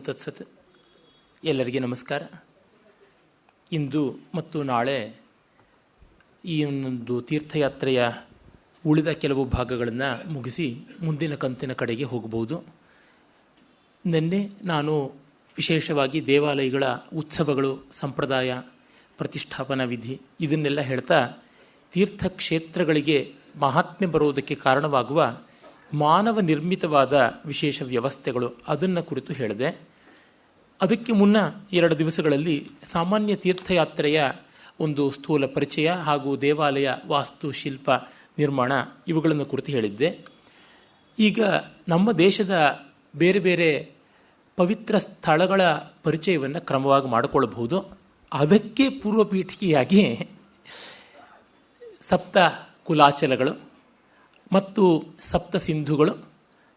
ತತ್ಸತ್. ಎಲ್ಲರಿಗೆ ನಮಸ್ಕಾರ. ಇಂದು ಮತ್ತು ನಾಳೆ ಈ ಒಂದು ತೀರ್ಥಯಾತ್ರೆಯ ಉಳಿದ ಕೆಲವು ಭಾಗಗಳನ್ನು ಮುಗಿಸಿ ಮುಂದಿನ ಕಂತಿನ ಕಡೆಗೆ ಹೋಗಬಹುದು. ನಿನ್ನೆ ನಾನು ವಿಶೇಷವಾಗಿ ದೇವಾಲಯಗಳ ಉತ್ಸವಗಳು, ಸಂಪ್ರದಾಯ, ಪ್ರತಿಷ್ಠಾಪನಾ ವಿಧಿ ಇದನ್ನೆಲ್ಲ ಹೇಳ್ತಾ ತೀರ್ಥಕ್ಷೇತ್ರಗಳಿಗೆ ಮಹಾತ್ಮೆ ಬರುವುದಕ್ಕೆ ಕಾರಣವಾಗುವ ಮಾನವ ನಿರ್ಮಿತವಾದ ವಿಶೇಷ ವ್ಯವಸ್ಥೆಗಳು ಅದನ್ನು ಕುರಿತು ಹೇಳಿದೆ. ಅದಕ್ಕೆ ಮುನ್ನ 2 ದಿವಸಗಳಲ್ಲಿ ಸಾಮಾನ್ಯ ತೀರ್ಥಯಾತ್ರೆಯ ಒಂದು ಸ್ಥೂಲ ಪರಿಚಯ ಹಾಗೂ ದೇವಾಲಯ ವಾಸ್ತು ಶಿಲ್ಪ ನಿರ್ಮಾಣ ಇವುಗಳನ್ನು ಕುರಿತು ಹೇಳಿದ್ದೆ. ಈಗ ನಮ್ಮ ದೇಶದ ಬೇರೆ ಬೇರೆ ಪವಿತ್ರ ಸ್ಥಳಗಳ ಪರಿಚಯವನ್ನು ಕ್ರಮವಾಗಿ ಮಾಡಿಕೊಳ್ಳಬಹುದು. ಅದಕ್ಕೆ ಪೂರ್ವಪೀಠಿಕೆಯಾಗಿ ಸಪ್ತ ಕುಲಾಚಲಗಳು ಮತ್ತು ಸಪ್ತ ಸಿಂಧುಗಳು,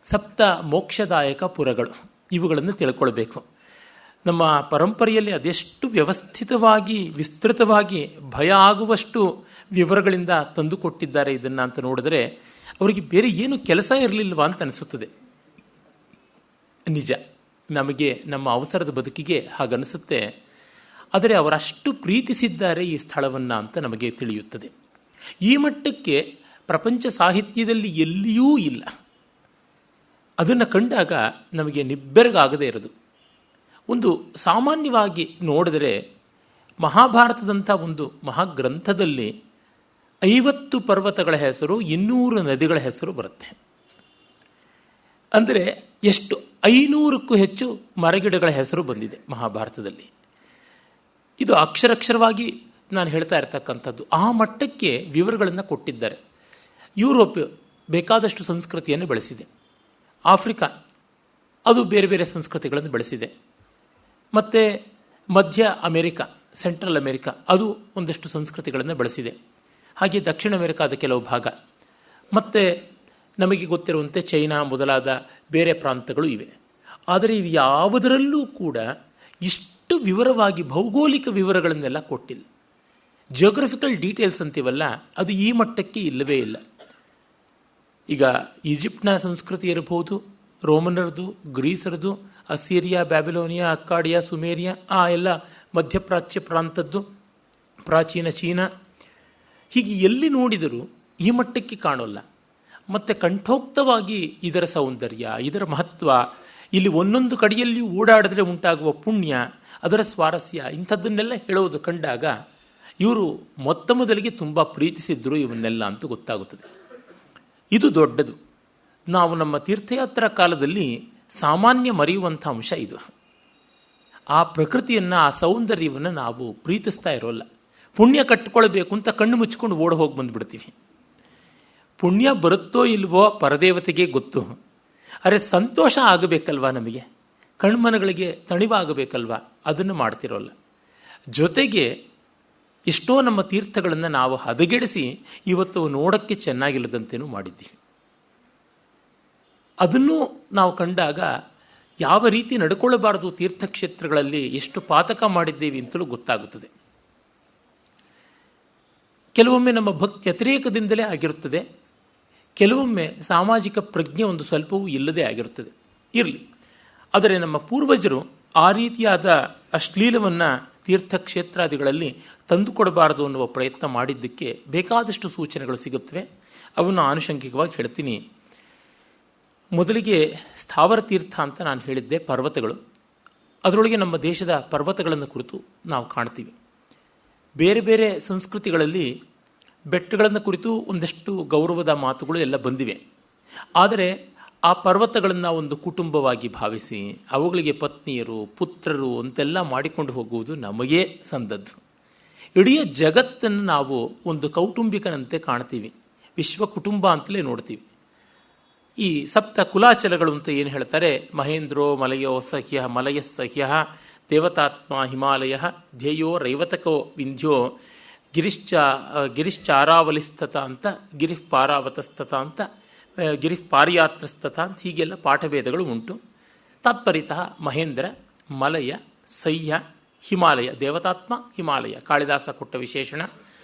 ಸಪ್ತ ಮೋಕ್ಷದಾಯಕ ಪುರಗಳು ಇವುಗಳನ್ನು ತಿಳ್ಕೊಳ್ಬೇಕು. ನಮ್ಮ ಪರಂಪರೆಯಲ್ಲಿ ಅದೆಷ್ಟು ವ್ಯವಸ್ಥಿತವಾಗಿ ವಿಸ್ತೃತವಾಗಿ ಭಯ ಆಗುವಷ್ಟು ವಿವರಗಳಿಂದ ತಂದುಕೊಟ್ಟಿದ್ದಾರೆ ಇದನ್ನು ಅಂತ ನೋಡಿದ್ರೆ ಅವರಿಗೆ ಬೇರೆ ಏನು ಕೆಲಸ ಇರಲಿಲ್ವಾ ಅಂತ ಅನಿಸುತ್ತದೆ. ನಿಜ, ನಮಗೆ ನಮ್ಮ ಅವಸರದ ಬದುಕಿಗೆ ಹಾಗನಿಸುತ್ತೆ. ಆದರೆ ಅವರಷ್ಟು ಪ್ರೀತಿಸಿದ್ದಾರೆ ಈ ಸ್ಥಳವನ್ನು ಅಂತ ನಮಗೆ ತಿಳಿಯುತ್ತದೆ. ಈ ಮಟ್ಟಕ್ಕೆ ಪ್ರಪಂಚ ಸಾಹಿತ್ಯದಲ್ಲಿ ಎಲ್ಲಿಯೂ ಇಲ್ಲ. ಅದನ್ನು ಕಂಡಾಗ ನಮಗೆ ನಿಬ್ಬೆರಗಾಗದೇ ಇರೋದು. ಒಂದು ಸಾಮಾನ್ಯವಾಗಿ ನೋಡಿದರೆ ಮಹಾಭಾರತದಂಥ ಒಂದು ಮಹಾಗ್ರಂಥದಲ್ಲಿ 50 ಪರ್ವತಗಳ ಹೆಸರು, 200 ನದಿಗಳ ಹೆಸರು ಬರುತ್ತೆ. ಅಂದರೆ ಎಷ್ಟು 500ಕ್ಕೂ ಹೆಚ್ಚು ಮರಗಿಡಗಳ ಹೆಸರು ಬಂದಿದೆ ಮಹಾಭಾರತದಲ್ಲಿ. ಇದು ಅಕ್ಷರಕ್ಷರವಾಗಿ ನಾನು ಹೇಳ್ತಾ ಇರ್ತಕ್ಕಂಥದ್ದು. ಆ ಮಟ್ಟಕ್ಕೆ ವಿವರಗಳನ್ನು ಕೊಟ್ಟಿದ್ದಾರೆ. ಯುರೋಪ್ ಬೇಕಾದಷ್ಟು ಸಂಸ್ಕೃತಿಯನ್ನು ಬೆಳೆಸಿದೆ. ಆಫ್ರಿಕಾ ಅದು ಬೇರೆ ಬೇರೆ ಸಂಸ್ಕೃತಿಗಳನ್ನು ಬೆಳೆಸಿದೆ. ಮತ್ತು ಮಧ್ಯ ಅಮೆರಿಕ, ಸೆಂಟ್ರಲ್ ಅಮೆರಿಕ ಅದು ಒಂದಷ್ಟು ಸಂಸ್ಕೃತಿಗಳನ್ನು ಬೆಳೆಸಿದೆ. ಹಾಗೆ ದಕ್ಷಿಣ ಅಮೆರಿಕಾದ ಕೆಲವು ಭಾಗ, ಮತ್ತು ನಮಗೆ ಗೊತ್ತಿರುವಂತೆ ಚೈನಾ ಮೊದಲಾದ ಬೇರೆ ಪ್ರಾಂತಗಳು ಇವೆ. ಆದರೆ ಇವು ಯಾವುದರಲ್ಲೂ ಕೂಡ ಇಷ್ಟು ವಿವರವಾಗಿ ಭೌಗೋಳಿಕ ವಿವರಗಳನ್ನೆಲ್ಲ ಕೊಟ್ಟಿಲ್ಲ. ಜಿಯೋಗ್ರಫಿಕಲ್ ಡೀಟೇಲ್ಸ್ ಅಂತೀವಲ್ಲ, ಅದು ಈ ಮಟ್ಟಕ್ಕೆ ಇಲ್ಲವೇ ಇಲ್ಲ. ಈಗ ಈಜಿಪ್ಟ್ನ ಸಂಸ್ಕೃತಿ ಇರಬಹುದು, ರೋಮನರದು, ಗ್ರೀಸರದು, ಅಸೀರಿಯಾ, ಬ್ಯಾಬಿಲೋನಿಯಾ, ಅಕ್ಕಾಡಿಯಾ, ಸುಮೇರಿಯಾ, ಆ ಎಲ್ಲ ಮಧ್ಯಪ್ರಾಚ್ಯ ಪ್ರಾಂತದ್ದು, ಪ್ರಾಚೀನ ಚೀನಾ, ಹೀಗೆ ಎಲ್ಲಿ ನೋಡಿದರೂ ಈ ಮಟ್ಟಕ್ಕೆ ಕಾಣೋಲ್ಲ. ಮತ್ತು ಕಂಠೋಕ್ತವಾಗಿ ಇದರ ಸೌಂದರ್ಯ, ಇದರ ಮಹತ್ವ, ಇಲ್ಲಿ ಒಂದೊಂದು ಕಡೆಯಲ್ಲಿ ಓಡಾಡಿದ್ರೆ ಉಂಟಾಗುವ ಪುಣ್ಯ, ಅದರ ಸ್ವಾರಸ್ಯ ಇಂಥದ್ದನ್ನೆಲ್ಲ ಹೇಳೋದು ಕಂಡಾಗ ಇವರು ಮೊತ್ತ ಮೊದಲಿಗೆ ತುಂಬ ಪ್ರೀತಿಸಿದ್ರು ಇವನ್ನೆಲ್ಲ ಅಂತ ಗೊತ್ತಾಗುತ್ತದೆ. ಇದು ದೊಡ್ಡದು. ನಾವು ನಮ್ಮ ತೀರ್ಥಯಾತ್ರಾ ಕಾಲದಲ್ಲಿ ಸಾಮಾನ್ಯ ಮರೆಯುವಂಥ ಅಂಶ ಇದು. ಆ ಪ್ರಕೃತಿಯನ್ನು, ಆ ಸೌಂದರ್ಯವನ್ನು ನಾವು ಪ್ರೀತಿಸ್ತಾ ಇರೋಲ್ಲ. ಪುಣ್ಯ ಕಟ್ಟಿಕೊಳ್ಬೇಕು ಅಂತ ಕಣ್ಣು ಮುಚ್ಕೊಂಡು ಓಡಿ ಹೋಗಿ ಬಂದುಬಿಡ್ತೀವಿ. ಪುಣ್ಯ ಬರುತ್ತೋ ಇಲ್ವೋ ಪರದೇವತೆಗೆ ಗೊತ್ತು. ಅರೆ ಸಂತೋಷ ಆಗಬೇಕಲ್ವಾ, ನಮಗೆ ಕಣ್ಮನಗಳಿಗೆ ತಣಿವಾಗಬೇಕಲ್ವಾ, ಅದನ್ನು ಮಾಡ್ತಿರೋಲ್ಲ. ಜೊತೆಗೆ ಎಷ್ಟೋ ನಮ್ಮ ತೀರ್ಥಗಳನ್ನು ನಾವು ಹದಗೆಡಿಸಿ ಇವತ್ತು ನೋಡೋಕ್ಕೆ ಚೆನ್ನಾಗಿಲ್ಲದಂತೆಯೂ ಮಾಡಿದ್ದೀವಿ. ಅದನ್ನು ನಾವು ಕಂಡಾಗ ಯಾವ ರೀತಿ ನಡ್ಕೊಳ್ಳಬಾರದು, ತೀರ್ಥಕ್ಷೇತ್ರಗಳಲ್ಲಿ ಎಷ್ಟು ಪಾತಕ ಮಾಡಿದ್ದೇವೆ ಅಂತಲೂ ಗೊತ್ತಾಗುತ್ತದೆ. ಕೆಲವೊಮ್ಮೆ ನಮ್ಮ ಭಕ್ತಿ ಅತಿರೇಕದಿಂದಲೇ ಆಗಿರುತ್ತದೆ, ಕೆಲವೊಮ್ಮೆ ಸಾಮಾಜಿಕ ಪ್ರಜ್ಞೆ ಒಂದು ಸ್ವಲ್ಪವೂ ಇಲ್ಲದೇ ಆಗಿರುತ್ತದೆ. ಇರಲಿ, ಆದರೆ ನಮ್ಮ ಪೂರ್ವಜರು ಆ ರೀತಿಯಾದ ಅಶ್ಲೀಲವನ್ನು ತೀರ್ಥಕ್ಷೇತ್ರಾದಿಗಳಲ್ಲಿ ತಂದುಕೊಡಬಾರದು ಅನ್ನುವ ಪ್ರಯತ್ನ ಮಾಡಿದ್ದಕ್ಕೆ ಬೇಕಾದಷ್ಟು ಸೂಚನೆಗಳು ಸಿಗುತ್ತವೆ. ಅವನ್ನು ಆನುಷಂಗಿಕವಾಗಿ ಹೇಳ್ತೀನಿ. ಮೊದಲಿಗೆ ಸ್ಥಾವರ ತೀರ್ಥ ಅಂತ ನಾನು ಹೇಳಿದ್ದೆ, ಪರ್ವತಗಳು. ಅದರೊಳಗೆ ನಮ್ಮ ದೇಶದ ಪರ್ವತಗಳನ್ನು ಕುರಿತು ನಾವು ಕಾಣ್ತೀವಿ. ಬೇರೆ ಬೇರೆ ಸಂಸ್ಕೃತಿಗಳಲ್ಲಿ ಬೆಟ್ಟಗಳನ್ನು ಕುರಿತು ಒಂದಷ್ಟು ಗೌರವದ ಮಾತುಗಳು ಎಲ್ಲ ಬಂದಿವೆ. ಆದರೆ ಆ ಪರ್ವತಗಳನ್ನು ಒಂದು ಕುಟುಂಬವಾಗಿ ಭಾವಿಸಿ ಅವುಗಳಿಗೆ ಪತ್ನಿಯರು, ಪುತ್ರರು ಅಂತೆಲ್ಲ ಮಾಡಿಕೊಂಡು ಹೋಗುವುದು ನಮಗೇ ಸಂದದ್ದು. ಇಡೀ ಜಗತ್ತನ್ನು ನಾವು ಒಂದು ಕೌಟುಂಬಿಕನಂತೆ ಕಾಣ್ತೀವಿ, ವಿಶ್ವ ಕುಟುಂಬ ಅಂತಲೇ ನೋಡ್ತೀವಿ. ಈ ಸಪ್ತ ಕುಲಾಚಲಗಳು ಅಂತ ಏನು ಹೇಳ್ತಾರೆ, ಮಹೇಂದ್ರೋ ಮಲಯೋ ಸಹ್ಯ ಮಲಯ ಸಹ್ಯ ದೇವತಾತ್ಮ ಹಿಮಾಲಯ ಧ್ಯೇಯೋ ರೈವತಕೋ ವಿಂಧ್ಯ ಗಿರಿಶ್ಚಾರಾವಲಿಸ್ತತ ಅಂತ, ಗಿರಿಫ್ ಪಾರಾವತಸ್ತತ ಅಂತ, ಗಿರಿಫ್ ಪಾರಿಯಾತ್ರಸ್ತತ ಅಂತ ಹೀಗೆಲ್ಲ ಪಾಠಭೇದಗಳು ಉಂಟು. ತಾತ್ಪರ್ಯತಃ ಮಹೇಂದ್ರ, ಮಲಯ, ಸಹ್ಯ, ಹಿಮಾಲಯ, ದೇವತಾತ್ಮ, ಹಿಮಾಲಯ ಕಾಳಿದಾಸ ಕೊಟ್ಟ ವಿಶೇಷಣ.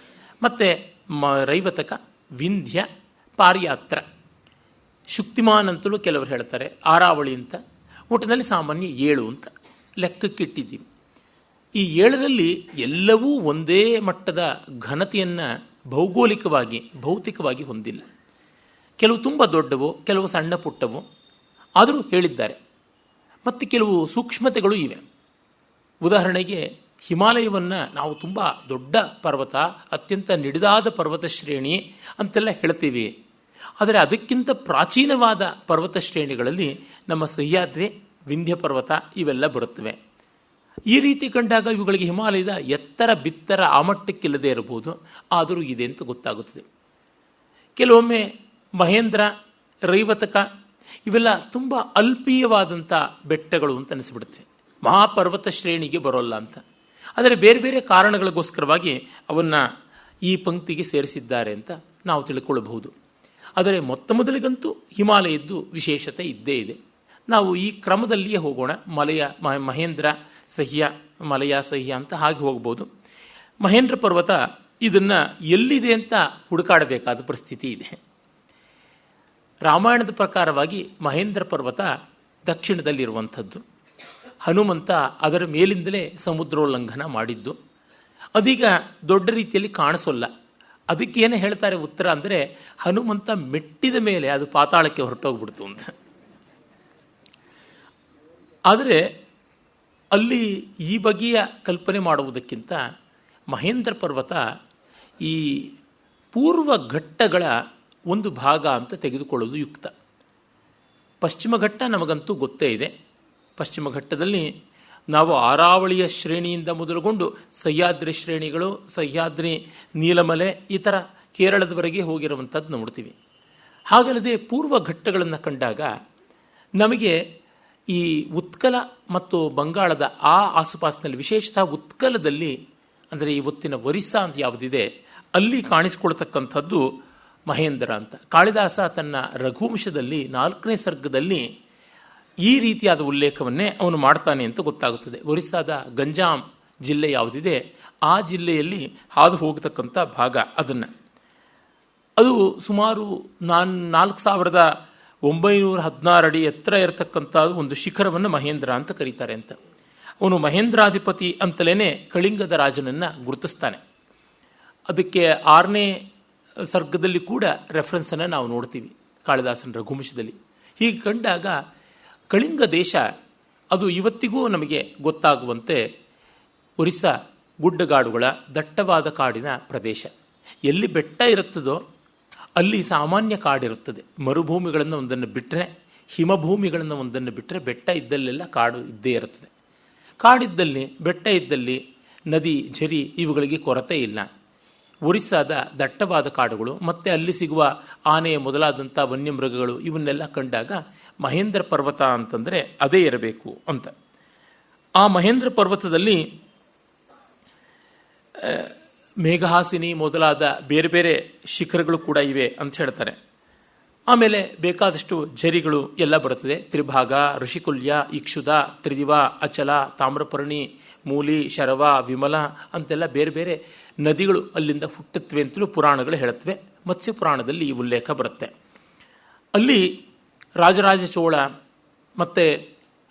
ಮತ್ತು ರೈವತಕ, ವಿಂಧ್ಯ, ಪಾರಿಯಾತ್ರ, ಶುಕ್ತಿಮಾನ್ ಅಂತಲೂ ಕೆಲವರು ಹೇಳ್ತಾರೆ, ಆರಾವಳಿ ಅಂತ. ಒಟ್ಟಿನಲ್ಲಿ ಸಾಮಾನ್ಯ 7 ಅಂತ ಲೆಕ್ಕಕ್ಕಿಟ್ಟಿದ್ದೀವಿ. ಈ 7ರಲ್ಲಿ ಎಲ್ಲವೂ ಒಂದೇ ಮಟ್ಟದ ಘನತೆಯನ್ನು ಭೌಗೋಳಿಕವಾಗಿ ಭೌತಿಕವಾಗಿ ಹೊಂದಿಲ್ಲ. ಕೆಲವು ತುಂಬ ದೊಡ್ಡವು, ಕೆಲವು ಸಣ್ಣ ಪುಟ್ಟವು ಆದರೂ ಹೇಳಿದ್ದಾರೆ. ಮತ್ತು ಕೆಲವು ಸೂಕ್ಷ್ಮತೆಗಳು ಇವೆ. ಉದಾಹರಣೆಗೆ ಹಿಮಾಲಯವನ್ನು ನಾವು ತುಂಬ ದೊಡ್ಡ ಪರ್ವತ, ಅತ್ಯಂತ ನಿಡಿದಾದ ಪರ್ವತ ಶ್ರೇಣಿ ಅಂತೆಲ್ಲ ಹೇಳ್ತೀವಿ. ಆದರೆ ಅದಕ್ಕಿಂತ ಪ್ರಾಚೀನವಾದ ಪರ್ವತ ಶ್ರೇಣಿಗಳಲ್ಲಿ ನಮ್ಮ ಸಹ್ಯಾದ್ರಿ, ವಿಂಧ್ಯ ಪರ್ವತ ಇವೆಲ್ಲ ಬರುತ್ತವೆ. ಈ ರೀತಿ ಕಂಡಾಗ ಇವುಗಳಿಗೆ ಹಿಮಾಲಯದ ಎತ್ತರ ಬಿತ್ತರ ಆ ಮಟ್ಟಕ್ಕಿಲ್ಲದೆ ಇರಬಹುದು, ಆದರೂ ಇದೆ ಅಂತ ಗೊತ್ತಾಗುತ್ತದೆ. ಕೆಲವೊಮ್ಮೆ ಮಹೇಂದ್ರ, ರೈವತಕ ಇವೆಲ್ಲ ತುಂಬ ಅಲ್ಪೀಯವಾದಂಥ ಬೆಟ್ಟಗಳು ಅಂತ ಅನಿಸ್ಬಿಡುತ್ತೆ, ಮಹಾಪರ್ವತ ಶ್ರೇಣಿಗೆ ಬರೋಲ್ಲ ಅಂತ. ಆದರೆ ಬೇರೆ ಬೇರೆ ಕಾರಣಗಳಿಗೋಸ್ಕರವಾಗಿ ಅವನ್ನು ಈ ಪಂಕ್ತಿಗೆ ಸೇರಿಸಿದ್ದಾರೆ ಅಂತ ನಾವು ತಿಳ್ಕೊಳ್ಳಬಹುದು. ಆದರೆ ಮೊತ್ತ ಮೊದಲಿಗಂತೂ ಹಿಮಾಲಯದ್ದು ವಿಶೇಷತೆ ಇದ್ದೇ ಇದೆ. ನಾವು ಈ ಕ್ರಮದಲ್ಲಿಯೇ ಹೋಗೋಣ. ಮಹೇಂದ್ರ ಸಹ್ಯ, ಮಲಯ ಸಹ್ಯ ಅಂತ ಹಾಗೆ ಹೋಗ್ಬೋದು. ಮಹೇಂದ್ರ ಪರ್ವತ ಇದನ್ನು ಎಲ್ಲಿದೆ ಅಂತ ಹುಡುಕಾಡಬೇಕಾದ ಪರಿಸ್ಥಿತಿ ಇದೆ. ರಾಮಾಯಣದ ಪ್ರಕಾರವಾಗಿ ಮಹೇಂದ್ರ ಪರ್ವತ ದಕ್ಷಿಣದಲ್ಲಿರುವಂಥದ್ದು. ಹನುಮಂತ ಅದರ ಮೇಲಿಂದಲೇ ಸಮುದ್ರೋಲ್ಲಂಘನ ಮಾಡಿದ್ದು. ಅದೀಗ ದೊಡ್ಡ ರೀತಿಯಲ್ಲಿ ಕಾಣಿಸೋಲ್ಲ. ಅದಕ್ಕೇನೆ ಹೇಳ್ತಾರೆ ಉತ್ತರ ಅಂದರೆ, ಹನುಮಂತ ಮೆಟ್ಟಿದ ಮೇಲೆ ಅದು ಪಾತಾಳಕ್ಕೆ ಹೊರಟೋಗ್ಬಿಡ್ತು ಅಂತ. ಆದರೆ ಅಲ್ಲಿ ಈ ಬಗೆಯ ಕಲ್ಪನೆ ಮಾಡುವುದಕ್ಕಿಂತ ಮಹೇಂದ್ರ ಪರ್ವತ ಈ ಪೂರ್ವ ಘಟ್ಟಗಳ ಒಂದು ಭಾಗ ಅಂತ ತೆಗೆದುಕೊಳ್ಳೋದು ಯುಕ್ತ. ಪಶ್ಚಿಮ ಘಟ್ಟ ನಮಗಂತೂ ಗೊತ್ತೇ ಇದೆ. ಪಶ್ಚಿಮ ಘಟ್ಟದಲ್ಲಿ ನಾವು ಆರಾವಳಿಯ ಶ್ರೇಣಿಯಿಂದ ಮೊದಲುಗೊಂಡು ಸಹ್ಯಾದ್ರಿ ಶ್ರೇಣಿಗಳು, ಸಹ್ಯಾದ್ರಿ, ನೀಲಮಲೆ ಈ ಥರ ಕೇರಳದವರೆಗೆ ಹೋಗಿರುವಂಥದ್ದು ನೋಡ್ತೀವಿ. ಹಾಗಲ್ಲದೆ ಪೂರ್ವ ಘಟ್ಟಗಳನ್ನು ಕಂಡಾಗ ನಮಗೆ ಈ ಉತ್ಕಲ ಮತ್ತು ಬಂಗಾಳದ ಆ ಆಸುಪಾಸಿನಲ್ಲಿ, ವಿಶೇಷತಃ ಉತ್ಕಲದಲ್ಲಿ ಅಂದರೆ ಇವತ್ತಿನ ಒರಿಸ್ಸಾ ಅಂತ ಯಾವುದಿದೆ ಅಲ್ಲಿ ಕಾಣಿಸಿಕೊಳ್ತಕ್ಕಂಥದ್ದು ಮಹೇಂದ್ರ ಅಂತ. ಕಾಳಿದಾಸ ತನ್ನ ರಘುವಂಶದಲ್ಲಿ 4ನೇ ಸರ್ಗದಲ್ಲಿ ಈ ರೀತಿಯಾದ ಉಲ್ಲೇಖವನ್ನೇ ಅವನು ಮಾಡ್ತಾನೆ ಅಂತ ಗೊತ್ತಾಗುತ್ತದೆ. ಒರಿಸ್ಸಾದ ಗಂಜಾಂ ಜಿಲ್ಲೆ ಯಾವುದಿದೆ ಆ ಜಿಲ್ಲೆಯಲ್ಲಿ ಹಾದು ಹೋಗತಕ್ಕಂಥ ಭಾಗ ಅದು ಸುಮಾರು 4916 ಅಡಿ ಎತ್ತರ ಇರತಕ್ಕಂಥ ಒಂದು ಶಿಖರವನ್ನು ಮಹೇಂದ್ರ ಅಂತ ಕರೀತಾರೆ ಅಂತ. ಅವನು ಮಹೇಂದ್ರಾಧಿಪತಿ ಅಂತಲೇ ಕಳಿಂಗದ ರಾಜನನ್ನು ಗುರುತಿಸ್ತಾನೆ. ಅದಕ್ಕೆ 6ನೇ ಸರ್ಗದಲ್ಲಿ ಕೂಡ ರೆಫರೆನ್ಸನ್ನು ನಾವು ನೋಡ್ತೀವಿ ಕಾಳಿದಾಸನ ರಘುವಂಶದಲ್ಲಿ. ಹೀಗೆ ಕಂಡಾಗ ಕಳಿಂಗ ದೇಶ ಅದು ಇವತ್ತಿಗೂ ನಮಗೆ ಗೊತ್ತಾಗುವಂತೆ ಒರಿಸ್ಸಾ ಗುಡ್ಡಗಾಡುಗಳ ದಟ್ಟವಾದ ಕಾಡಿನ ಪ್ರದೇಶ. ಎಲ್ಲಿ ಬೆಟ್ಟ ಇರುತ್ತದೋ ಅಲ್ಲಿ ಸಾಮಾನ್ಯ ಕಾಡಿರುತ್ತದೆ. ಮರುಭೂಮಿಗಳನ್ನು ಒಂದನ್ನು ಬಿಟ್ಟರೆ, ಹಿಮಭೂಮಿಗಳನ್ನು ಒಂದನ್ನು ಬಿಟ್ಟರೆ ಬೆಟ್ಟ ಇದ್ದಲ್ಲೆಲ್ಲ ಕಾಡು ಇದ್ದೇ ಇರುತ್ತದೆ. ಕಾಡಿದ್ದಲ್ಲಿ, ಬೆಟ್ಟ ಇದ್ದಲ್ಲಿ ನದಿ, ಝರಿ ಇವುಗಳಿಗೆ ಕೊರತೆ ಇಲ್ಲ. ಒರಿಸ್ಸಾದ ದಟ್ಟವಾದ ಕಾಡುಗಳು ಮತ್ತು ಅಲ್ಲಿ ಸಿಗುವ ಆನೆ ಮೊದಲಾದಂಥ ವನ್ಯಮೃಗಗಳು ಇವನ್ನೆಲ್ಲ ಕಂಡಾಗ ಮಹೇಂದ್ರ ಪರ್ವತ ಅಂತಂದರೆ ಅದೇ ಇರಬೇಕು ಅಂತ. ಆ ಮಹೇಂದ್ರ ಪರ್ವತದಲ್ಲಿ ಮೇಘಹಾಸಿನಿ ಮೊದಲಾದ ಬೇರೆ ಬೇರೆ ಶಿಖರಗಳು ಕೂಡ ಇವೆ ಅಂತ ಹೇಳ್ತಾರೆ. ಆಮೇಲೆ ಬೇಕಾದಷ್ಟು ಝರಿಗಳು ಎಲ್ಲ ಬರುತ್ತದೆ. ತ್ರಿಭಾಗ, ಋಷಿಕುಲ್ಯ, ಇಕ್ಷುದ, ತ್ರಿದಿವ, ಅಚಲ, ತಾಮ್ರಪರ್ಣಿ, ಮೂಲಿ, ಶರವ, ವಿಮಲ ಅಂತೆಲ್ಲ ಬೇರೆ ಬೇರೆ ನದಿಗಳು ಅಲ್ಲಿಂದ ಹುಟ್ಟುತ್ತವೆ ಅಂತಲೂ ಪುರಾಣಗಳು ಹೇಳುತ್ತವೆ. ಮತ್ಸ್ಯ ಪುರಾಣದಲ್ಲಿ ಈ ಉಲ್ಲೇಖ ಬರುತ್ತೆ. ಅಲ್ಲಿ ರಾಜರಾಜ ಚೋಳ ಮತ್ತು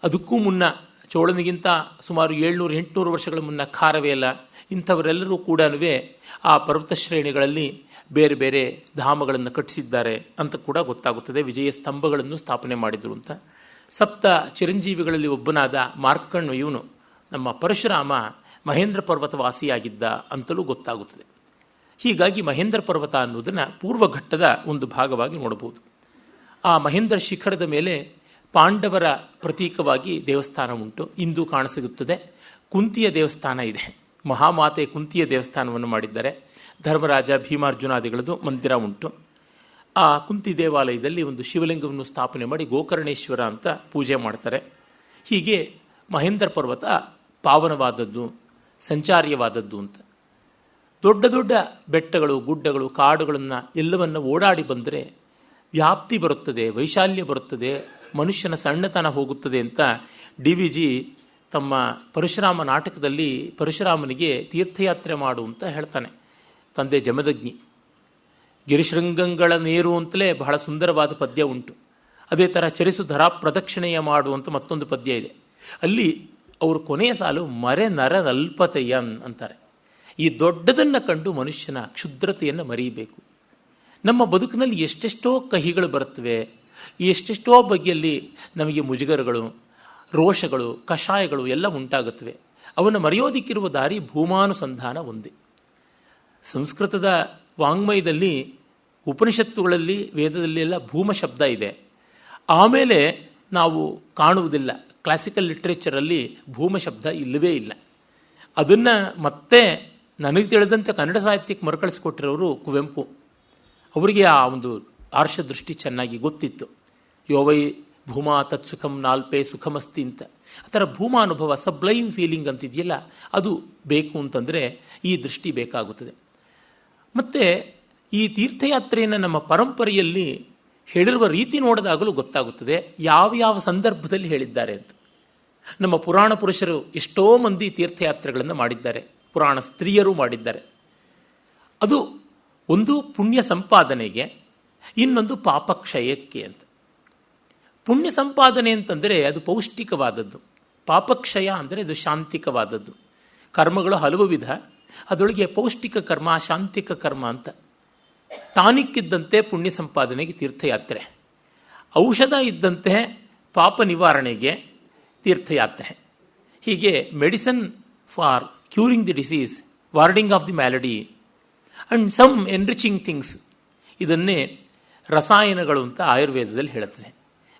ಅದಕ್ಕೂ ಮುನ್ನ ಚೋಳನಿಗಿಂತ ಸುಮಾರು 700-800 ವರ್ಷಗಳ ಮುನ್ನ ಖಾರವೇಲ ಇಂಥವರೆಲ್ಲರೂ ಕೂಡ ಆ ಪರ್ವತ ಶ್ರೇಣಿಗಳಲ್ಲಿ ಬೇರೆ ಬೇರೆ ಧಾಮಗಳನ್ನು ಕಟ್ಟಿಸಿದ್ದಾರೆ ಅಂತ ಕೂಡ ಗೊತ್ತಾಗುತ್ತದೆ. ವಿಜಯ ಸ್ತಂಭಗಳನ್ನು ಸ್ಥಾಪನೆ ಮಾಡಿದರು ಅಂತ. ಸಪ್ತ ಚಿರಂಜೀವಿಗಳಲ್ಲಿ ಒಬ್ಬನಾದ ಮಾರ್ಕಂಡ್ ಇವನು ನಮ್ಮ ಪರಶುರಾಮ ಮಹೇಂದ್ರ ಪರ್ವತ ವಾಸಿಯಾಗಿದ್ದ ಅಂತಲೂ ಗೊತ್ತಾಗುತ್ತದೆ. ಹೀಗಾಗಿ ಮಹೇಂದ್ರ ಪರ್ವತ ಅನ್ನೋದನ್ನು ಪೂರ್ವಘಟ್ಟದ ಒಂದು ಭಾಗವಾಗಿ ನೋಡಬಹುದು. ಆ ಮಹೇಂದ್ರ ಶಿಖರದ ಮೇಲೆ ಪಾಂಡವರ ಪ್ರತೀಕವಾಗಿ ದೇವಸ್ಥಾನ ಉಂಟು, ಇಂದು ಕಾಣಸಿಗುತ್ತದೆ. ಕುಂತಿಯ ದೇವಸ್ಥಾನ ಇದೆ, ಮಹಾಮಾತೆ ಕುಂತಿಯ ದೇವಸ್ಥಾನವನ್ನು ಮಾಡಿದ್ದಾರೆ. ಧರ್ಮರಾಜ, ಭೀಮಾರ್ಜುನಾದಿಗಳದು ಮಂದಿರ ಉಂಟು. ಆ ಕುಂತಿ ದೇವಾಲಯದಲ್ಲಿ ಒಂದು ಶಿವಲಿಂಗವನ್ನು ಸ್ಥಾಪನೆ ಮಾಡಿ ಗೋಕರ್ಣೇಶ್ವರ ಅಂತ ಪೂಜೆ ಮಾಡ್ತಾರೆ. ಹೀಗೆ ಮಹೇಂದ್ರ ಪರ್ವತ ಪಾವನವಾದದ್ದು, ಸಂಚಾರ್ಯವಾದದ್ದು ಅಂತ. ದೊಡ್ಡ ದೊಡ್ಡ ಬೆಟ್ಟಗಳು, ಗುಡ್ಡಗಳು, ಕಾಡುಗಳನ್ನು ಎಲ್ಲವನ್ನು ಓಡಾಡಿ ಬಂದರೆ ವ್ಯಾಪ್ತಿ ಬರುತ್ತದೆ, ವೈಶಾಲ್ಯ ಬರುತ್ತದೆ, ಮನುಷ್ಯನ ಸಣ್ಣತನ ಹೋಗುತ್ತದೆ ಅಂತ DVG ತಮ್ಮ ಪರಶುರಾಮ ನಾಟಕದಲ್ಲಿ ಪರಶುರಾಮನಿಗೆ ತೀರ್ಥಯಾತ್ರೆ ಮಾಡು ಅಂತ ಹೇಳ್ತಾನೆ. ತಂದೆ ಜಮದಗ್ನಿ ಗಿರಿಶೃಂಗಗಳ ನೇರು ಅಂತಲೇ ಬಹಳ ಸುಂದರವಾದ ಪದ್ಯ ಉಂಟು. ಅದೇ ಥರ ಚರಿಸುಧರ ಪ್ರದಕ್ಷಿಣೆಯ ಮಾಡುವಂಥ ಮತ್ತೊಂದು ಪದ್ಯ ಇದೆ. ಅಲ್ಲಿ ಅವರು ಕೊನೆಯ ಸಾಲು ಮರೆ ನರನಲ್ಪತೆಯನ್ ಅಂತಾರೆ. ಈ ದೊಡ್ಡದನ್ನು ಕಂಡು ಮನುಷ್ಯನ ಕ್ಷುದ್ರತೆಯನ್ನು ಮರೆಯಬೇಕು. ನಮ್ಮ ಬದುಕಿನಲ್ಲಿ ಎಷ್ಟೆಷ್ಟೋ ಕಹಿಗಳು ಬರುತ್ತವೆ, ಎಷ್ಟೆಷ್ಟೋ ಬಗೆಯಲ್ಲಿ ನಮಗೆ ಮುಜುಗರಗಳು, ರೋಷಗಳು, ಕಷಾಯಗಳು ಎಲ್ಲ ಉಂಟಾಗುತ್ತವೆ. ಅವನ್ನು ಮರೆಯೋದಿಕ್ಕಿರುವ ದಾರಿ ಭೂಮಾನುಸಂಧಾನ ಒಂದೇ. ಸಂಸ್ಕೃತದ ವಾಂಗ್ಮಯದಲ್ಲಿ, ಉಪನಿಷತ್ತುಗಳಲ್ಲಿ, ವೇದದಲ್ಲಿ ಎಲ್ಲ ಭೂಮ ಶಬ್ದ ಇದೆ. ಆಮೇಲೆ ನಾವು ಕಾಣುವುದಿಲ್ಲ. ಕ್ಲಾಸಿಕಲ್ ಲಿಟ್ರೇಚರಲ್ಲಿ ಭೂಮ ಶಬ್ದ ಇಲ್ಲವೇ ಇಲ್ಲ. ಅದನ್ನು ಮತ್ತೆ ನನಗೆ ತಿಳಿದಂತೆ ಕನ್ನಡ ಸಾಹಿತ್ಯಕ್ಕೆ ಮರುಕಳಿಸಿಕೊಟ್ಟಿರೋರು ಕುವೆಂಪು. ಅವರಿಗೆ ಆ ಒಂದು ಆರ್ಷ ದೃಷ್ಟಿ ಚೆನ್ನಾಗಿ ಗೊತ್ತಿತ್ತು. ಯೋವೈ ಭೂಮಾ ತತ್ಸುಖಂ ನಾಲ್ಪೆ ಸುಖಮಸ್ತಿ ಅಂತ. ಆ ಥರ ಭೂಮಾ ಅನುಭವ, ಸಬ್ಲೈಮ್ ಫೀಲಿಂಗ್ ಅಂತಿದೆಯಲ್ಲ, ಅದು ಬೇಕು ಅಂತಂದರೆ ಈ ದೃಷ್ಟಿ ಬೇಕಾಗುತ್ತದೆ. ಮತ್ತು ಈ ತೀರ್ಥಯಾತ್ರೆಯನ್ನು ನಮ್ಮ ಪರಂಪರೆಯಲ್ಲಿ ಹೇಳಿರುವ ರೀತಿ ನೋಡಿದಾಗಲೂ ಗೊತ್ತಾಗುತ್ತದೆ ಯಾವ ಸಂದರ್ಭದಲ್ಲಿ ಹೇಳಿದ್ದಾರೆ ಅಂತ. ನಮ್ಮ ಪುರಾಣ ಪುರುಷರು ಎಷ್ಟೋ ಮಂದಿ ತೀರ್ಥಯಾತ್ರೆಗಳನ್ನು ಮಾಡಿದ್ದಾರೆ, ಪುರಾಣ ಸ್ತ್ರೀಯರು ಮಾಡಿದ್ದಾರೆ. ಅದು ಒಂದು ಪುಣ್ಯ ಸಂಪಾದನೆಗೆ, ಇನ್ನೊಂದು ಪಾಪಕ್ಷಯಕ್ಕೆ ಅಂತ. ಪುಣ್ಯ ಸಂಪಾದನೆ ಅಂತಂದರೆ ಅದು ಪೌಷ್ಟಿಕವಾದದ್ದು, ಪಾಪಕ್ಷಯ ಅಂದರೆ ಅದು ಶಾಂತಿಕವಾದದ್ದು. ಕರ್ಮಗಳು ಹಲವು ವಿಧ, ಅದರೊಳಗೆ ಪೌಷ್ಟಿಕ ಕರ್ಮ, ಶಾಂತಿಕ ಕರ್ಮ ಅಂತ. ಟಾನಿಕ್ ಇದ್ದಂತೆ ಪುಣ್ಯ ಸಂಪಾದನೆಗೆ ತೀರ್ಥಯಾತ್ರೆ, ಔಷಧ ಇದ್ದಂತೆ ಪಾಪ ನಿವಾರಣೆಗೆ ತೀರ್ಥಯಾತ್ರೆ. ಹೀಗೆ medicine for curing the disease, warding of the malady and some enriching things. ಇದನ್ನೇ ರಸಾಯನಗಳು ಅಂತ ಆಯುರ್ವೇದದಲ್ಲಿ ಹೇಳುತ್ತದೆ.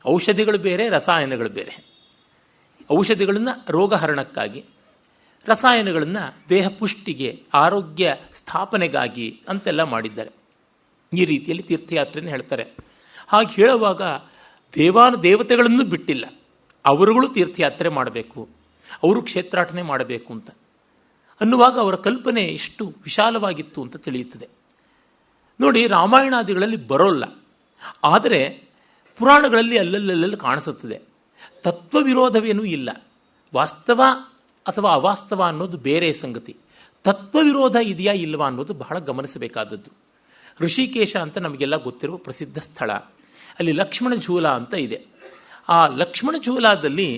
ಔಷಧಿಗಳು ಬೇರೆ, ರಸಾಯನಗಳು ಬೇರೆ. ಔಷಧಿಗಳನ್ನು ರೋಗಹರಣಕ್ಕಾಗಿ, ರಸಾಯನಗಳನ್ನು ದೇಹ ಪುಷ್ಟಿಗೆ, ಆರೋಗ್ಯ ಸ್ಥಾಪನೆಗಾಗಿ ಅಂತೆಲ್ಲ ಮಾಡಿದ್ದಾರೆ. ಈ ರೀತಿಯಲ್ಲಿ ತೀರ್ಥಯಾತ್ರೆಯನ್ನು ಹೇಳ್ತಾರೆ. ಹಾಗೆ ಹೇಳುವಾಗ ದೇವತೆಗಳನ್ನು ಬಿಟ್ಟಿಲ್ಲ, ಅವರುಗಳು ತೀರ್ಥಯಾತ್ರೆ ಮಾಡಬೇಕು, ಅವರು ಕ್ಷೇತ್ರಾಟನೆ ಮಾಡಬೇಕು ಅಂತ ಅನ್ನುವಾಗ ಅವರ ಕಲ್ಪನೆ ಎಷ್ಟು ವಿಶಾಲವಾಗಿತ್ತು ಅಂತ ತಿಳಿಯುತ್ತದೆ. ನೋಡಿ, ರಾಮಾಯಣಾದಿಗಳಲ್ಲಿ ಬರೋಲ್ಲ, ಆದರೆ ಪುರಾಣಗಳಲ್ಲಿ ಅಲ್ಲಲ್ಲಿ ಕಾಣಿಸುತ್ತದೆ. ತತ್ವ ವಿರೋಧವೇನೂ ಇಲ್ಲ. ವಾಸ್ತವ ಅಥವಾ ಅವಾಸ್ತವ ಅನ್ನೋದು ಬೇರೆ ಸಂಗತಿ. ತತ್ವ ವಿರೋಧ ಇದೆಯಾ ಇಲ್ವಾ ಅನ್ನೋದು ಬಹಳ ಗಮನಿಸಬೇಕಾದದ್ದು. ಋಷಿಕೇಶ ಅಂತ ನಮಗೆಲ್ಲ ಗೊತ್ತಿರುವ ಪ್ರಸಿದ್ಧ ಸ್ಥಳ. ಅಲ್ಲಿ ಲಕ್ಷ್ಮಣ ಝೂಲ ಅಂತ ಇದೆ. ಆ ಲಕ್ಷ್ಮಣ ಝೂಲಾದಲ್ಲಿ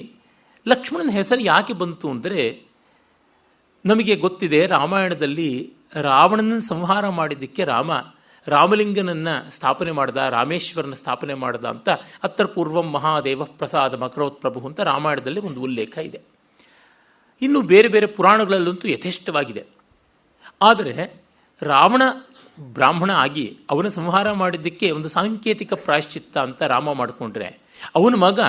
ಲಕ್ಷ್ಮಣನ ಹೆಸರು ಯಾಕೆ ಬಂತು ಅಂದರೆ, ನಮಗೆ ಗೊತ್ತಿದೆ ರಾಮಾಯಣದಲ್ಲಿ ರಾವಣನ ಸಂಹಾರ ಮಾಡಿದ್ದಕ್ಕೆ ರಾಮಲಿಂಗನನ್ನು ಸ್ಥಾಪನೆ ಮಾಡ್ದ, ರಾಮೇಶ್ವರನ ಸ್ಥಾಪನೆ ಮಾಡ್ದ ಅಂತ ಅತ್ರ ಪೂರ್ವಂ ಮಹಾದೇವ ಪ್ರಸಾದ ಮಕರೋತ್ ಪ್ರಭು ಅಂತ ರಾಮಾಯಣದಲ್ಲಿ ಒಂದು ಉಲ್ಲೇಖ ಇದೆ. ಇನ್ನು ಬೇರೆ ಬೇರೆ ಪುರಾಣಗಳಲ್ಲಂತೂ ಯಥೇಷ್ಟವಾಗಿದೆ. ಆದರೆ ರಾವಣ ಬ್ರಾಹ್ಮಣ ಆಗಿ ಅವನ ಸಂಹಾರ ಮಾಡಿದ್ದಕ್ಕೆ ಒಂದು ಸಾಂಕೇತಿಕ ಪ್ರಾಯಶ್ಚಿತ್ತ ಅಂತ ರಾಮ ಮಾಡಿಕೊಂಡ್ರೆ, ಅವನ ಮಗ,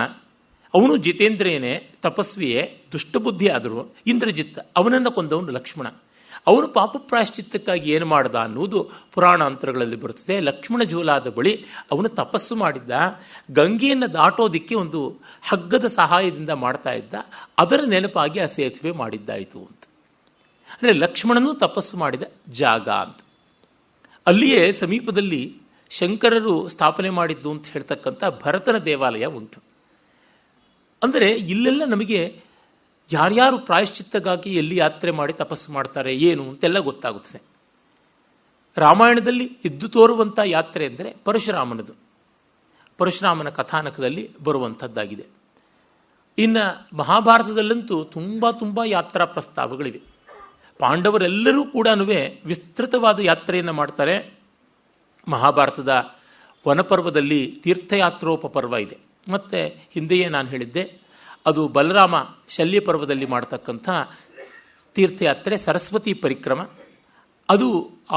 ಅವನು ಜಿತೇಂದ್ರಿಯನೇ, ತಪಸ್ವಿಯೇ, ದುಷ್ಟಬುದ್ಧಿ ಆದರೂ ಇಂದ್ರಜಿತ್, ಅವನನ್ನು ಕೊಂದವನು ಲಕ್ಷ್ಮಣ. ಅವನು ಪಾಪ ಪ್ರಾಯಶ್ಚಿತ್ತಕ್ಕಾಗಿ ಏನು ಮಾಡ್ದ ಅನ್ನುವುದು ಪುರಾಣಾಂತರಗಳಲ್ಲಿ ಬರುತ್ತದೆ. ಲಕ್ಷ್ಮಣ ಝೂಲಾದ ಬಳಿ ಅವನು ತಪಸ್ಸು ಮಾಡಿದ್ದ. ಗಂಗೆಯನ್ನು ದಾಟೋದಿಕ್ಕೆ ಒಂದು ಹಗ್ಗದ ಸಹಾಯದಿಂದ ಮಾಡ್ತಾ ಇದ್ದ. ಅದರ ನೆನಪಾಗಿ ಆ ಸೇತುವೆ ಮಾಡಿದ್ದಾಯಿತು ಅಂತ. ಅಂದರೆ ಲಕ್ಷ್ಮಣನೂ ತಪಸ್ಸು ಮಾಡಿದ ಜಾಗ ಅಂತ. ಅಲ್ಲಿಯೇ ಸಮೀಪದಲ್ಲಿ ಶಂಕರರು ಸ್ಥಾಪನೆ ಮಾಡಿದ್ದು ಅಂತ ಹೇಳ್ತಕ್ಕಂಥ ಭರತನ ದೇವಾಲಯ ಉಂಟು. ಅಂದರೆ ಇಲ್ಲೆಲ್ಲ ನಮಗೆ ಯಾರ್ಯಾರು ಪ್ರಾಯಶ್ಚಿತ್ತಗಾಗಿ ಎಲ್ಲಿ ಯಾತ್ರೆ ಮಾಡಿ ತಪಸ್ಸು ಮಾಡ್ತಾರೆ ಏನು ಅಂತೆಲ್ಲ ಗೊತ್ತಾಗುತ್ತದೆ. ರಾಮಾಯಣದಲ್ಲಿ ಎದ್ದು ತೋರುವಂಥ ಯಾತ್ರೆ ಅಂದರೆ ಪರಶುರಾಮನದು. ಪರಶುರಾಮನ ಕಥಾನಕದಲ್ಲಿ ಬರುವಂಥದ್ದಾಗಿದೆ. ಇನ್ನು ಮಹಾಭಾರತದಲ್ಲಂತೂ ತುಂಬ ಯಾತ್ರಾ ಪ್ರಸ್ತಾವಗಳಿವೆ. ಪಾಂಡವರೆಲ್ಲರೂ ಕೂಡ ವಿಸ್ತೃತವಾದ ಯಾತ್ರೆಯನ್ನು ಮಾಡ್ತಾರೆ. ಮಹಾಭಾರತದ ವನಪರ್ವದಲ್ಲಿ ತೀರ್ಥಯಾತ್ರೋಪರ್ವ ಇದೆ. ಮತ್ತು ಹಿಂದೆಯೇ ನಾನು ಹೇಳಿದ್ದೆ, ಅದು ಬಲರಾಮ ಶಲ್ಯ ಪರ್ವದಲ್ಲಿ ಮಾಡ್ತಕ್ಕಂಥ ತೀರ್ಥಯಾತ್ರೆ ಸರಸ್ವತಿ ಪರಿಕ್ರಮ. ಅದು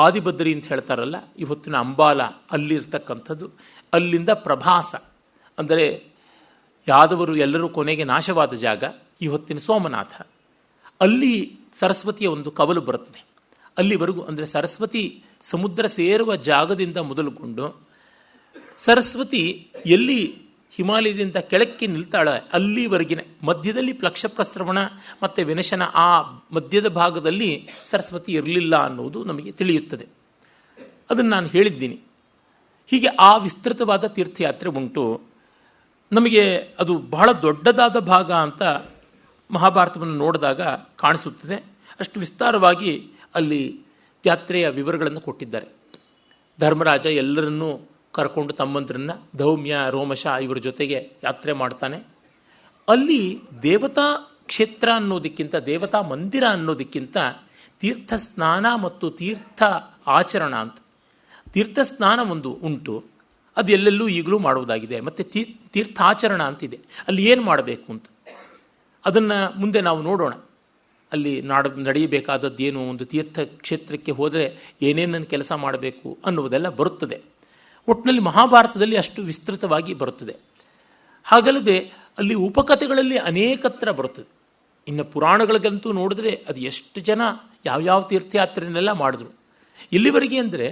ಆದಿಬದ್ರಿ ಅಂತ ಹೇಳ್ತಾರಲ್ಲ, ಇವತ್ತಿನ ಅಂಬಾಲ ಅಲ್ಲಿರ್ತಕ್ಕಂಥದ್ದು. ಅಲ್ಲಿಂದ ಪ್ರಭಾಸ ಅಂದರೆ ಯಾದವರು ಎಲ್ಲರೂ ಕೊನೆಗೆ ನಾಶವಾದ ಜಾಗ, ಇವತ್ತಿನ ಸೋಮನಾಥ. ಅಲ್ಲಿ ಸರಸ್ವತಿಯ ಒಂದು ಕವಲು ಬರುತ್ತದೆ. ಅಲ್ಲಿವರೆಗೂ ಅಂದರೆ ಸರಸ್ವತಿ ಸಮುದ್ರ ಸೇರುವ ಜಾಗದಿಂದ ಮೊದಲುಗೊಂಡು ಸರಸ್ವತಿ ಎಲ್ಲಿ ಹಿಮಾಲಯದಿಂದ ಕೆಳಕ್ಕೆ ನಿಲ್ತಾಳೆ ಅಲ್ಲಿವರೆಗಿನ ಮಧ್ಯದಲ್ಲಿ ಪ್ಲಕ್ಷಪ್ರಸ್ರವಣ ಮತ್ತು ವಿನಶನ, ಆ ಮಧ್ಯದ ಭಾಗದಲ್ಲಿ ಸರಸ್ವತಿ ಇರಲಿಲ್ಲ ಅನ್ನೋದು ನಮಗೆ ತಿಳಿಯುತ್ತದೆ. ಅದನ್ನು ನಾನು ಹೇಳಿದ್ದೀನಿ. ಹೀಗೆ ಆ ವಿಸ್ತೃತವಾದ ತೀರ್ಥಯಾತ್ರೆ ಉಂಟು. ನಮಗೆ ಅದು ಬಹಳ ದೊಡ್ಡದಾದ ಭಾಗ ಅಂತ ಮಹಾಭಾರತವನ್ನು ನೋಡಿದಾಗ ಕಾಣಿಸುತ್ತದೆ. ಅಷ್ಟು ವಿಸ್ತಾರವಾಗಿ ಅಲ್ಲಿ ಯಾತ್ರೆಯ ವಿವರಗಳನ್ನು ಕೊಟ್ಟಿದ್ದಾರೆ. ಧರ್ಮರಾಜ ಎಲ್ಲರನ್ನೂ ಕರ್ಕೊಂಡು ತಮ್ಮಂದ್ರನ್ನ ಧೌಮ್ಯ ರೋಮಶ ಇವರ ಜೊತೆಗೆ ಯಾತ್ರೆ ಮಾಡ್ತಾನೆ. ಅಲ್ಲಿ ದೇವತಾ ಕ್ಷೇತ್ರ ಅನ್ನೋದಕ್ಕಿಂತ, ದೇವತಾ ಮಂದಿರ ಅನ್ನೋದಕ್ಕಿಂತ ತೀರ್ಥ ಸ್ನಾನ ಮತ್ತು ತೀರ್ಥ ಆಚರಣ ಅಂತ, ತೀರ್ಥ ಸ್ನಾನ ಒಂದು ಉಂಟು, ಅದು ಎಲ್ಲೆಲ್ಲೂ ಈಗಲೂ ಮಾಡುವುದಾಗಿದೆ. ಮತ್ತು ತೀರ್ಥಾಚರಣ ಅಂತಿದೆ. ಅಲ್ಲಿ ಏನು ಮಾಡಬೇಕು ಅಂತ ಅದನ್ನು ಮುಂದೆ ನಾವು ನೋಡೋಣ. ಅಲ್ಲಿ ನಡೆಯಬೇಕಾದದ್ದೇನು, ಒಂದು ತೀರ್ಥ ಕ್ಷೇತ್ರಕ್ಕೆ ಹೋದರೆ ಏನೇನನ್ನು ಕೆಲಸ ಮಾಡಬೇಕು ಅನ್ನುವುದೆಲ್ಲ ಬರುತ್ತದೆ. ಒಟ್ಟಿನಲ್ಲಿ ಮಹಾಭಾರತದಲ್ಲಿ ಅಷ್ಟು ವಿಸ್ತೃತವಾಗಿ ಬರುತ್ತದೆ. ಹಾಗಲ್ಲದೆ ಅಲ್ಲಿ ಉಪಕಥೆಗಳಲ್ಲಿ ಅನೇಕತ್ರ ಬರುತ್ತದೆ. ಇನ್ನು ಪುರಾಣಗಳಿಗಂತೂ ನೋಡಿದ್ರೆ ಅದು ಎಷ್ಟು ಜನ ಯಾವ್ಯಾವ ತೀರ್ಥಯಾತ್ರೆಯನ್ನೆಲ್ಲ ಮಾಡಿದ್ರು. ಇಲ್ಲಿವರೆಗೆ ಅಂದರೆ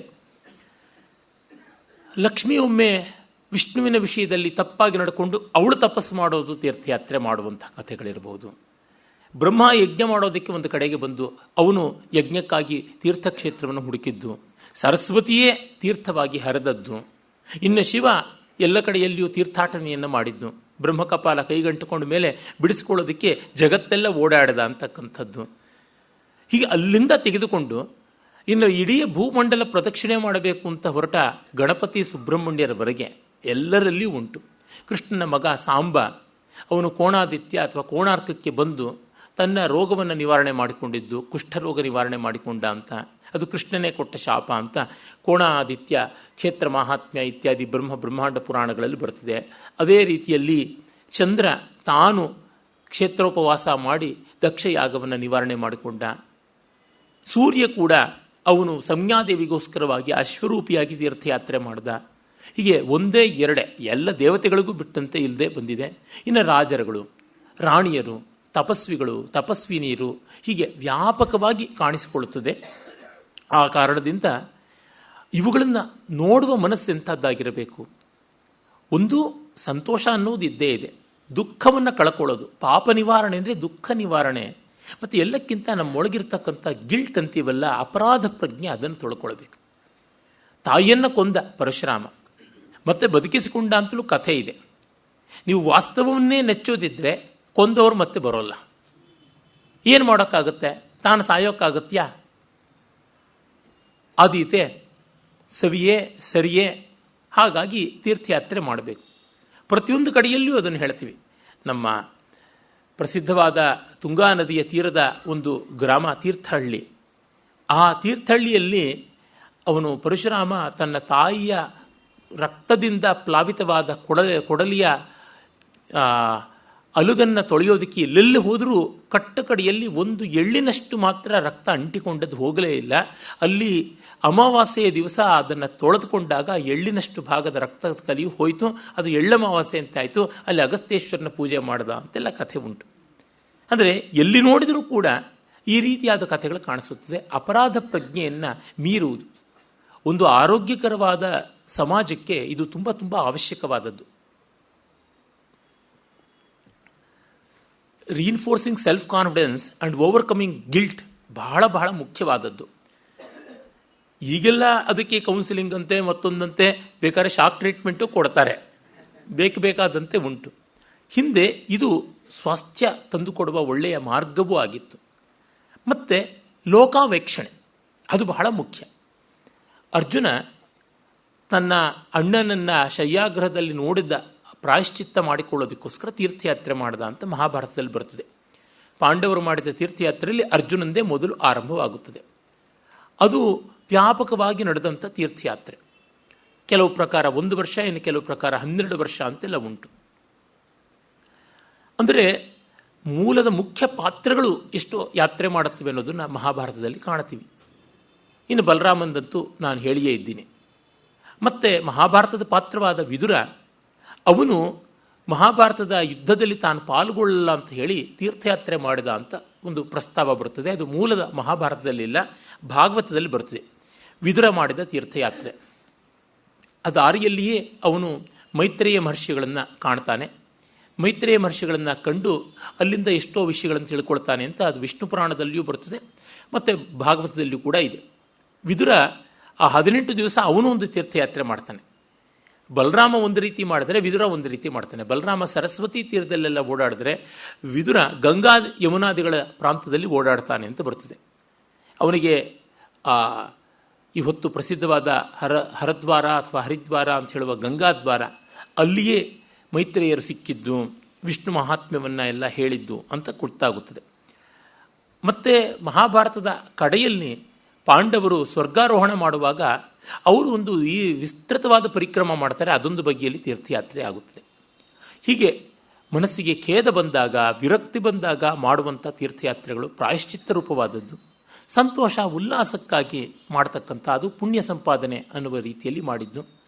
ಲಕ್ಷ್ಮಿ ಒಮ್ಮೆ ವಿಷ್ಣುವಿನ ವಿಷಯದಲ್ಲಿ ತಪ್ಪಾಗಿ ನಡ್ಕೊಂಡು ಅವಳು ತಪಸ್ಸು ಮಾಡೋದು ತೀರ್ಥಯಾತ್ರೆ ಮಾಡುವಂಥ ಕಥೆಗಳಿರ್ಬೋದು. ಬ್ರಹ್ಮ ಯಜ್ಞ ಮಾಡೋದಕ್ಕೆ ಒಂದು ಕಡೆಗೆ ಬಂದು ಅವನು ಯಜ್ಞಕ್ಕಾಗಿ ತೀರ್ಥಕ್ಷೇತ್ರವನ್ನು ಹುಡುಕಿದ್ದು, ಸರಸ್ವತಿಯೇ ತೀರ್ಥವಾಗಿ ಹರಿದದ್ದು. ಇನ್ನು ಶಿವ ಎಲ್ಲ ಕಡೆಯಲ್ಲಿಯೂ ತೀರ್ಥಾಟನೆಯನ್ನು ಮಾಡಿದ್ದು, ಬ್ರಹ್ಮಕಪಾಲ ಕೈಗಂಟುಕೊಂಡ ಮೇಲೆ ಬಿಡಿಸ್ಕೊಳ್ಳೋದಕ್ಕೆ ಜಗತ್ತೆಲ್ಲ ಓಡಾಡದ ಅಂತಕ್ಕಂಥದ್ದು. ಹೀಗೆ ಅಲ್ಲಿಂದ ತೆಗೆದುಕೊಂಡು ಇನ್ನು ಇಡೀ ಭೂಮಂಡಲ ಪ್ರದಕ್ಷಿಣೆ ಮಾಡಬೇಕು ಅಂತ ಹೊರಟ ಗಣಪತಿ ಸುಬ್ರಹ್ಮಣ್ಯರವರೆಗೆ ಎಲ್ಲರಲ್ಲಿಯೂ ಉಂಟು. ಕೃಷ್ಣನ ಮಗ ಸಾಂಬ, ಅವನು ಕೋಣಾದಿತ್ಯ ಅಥವಾ ಕೋಣಾರ್ಕಕ್ಕೆ ಬಂದು ತನ್ನ ರೋಗವನ್ನು ನಿವಾರಣೆ ಮಾಡಿಕೊಂಡಿದ್ದು, ಕುಷ್ಠರೋಗ ನಿವಾರಣೆ ಮಾಡಿಕೊಂಡ ಅಂತ, ಅದು ಕೃಷ್ಣನೇ ಕೊಟ್ಟ ಶಾಪ ಅಂತ ಕೋಣಾದಿತ್ಯ ಕ್ಷೇತ್ರ ಮಹಾತ್ಮ್ಯ ಇತ್ಯಾದಿ ಬ್ರಹ್ಮಾಂಡ ಪುರಾಣಗಳಲ್ಲಿ ಬರ್ತದೆ. ಅದೇ ರೀತಿಯಲ್ಲಿ ಚಂದ್ರ ತಾನು ಕ್ಷೇತ್ರೋಪವಾಸ ಮಾಡಿ ದಕ್ಷಯಾಗವನ್ನು ನಿವಾರಣೆ ಮಾಡಿಕೊಂಡ. ಸೂರ್ಯ ಕೂಡ ಅವನು ಸಂಜ್ಞಾದೇವಿಗೋಸ್ಕರವಾಗಿ ಅಶ್ವರೂಪಿಯಾಗಿ ತೀರ್ಥಯಾತ್ರೆ ಮಾಡ್ದ. ಹೀಗೆ ಒಂದೇ ಎರಡೇ ಎಲ್ಲ ದೇವತೆಗಳಿಗೂ ಬಿಟ್ಟಂತೆ ಇಲ್ಲದೆ ಬಂದಿದೆ. ಇನ್ನು ರಾಜರುಗಳು, ರಾಣಿಯರು, ತಪಸ್ವಿಗಳು, ತಪಸ್ವಿನಿಯರು ಹೀಗೆ ವ್ಯಾಪಕವಾಗಿ ಕಾಣಿಸಿಕೊಳ್ಳುತ್ತದೆ. ಆ ಕಾರಣದಿಂದ ಇವುಗಳನ್ನು ನೋಡುವ ಮನಸ್ಸೆಂಥದ್ದಾಗಿರಬೇಕು. ಒಂದು ಸಂತೋಷ ಅನ್ನೋದು ಇದ್ದೇ ಇದೆ, ದುಃಖವನ್ನು ಕಳ್ಕೊಳ್ಳೋದು. ಪಾಪ ನಿವಾರಣೆ ಅಂದರೆ ದುಃಖ ನಿವಾರಣೆ. ಮತ್ತು ಎಲ್ಲಕ್ಕಿಂತ ನಮ್ಮೊಳಗಿರ್ತಕ್ಕಂಥ ಗಿಲ್ಟ್ ಅಂತೀವಲ್ಲ, ಅಪರಾಧ ಪ್ರಜ್ಞೆ, ಅದನ್ನು ತೊಳ್ಕೊಳ್ಬೇಕು. ತಾಯಿಯನ್ನು ಕೊಂದ ಪರಶುರಾಮ ಮತ್ತೆ ಬದುಕಿಸಿಕೊಂಡ ಅಂತಲೂ ಕಥೆ ಇದೆ. ನೀವು ವಾಸ್ತವವನ್ನೇ ನೆಚ್ಚೋದಿದ್ರೆ ಕೊಂದವರು ಮತ್ತೆ ಬರೋಲ್ಲ. ಏನು ಮಾಡೋಕ್ಕಾಗುತ್ತೆ? ತಾನು ಸಾಯೋಕ್ಕಾಗತ್ಯಾ? ಆದೀತೆ ಸವಿಯೇ ಸರಿಯೇ. ಹಾಗಾಗಿ ತೀರ್ಥಯಾತ್ರೆ ಮಾಡಬೇಕು. ಪ್ರತಿಯೊಂದು ಕಡೆಯಲ್ಲಿಯೂ ಅದನ್ನು ಹೇಳ್ತೀವಿ. ನಮ್ಮ ಪ್ರಸಿದ್ಧವಾದ ತುಂಗಾ ನದಿಯ ತೀರದ ಒಂದು ಗ್ರಾಮ ತೀರ್ಥಹಳ್ಳಿ. ಆ ತೀರ್ಥಹಳ್ಳಿಯಲ್ಲಿ ಅವನು ಪರಶುರಾಮ ತನ್ನ ತಾಯಿಯ ರಕ್ತದಿಂದ ಪ್ಲಾವಿತವಾದ ಕೊಡಲಿಯ ಅಲುಗನ್ನು ತೊಳೆಯೋದಕ್ಕೆ ಎಲ್ಲೆಲ್ಲಿ ಹೋದರೂ ಕಟ್ಟಕಡೆಯಲ್ಲಿ ಒಂದು ಎಳ್ಳಿನಷ್ಟು ಮಾತ್ರ ರಕ್ತ ಅಂಟಿಕೊಂಡದ್ದು ಹೋಗಲೇ ಇಲ್ಲ. ಅಲ್ಲಿ ಅಮಾವಾಸ್ಯೆಯ ದಿವಸ ಅದನ್ನು ತೊಳೆದುಕೊಂಡಾಗ ಎಳ್ಳಿನಷ್ಟು ಭಾಗದ ರಕ್ತದ ಕಲಿಯು ಹೋಯಿತು. ಅದು ಎಳ್ಳಮಾವಾಸ್ಯೆ ಅಂತ ಆಯಿತು. ಅಲ್ಲಿ ಅಗಸ್ತ್ಯೇಶ್ವರನ ಪೂಜೆ ಮಾಡ್ದ ಅಂತೆಲ್ಲ ಕಥೆ ಉಂಟು. ಅಂದರೆ ಎಲ್ಲಿ ನೋಡಿದರೂ ಕೂಡ ಈ ರೀತಿಯಾದ ಕಥೆಗಳು ಕಾಣಿಸುತ್ತದೆ. ಅಪರಾಧ ಪ್ರಜ್ಞೆಯನ್ನು ಮೀರುವುದು ಒಂದು ಆರೋಗ್ಯಕರವಾದ ಸಮಾಜಕ್ಕೆ ಇದು ತುಂಬ ತುಂಬ ಅವಶ್ಯಕವಾದದ್ದು. Reinforcing self confidence and overcoming guilt ಬಹಳ ಬಹಳ ಮುಖ್ಯವಾದದ್ದು. ಈಗೆಲ್ಲ ಅದಕ್ಕೆ ಕೌನ್ಸಿಲಿಂಗ್ ಅಂತೆ ಮತ್ತೊಂದಂತೆ ಬೇಕಾದ್ರೆ ಶಾಕ್ ಟ್ರೀಟ್ಮೆಂಟು ಕೊಡ್ತಾರೆ, ಬೇಕಾದಂತೆ ಉಂಟು. ಹಿಂದೆ ಇದು ಸ್ವಾಸ್ಥ್ಯ ತಂದುಕೊಡುವ ಒಳ್ಳೆಯ ಮಾರ್ಗವೂ ಆಗಿತ್ತು. ಮತ್ತು ಲೋಕಾವೇಕ್ಷಣೆ ಅದು ಬಹಳ ಮುಖ್ಯ. ಅರ್ಜುನ ತನ್ನ ಅಣ್ಣನನ್ನು ಶಯ್ಯಾಗ್ರಹದಲ್ಲಿ ನೋಡಿದ್ದ ಪ್ರಾಯಶ್ಚಿತ್ತ ಮಾಡಿಕೊಳ್ಳೋದಕ್ಕೋಸ್ಕರ ತೀರ್ಥಯಾತ್ರೆ ಮಾಡ್ದ ಅಂತ ಮಹಾಭಾರತದಲ್ಲಿ ಬರ್ತದೆ. ಪಾಂಡವರು ಮಾಡಿದ ತೀರ್ಥಯಾತ್ರೆಯಲ್ಲಿ ಅರ್ಜುನಂದೇ ಮೊದಲು ಆರಂಭವಾಗುತ್ತದೆ. ಅದು ವ್ಯಾಪಕವಾಗಿ ನಡೆದಂಥ ತೀರ್ಥಯಾತ್ರೆ. ಕೆಲವು ಪ್ರಕಾರ 1 ವರ್ಷ, ಇನ್ನು ಕೆಲವು ಪ್ರಕಾರ 12 ವರ್ಷ ಅಂತೆಲ್ಲ ಉಂಟು. ಅಂದರೆ ಮೂಲದ ಮುಖ್ಯ ಪಾತ್ರಗಳು ಎಷ್ಟು ಯಾತ್ರೆ ಮಾಡುತ್ತವೆ ಅನ್ನೋದನ್ನು ಮಹಾಭಾರತದಲ್ಲಿ ಕಾಣ್ತೀವಿ. ಇನ್ನು ಬಲರಾಮಂದಂತೂ ನಾನು ಹೇಳಿಯೇ ಇದ್ದೀನಿ. ಮತ್ತು ಮಹಾಭಾರತದ ಪಾತ್ರವಾದ ವಿದುರ, ಅವನು ಮಹಾಭಾರತದ ಯುದ್ಧದಲ್ಲಿ ತಾನು ಪಾಲ್ಗೊಳ್ಳಲ್ಲ ಅಂತ ಹೇಳಿ ತೀರ್ಥಯಾತ್ರೆ ಮಾಡಿದ ಅಂತ ಒಂದು ಪ್ರಸ್ತಾವ ಬರುತ್ತದೆ. ಅದು ಮೂಲದ ಮಹಾಭಾರತದಲ್ಲಿಲ್ಲ, ಭಾಗವತದಲ್ಲಿ ಬರುತ್ತದೆ. ವಿದುರ ಮಾಡಿದ ತೀರ್ಥಯಾತ್ರೆ. ಆ ದಾರಿಯಲ್ಲಿಯೇ ಅವನು ಮೈತ್ರೇಯ ಮಹರ್ಷಿಗಳನ್ನು ಕಾಣ್ತಾನೆ. ಮೈತ್ರೇಯ ಮಹರ್ಷಿಗಳನ್ನು ಕಂಡು ಅಲ್ಲಿಂದ ಎಷ್ಟೋ ವಿಷಯಗಳನ್ನು ತಿಳ್ಕೊಳ್ತಾನೆ ಅಂತ ಅದು ವಿಷ್ಣು ಪುರಾಣದಲ್ಲಿಯೂ ಬರ್ತದೆ ಮತ್ತು ಭಾಗವತದಲ್ಲಿಯೂ ಕೂಡ ಇದೆ. ವಿದುರ ಆ 18 ದಿವಸ ಅವನು ಒಂದು ತೀರ್ಥಯಾತ್ರೆ ಮಾಡ್ತಾನೆ. ಬಲರಾಮ ಒಂದು ರೀತಿ ಮಾಡಿದ್ರೆ ವಿದುರ ಒಂದು ರೀತಿ ಮಾಡ್ತಾನೆ. ಬಲರಾಮ ಸರಸ್ವತಿ ತೀರದಲ್ಲೆಲ್ಲ ಓಡಾಡಿದ್ರೆ ವಿದುರ ಗಂಗಾ ಯಮುನಾದಿಗಳ ಪ್ರಾಂತದಲ್ಲಿ ಓಡಾಡ್ತಾನೆ ಅಂತ ಬರ್ತದೆ. ಅವನಿಗೆ ಆ ಇವತ್ತು ಪ್ರಸಿದ್ಧವಾದ ಹರದ್ವಾರ ಅಥವಾ ಹರಿದ್ವಾರ ಅಂತ ಹೇಳುವ ಗಂಗಾದ್ವಾರ, ಅಲ್ಲಿಯೇ ಮೈತ್ರೇಯರು ಸಿಕ್ಕಿದ್ದು, ವಿಷ್ಣು ಮಹಾತ್ಮ್ಯವನ್ನು ಎಲ್ಲ ಹೇಳಿದ್ದು ಅಂತ ಗೊತ್ತಾಗುತ್ತದೆ. ಮತ್ತು ಮಹಾಭಾರತದ ಕಡೆಯಲ್ಲಿ ಪಾಂಡವರು ಸ್ವರ್ಗಾರೋಹಣ ಮಾಡುವಾಗ ಅವರು ಒಂದು ಈ ವಿಸ್ತೃತವಾದ ಪರಿಕ್ರಮ ಮಾಡ್ತಾರೆ, ಅದೊಂದು ಬಗೆಯಲ್ಲಿ ತೀರ್ಥಯಾತ್ರೆ ಆಗುತ್ತದೆ. ಹೀಗೆ ಮನಸ್ಸಿಗೆ ಖೇದ ಬಂದಾಗ, ವಿರಕ್ತಿ ಬಂದಾಗ ಮಾಡುವಂಥ ತೀರ್ಥಯಾತ್ರೆಗಳು ಪ್ರಾಯಶ್ಚಿತ್ತ ರೂಪವಾದದ್ದು, ಸಂತೋಷ ಉಲ್ಲಾಸಕ್ಕಾಗಿ ಮಾಡತಕ್ಕಂಥ, ಅದು ಪುಣ್ಯ ಸಂಪಾದನೆ ಅನ್ನುವ ರೀತಿಯಲ್ಲಿ ಮಾಡಿದ್ದು.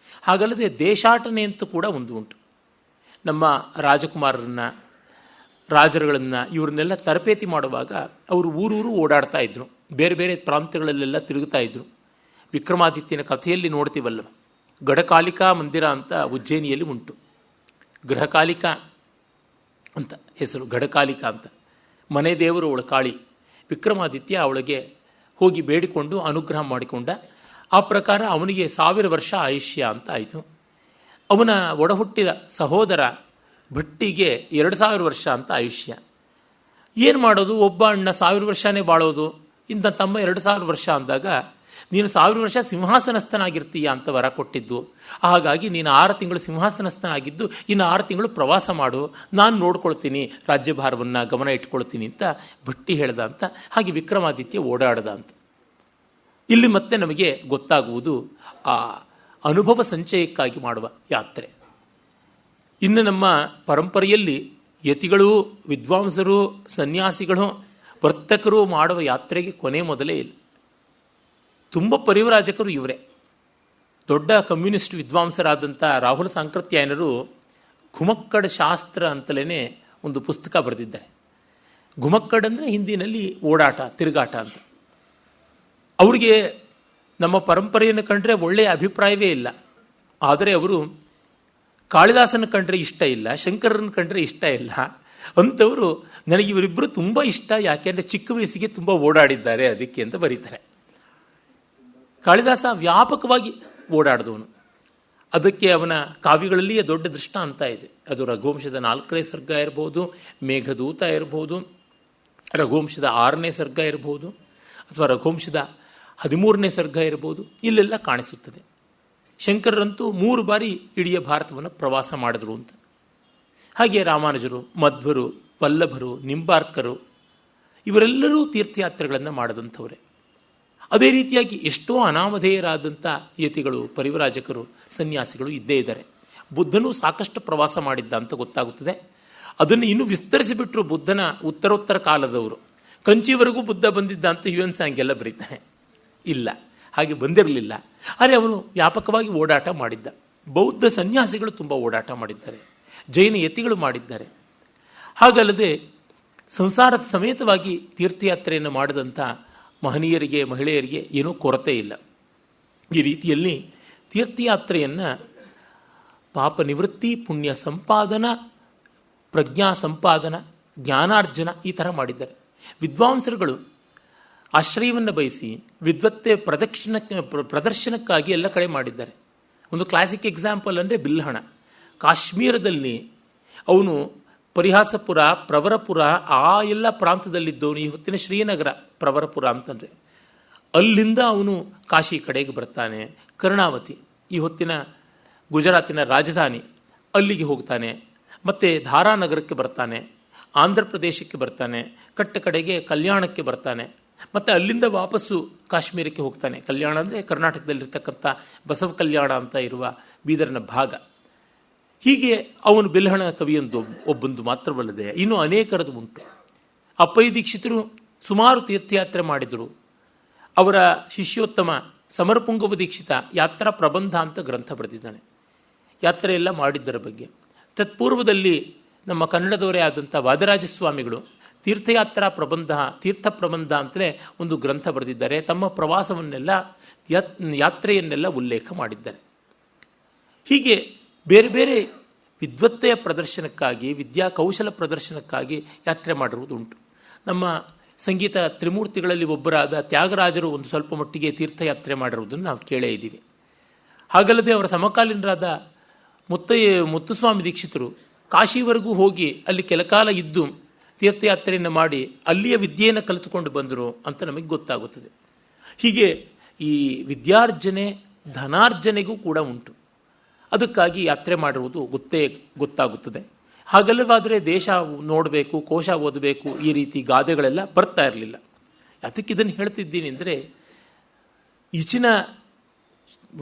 ಹಾಗಲ್ಲದೆ ದೇಶಾಟನೆ ಅಂತೂ ಕೂಡ ಒಂದು ಉಂಟು. ನಮ್ಮ ರಾಜಕುಮಾರರನ್ನು, ರಾಜರುಗಳನ್ನು ಇವರನ್ನೆಲ್ಲ ತರಬೇತಿ ಮಾಡುವಾಗ ಅವರು ಊರೂರು ಓಡಾಡ್ತಾ ಇದ್ರು, ಬೇರೆ ಬೇರೆ ಪ್ರಾಂತ್ಯಗಳಲ್ಲೆಲ್ಲ ತಿರುಗುತ್ತಾ ಇದ್ರು. ವಿಕ್ರಮಾದಿತ್ಯನ ಕಥೆಯಲ್ಲಿ ನೋಡ್ತೀವಲ್ಲ, ಗಡಕಾಲಿಕಾ ಮಂದಿರ ಅಂತ ಉಜ್ಜಯಿನಿಯಲ್ಲಿ ಉಂಟು. ಗೃಹಕಾಲಿಕಾ ಅಂತ ಹೆಸರು, ಗಡಕಾಲಿಕಾ ಅಂತ. ಮನೆ ದೇವರು ಅವಳ ಕಾಳಿ. ವಿಕ್ರಮಾದಿತ್ಯ ಅವಳಿಗೆ ಹೋಗಿ ಬೇಡಿಕೊಂಡು ಅನುಗ್ರಹ ಮಾಡಿಕೊಂಡ. ಆ ಪ್ರಕಾರ ಅವನಿಗೆ 1000 ವರ್ಷ ಆಯುಷ್ಯ ಅಂತ ಆಯಿತು. ಅವನ ಒಡಹುಟ್ಟಿದ ಸಹೋದರ ಭಟ್ಟಿಗೆ 2000 ವರ್ಷ ಅಂತ ಆಯುಷ್ಯ. ಏನು ಮಾಡೋದು, ಒಬ್ಬ ಅಣ್ಣ 1000 ವರ್ಷನೇ ಬಾಳೋದು, ಇಂಥ ತಮ್ಮ 2000 ವರ್ಷ ಅಂದಾಗ ನೀನು 1000 ವರ್ಷ ಸಿಂಹಾಸನಸ್ಥನಾಗಿರ್ತೀಯ ಅಂತ ವರ ಕೊಟ್ಟಿದ್ದು. ಹಾಗಾಗಿ ನೀನು 6 ತಿಂಗಳು ಸಿಂಹಾಸನಸ್ಥನಾಗಿದ್ದು ಇನ್ನು 6 ತಿಂಗಳು ಪ್ರವಾಸ ಮಾಡು, ನಾನು ನೋಡ್ಕೊಳ್ತೀನಿ, ರಾಜ್ಯಭಾರವನ್ನು ಗಮನ ಇಟ್ಕೊಳ್ತೀನಿ ಅಂತ ಭಟ್ಟಿ ಹೇಳ್ದ ಅಂತ. ಹಾಗೆ ವಿಕ್ರಮಾದಿತ್ಯ ಓಡಾಡ್ದ ಅಂತ. ಇಲ್ಲಿ ಮತ್ತೆ ನಮಗೆ ಗೊತ್ತಾಗುವುದು ಆ ಅನುಭವ ಸಂಚಯಕ್ಕಾಗಿ ಮಾಡುವ ಯಾತ್ರೆ. ಇನ್ನು ನಮ್ಮ ಪರಂಪರೆಯಲ್ಲಿ ಯತಿಗಳು, ವಿದ್ವಾಂಸರು, ಸನ್ಯಾಸಿಗಳು, ವರ್ತಕರು ಮಾಡುವ ಯಾತ್ರೆಗೆ ಕೊನೆ ಮೊದಲೇ ಇಲ್ಲ. ತುಂಬ ಪರಿವ್ರಾಜಕರು ಇವರೇ. ದೊಡ್ಡ ಕಮ್ಯುನಿಸ್ಟ್ ವಿದ್ವಾಂಸರಾದಂಥ ರಾಹುಲ್ ಸಾಂಕೃತ್ಯಾಯನರು ಘುಮಕ್ಕಡ್ ಶಾಸ್ತ್ರ ಅಂತಲೇ ಒಂದು ಪುಸ್ತಕ ಬರೆದಿದ್ದಾರೆ. ಘುಮಕ್ಕಡ್ ಅಂದರೆ ಹಿಂದಿನಲ್ಲಿ ಓಡಾಟ, ತಿರುಗಾಟ ಅಂತ. ಅವರಿಗೆ ನಮ್ಮ ಪರಂಪರೆಯನ್ನು ಕಂಡ್ರೆ ಒಳ್ಳೆಯ ಅಭಿಪ್ರಾಯವೇ ಇಲ್ಲ. ಆದರೆ ಅವರು ಕಾಳಿದಾಸನ ಕಂಡ್ರೆ ಇಷ್ಟ ಇಲ್ಲ, ಶಂಕರನ ಕಂಡ್ರೆ ಇಷ್ಟ ಇಲ್ಲ. ಅಂಥವರು ನನಗೆ ಇವರಿಬ್ಬರು ತುಂಬ ಇಷ್ಟ, ಯಾಕೆಂದರೆ ಚಿಕ್ಕ ವಯಸ್ಸಿಗೆ ತುಂಬ ಓಡಾಡಿದ್ದಾರೆ ಅದಕ್ಕೆ ಅಂತ ಬರೀತಾರೆ. ಕಾಳಿದಾಸ ವ್ಯಾಪಕವಾಗಿ ಓಡಾಡಿದವನು. ಅದಕ್ಕೆ ಅವನ ಕಾವ್ಯಗಳಲ್ಲಿಯೇ ದೊಡ್ಡ ದೃಷ್ಟಾಂತ ಇದೆ. ಅದು ರಘುವಂಶದ 4ನೇ ಸರ್ಗ ಇರ್ಬೋದು, ಮೇಘದೂತ ಇರ್ಬೋದು, ರಘುವಂಶದ 6ನೇ ಸರ್ಗ ಇರ್ಬೋದು, ಅಥವಾ ರಘುವಂಶದ 13ನೇ ಸರ್ಗ ಇರ್ಬೋದು, ಇಲ್ಲೆಲ್ಲ ಕಾಣಿಸುತ್ತದೆ. ಶಂಕರರಂತೂ 3 ಬಾರಿ ಇಡೀ ಭಾರತವನ್ನು ಪ್ರವಾಸ ಮಾಡಿದ್ರು ಅಂತ. ಹಾಗೆ ರಾಮಾನುಜರು, ಮಧ್ವರು, ವಲ್ಲಭರು, ನಿಂಬಾರ್ಕರು ಇವರೆಲ್ಲರೂ ತೀರ್ಥಯಾತ್ರೆಗಳನ್ನು ಮಾಡಿದಂಥವರೇ. ಅದೇ ರೀತಿಯಾಗಿ ಎಷ್ಟೋ ಅನಾಮಧೇಯರಾದಂಥ ಯತಿಗಳು, ಪರಿವ್ರಾಜಕರು, ಸನ್ಯಾಸಿಗಳು ಇದ್ದೇ ಇದ್ದಾರೆ. ಬುದ್ಧನು ಸಾಕಷ್ಟು ಪ್ರವಾಸ ಮಾಡಿದ್ದ ಅಂತ ಗೊತ್ತಾಗುತ್ತದೆ. ಅದನ್ನು ಇನ್ನೂ ವಿಸ್ತರಿಸಿಬಿಟ್ರು ಬುದ್ಧನ ಉತ್ತರೋತ್ತರ ಕಾಲದವರು. ಕಂಚಿವರೆಗೂ ಬುದ್ಧ ಬಂದಿದ್ದ ಅಂತ ಯುಎನ್ ಸಾಂಗೆಲ್ಲ ಬರೀತಾನೆ. ಇಲ್ಲ, ಹಾಗೆ ಬಂದಿರಲಿಲ್ಲ. ಆದರೆ ಅವನು ವ್ಯಾಪಕವಾಗಿ ಓಡಾಟ ಮಾಡಿದ್ದ. ಬೌದ್ಧ ಸನ್ಯಾಸಿಗಳು ತುಂಬ ಓಡಾಟ ಮಾಡಿದ್ದಾರೆ, ಜೈನ ಯತಿಗಳು ಮಾಡಿದ್ದಾರೆ. ಹಾಗಲ್ಲದೆ ಸಂಸಾರದ ಸಮೇತವಾಗಿ ತೀರ್ಥಯಾತ್ರೆಯನ್ನು ಮಾಡಿದಂಥ ಮಹನೀಯರಿಗೆ, ಮಹಿಳೆಯರಿಗೆ ಏನೂ ಕೊರತೆ ಇಲ್ಲ. ಈ ರೀತಿಯಲ್ಲಿ ತೀರ್ಥಯಾತ್ರೆಯನ್ನು ಪಾಪ ನಿವೃತ್ತಿ, ಪುಣ್ಯ ಸಂಪಾದನ, ಪ್ರಜ್ಞಾ ಸಂಪಾದನ, ಜ್ಞಾನಾರ್ಜನ ಈ ಥರ ಮಾಡಿದ್ದಾರೆ. ವಿದ್ವಾಂಸರುಗಳು ಆಶ್ರಯವನ್ನು ಬಯಸಿ ವಿದ್ವತ್ತೆ ಪ್ರದರ್ಶನಕ್ಕಾಗಿ ಎಲ್ಲ ಕಡೆ ಮಾಡಿದ್ದಾರೆ. ಒಂದು ಕ್ಲಾಸಿಕ್ ಎಕ್ಸಾಂಪಲ್ ಅಂದರೆ ಬಿಲ್ಹಣ. ಕಾಶ್ಮೀರದಲ್ಲಿ ಅವನು ಪರಿಹಾಸಪುರ, ಪ್ರವರಪುರ ಆ ಎಲ್ಲ ಪ್ರಾಂತದಲ್ಲಿದ್ದವನು. ಈ ಹೊತ್ತಿನ ಶ್ರೀನಗರ ಪ್ರವರಪುರ ಅಂತಂದರೆ ಅಲ್ಲಿಂದ ಅವನು ಕಾಶಿ ಕಡೆಗೆ ಬರ್ತಾನೆ. ಕರ್ಣಾವತಿ ಈ ಹೊತ್ತಿನ ಗುಜರಾತಿನ ರಾಜಧಾನಿ, ಅಲ್ಲಿಗೆ ಹೋಗ್ತಾನೆ. ಮತ್ತು ಧಾರಾನಗರಕ್ಕೆ ಬರ್ತಾನೆ, ಆಂಧ್ರ ಪ್ರದೇಶಕ್ಕೆ ಬರ್ತಾನೆ, ಕಡೆಗೆ ಕಲ್ಯಾಣಕ್ಕೆ ಬರ್ತಾನೆ. ಮತ್ತು ಅಲ್ಲಿಂದ ವಾಪಸ್ಸು ಕಾಶ್ಮೀರಕ್ಕೆ ಹೋಗ್ತಾನೆ. ಕಲ್ಯಾಣ ಅಂದರೆ ಕರ್ನಾಟಕದಲ್ಲಿರ್ತಕ್ಕಂಥ ಬಸವ ಕಲ್ಯಾಣ ಅಂತ ಇರುವ ಬೀದರ್ನ ಭಾಗ. ಹೀಗೆ ಅವನು ಬಿಲ್ಹಣ ಕವಿಯೊಂದು ಒಬ್ಬೊಂದು ಮಾತ್ರವಲ್ಲದೆ ಇನ್ನೂ ಅನೇಕರದು ಉಂಟು. ಅಪ್ಪಯ್ಯ ದೀಕ್ಷಿತರು ಸುಮಾರು ತೀರ್ಥಯಾತ್ರೆ ಮಾಡಿದರು. ಅವರ ಶಿಷ್ಯೋತ್ತಮ ಸಮರಪುಂಗವ ದೀಕ್ಷಿತ ಯಾತ್ರಾ ಪ್ರಬಂಧ ಅಂತ ಗ್ರಂಥ ಬರೆದಿದ್ದಾನೆ, ಯಾತ್ರೆ ಎಲ್ಲ ಮಾಡಿದ್ದರ ಬಗ್ಗೆ. ತತ್ಪೂರ್ವದಲ್ಲಿ ನಮ್ಮ ಕನ್ನಡದವರೇ ಆದಂಥ ವಾದರಾಜಸ್ವಾಮಿಗಳು ತೀರ್ಥಯಾತ್ರಾ ಪ್ರಬಂಧ, ತೀರ್ಥ ಪ್ರಬಂಧ ಅಂತಲೇ ಒಂದು ಗ್ರಂಥ ಬರೆದಿದ್ದಾರೆ. ತಮ್ಮ ಪ್ರವಾಸವನ್ನೆಲ್ಲ, ಯಾತ್ರೆಯನ್ನೆಲ್ಲ ಉಲ್ಲೇಖ ಮಾಡಿದ್ದಾರೆ. ಹೀಗೆ ಬೇರೆ ಬೇರೆ ವಿದ್ವತ್ತೆಯ ಪ್ರದರ್ಶನಕ್ಕಾಗಿ, ವಿದ್ಯಾ ಕೌಶಲ ಪ್ರದರ್ಶನಕ್ಕಾಗಿ ಯಾತ್ರೆ ಮಾಡಿರುವುದು ಉಂಟು. ನಮ್ಮ ಸಂಗೀತ ತ್ರಿಮೂರ್ತಿಗಳಲ್ಲಿ ಒಬ್ಬರಾದ ತ್ಯಾಗರಾಜರು ಒಂದು ಸ್ವಲ್ಪ ಮಟ್ಟಿಗೆ ತೀರ್ಥಯಾತ್ರೆ ಮಾಡಿರುವುದನ್ನು ನಾವು ಕೇಳೇ ಇದ್ದೀವಿ. ಹಾಗಲ್ಲದೆ ಅವರ ಸಮಕಾಲೀನರಾದ ಮುತ್ತುಸ್ವಾಮಿ ದೀಕ್ಷಿತರು ಕಾಶಿವರೆಗೂ ಹೋಗಿ ಅಲ್ಲಿ ಕೆಲಕಾಲ ಇದ್ದು ತೀರ್ಥಯಾತ್ರೆಯನ್ನು ಮಾಡಿ ಅಲ್ಲಿಯ ವಿದ್ಯೆಯನ್ನು ಕಲಿತುಕೊಂಡು ಬಂದರು ಅಂತ ನಮಗೆ ಗೊತ್ತಾಗುತ್ತದೆ. ಹೀಗೆ ಈ ವಿದ್ಯಾರ್ಜನೆ ಧನಾರ್ಜನೆಗೂ ಕೂಡ ಉಂಟು. ಅದಕ್ಕಾಗಿ ಯಾತ್ರೆ ಮಾಡಿರುವುದು ಗೊತ್ತಾಗುತ್ತದೆ. ಹಾಗಲ್ಲವಾದರೆ ದೇಶ ನೋಡಬೇಕು, ಕೋಶ ಓದಬೇಕು, ಈ ರೀತಿ ಗಾದೆಗಳೆಲ್ಲ ಬರ್ತಾ ಇರಲಿಲ್ಲ. ಅದಕ್ಕೆ ಇದನ್ನು ಹೇಳ್ತಿದ್ದೀನಿ ಅಂದರೆ, ಈಚಿನ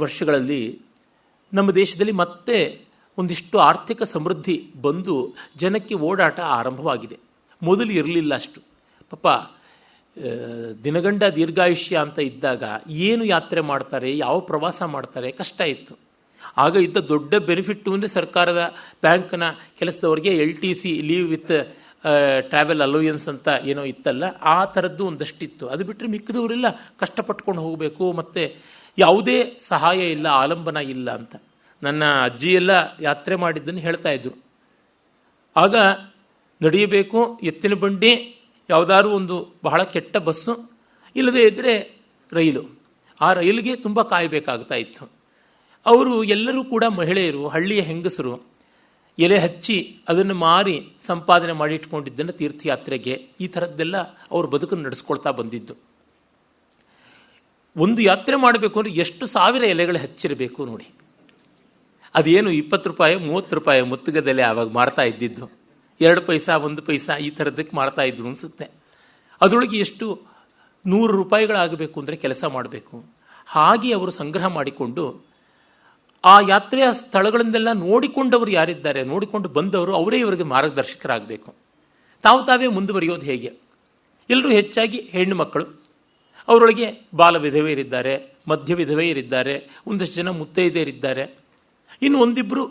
ವರ್ಷಗಳಲ್ಲಿ ನಮ್ಮ ದೇಶದಲ್ಲಿ ಮತ್ತೆ ಒಂದಿಷ್ಟು ಆರ್ಥಿಕ ಸಮೃದ್ಧಿ ಬಂದು ಜನಕ್ಕೆ ಓಡಾಟ ಆರಂಭವಾಗಿದೆ. ಮೊದಲು ಇರಲಿಲ್ಲ ಅಷ್ಟು. ಪಾಪ ದಿನಗಂಡ ದೀರ್ಘಾಯುಷ್ಯ ಅಂತ ಇದ್ದಾಗ ಏನು ಯಾತ್ರೆ ಮಾಡ್ತಾರೆ, ಯಾವ ಪ್ರವಾಸ ಮಾಡ್ತಾರೆ, ಕಷ್ಟ ಇತ್ತು. ಆಗ ಇದ್ದ ದೊಡ್ಡ ಬೆನಿಫಿಟ್ಟು ಅಂದರೆ ಸರ್ಕಾರದ ಬ್ಯಾಂಕ್ನ ಕೆಲಸದವರಿಗೆ LTC leave with travel allowance ಅಂತ ಏನೋ ಇತ್ತಲ್ಲ, ಆ ಥರದ್ದು ಒಂದಷ್ಟಿತ್ತು. ಅದು ಬಿಟ್ಟರೆ ಮಿಕ್ಕಿದವರೆಲ್ಲ ಕಷ್ಟಪಟ್ಕೊಂಡು ಹೋಗಬೇಕು, ಮತ್ತು ಯಾವುದೇ ಸಹಾಯ ಇಲ್ಲ, ಆಲಂಬನ ಇಲ್ಲ ಅಂತ. ನನ್ನ ಅಜ್ಜಿಯೆಲ್ಲ ಯಾತ್ರೆ ಮಾಡಿದ್ದನ್ನು ಹೇಳ್ತಾ ಇದ್ರು. ಆಗ ನಡೆಯಬೇಕು, ಎತ್ತಿನ ಬಂಡಿ, ಯಾವುದಾದ್ರೂ ಒಂದು ಬಹಳ ಕೆಟ್ಟ ಬಸ್ಸು, ಇಲ್ಲದೇ ಇದ್ದರೆ ರೈಲು. ಆ ರೈಲಿಗೆ ತುಂಬ ಕಾಯಬೇಕಾಗ್ತಾ ಇತ್ತು. ಅವರು ಎಲ್ಲರೂ ಕೂಡ ಮಹಿಳೆಯರು, ಹಳ್ಳಿಯ ಹೆಂಗಸರು, ಎಲೆ ಹಚ್ಚಿ ಅದನ್ನು ಮಾರಿ ಸಂಪಾದನೆ ಮಾಡಿ ಇಟ್ಕೊಂಡಿದ್ದನ್ನು ತೀರ್ಥಯಾತ್ರೆಗೆ, ಈ ಥರದ್ದೆಲ್ಲ ಅವರು ಬದುಕನ್ನು ನಡೆಸ್ಕೊಳ್ತಾ ಬಂದಿದ್ದು. ಒಂದು ಯಾತ್ರೆ ಮಾಡಬೇಕು ಅಂದರೆ ಎಷ್ಟು ಸಾವಿರ ಎಲೆಗಳು ಹಚ್ಚಿರಬೇಕು ನೋಡಿ. ಅದೇನು 20 ರೂಪಾಯಿ 30 ರೂಪಾಯಿ ಮುತ್ತುಗದೆಲೆ ಆವಾಗ ಮಾರ್ತಾ ಇದ್ದಿದ್ದು, 2 ಪೈಸಾ 1 ಪೈಸಾ ಈ ಥರದಕ್ಕೆ ಮಾರ್ತಾ ಇದ್ರು ಅನಿಸುತ್ತೆ. ಅದರೊಳಗೆ ಎಷ್ಟು 100 ರೂಪಾಯಿಗಳಾಗಬೇಕು ಅಂದರೆ ಕೆಲಸ ಮಾಡಬೇಕು. ಹಾಗೆ ಅವರು ಸಂಗ್ರಹ ಮಾಡಿಕೊಂಡು ಆ ಯಾತ್ರೆಯ ಸ್ಥಳಗಳನ್ನೆಲ್ಲ ನೋಡಿಕೊಂಡವರು ಯಾರಿದ್ದಾರೆ, ನೋಡಿಕೊಂಡು ಬಂದವರು ಅವರೇ ಇವರಿಗೆ ಮಾರ್ಗದರ್ಶಕರಾಗಬೇಕು. ತಾವೇ ಮುಂದುವರಿಯೋದು ಹೇಗೆ? ಎಲ್ಲರೂ ಹೆಚ್ಚಾಗಿ ಹೆಣ್ಣು ಮಕ್ಕಳು, ಅವರೊಳಗೆ ಬಾಲ ವಿಧವೆಯರಿದ್ದಾರೆ, ಮಧ್ಯ ವಿಧವೆಯರಿದ್ದಾರೆ, ಒಂದಷ್ಟು ಜನ ಮುತ್ತೈದೆಯರಿದ್ದಾರೆ, ಇನ್ನು ಒಂದಿಬ್ಬರು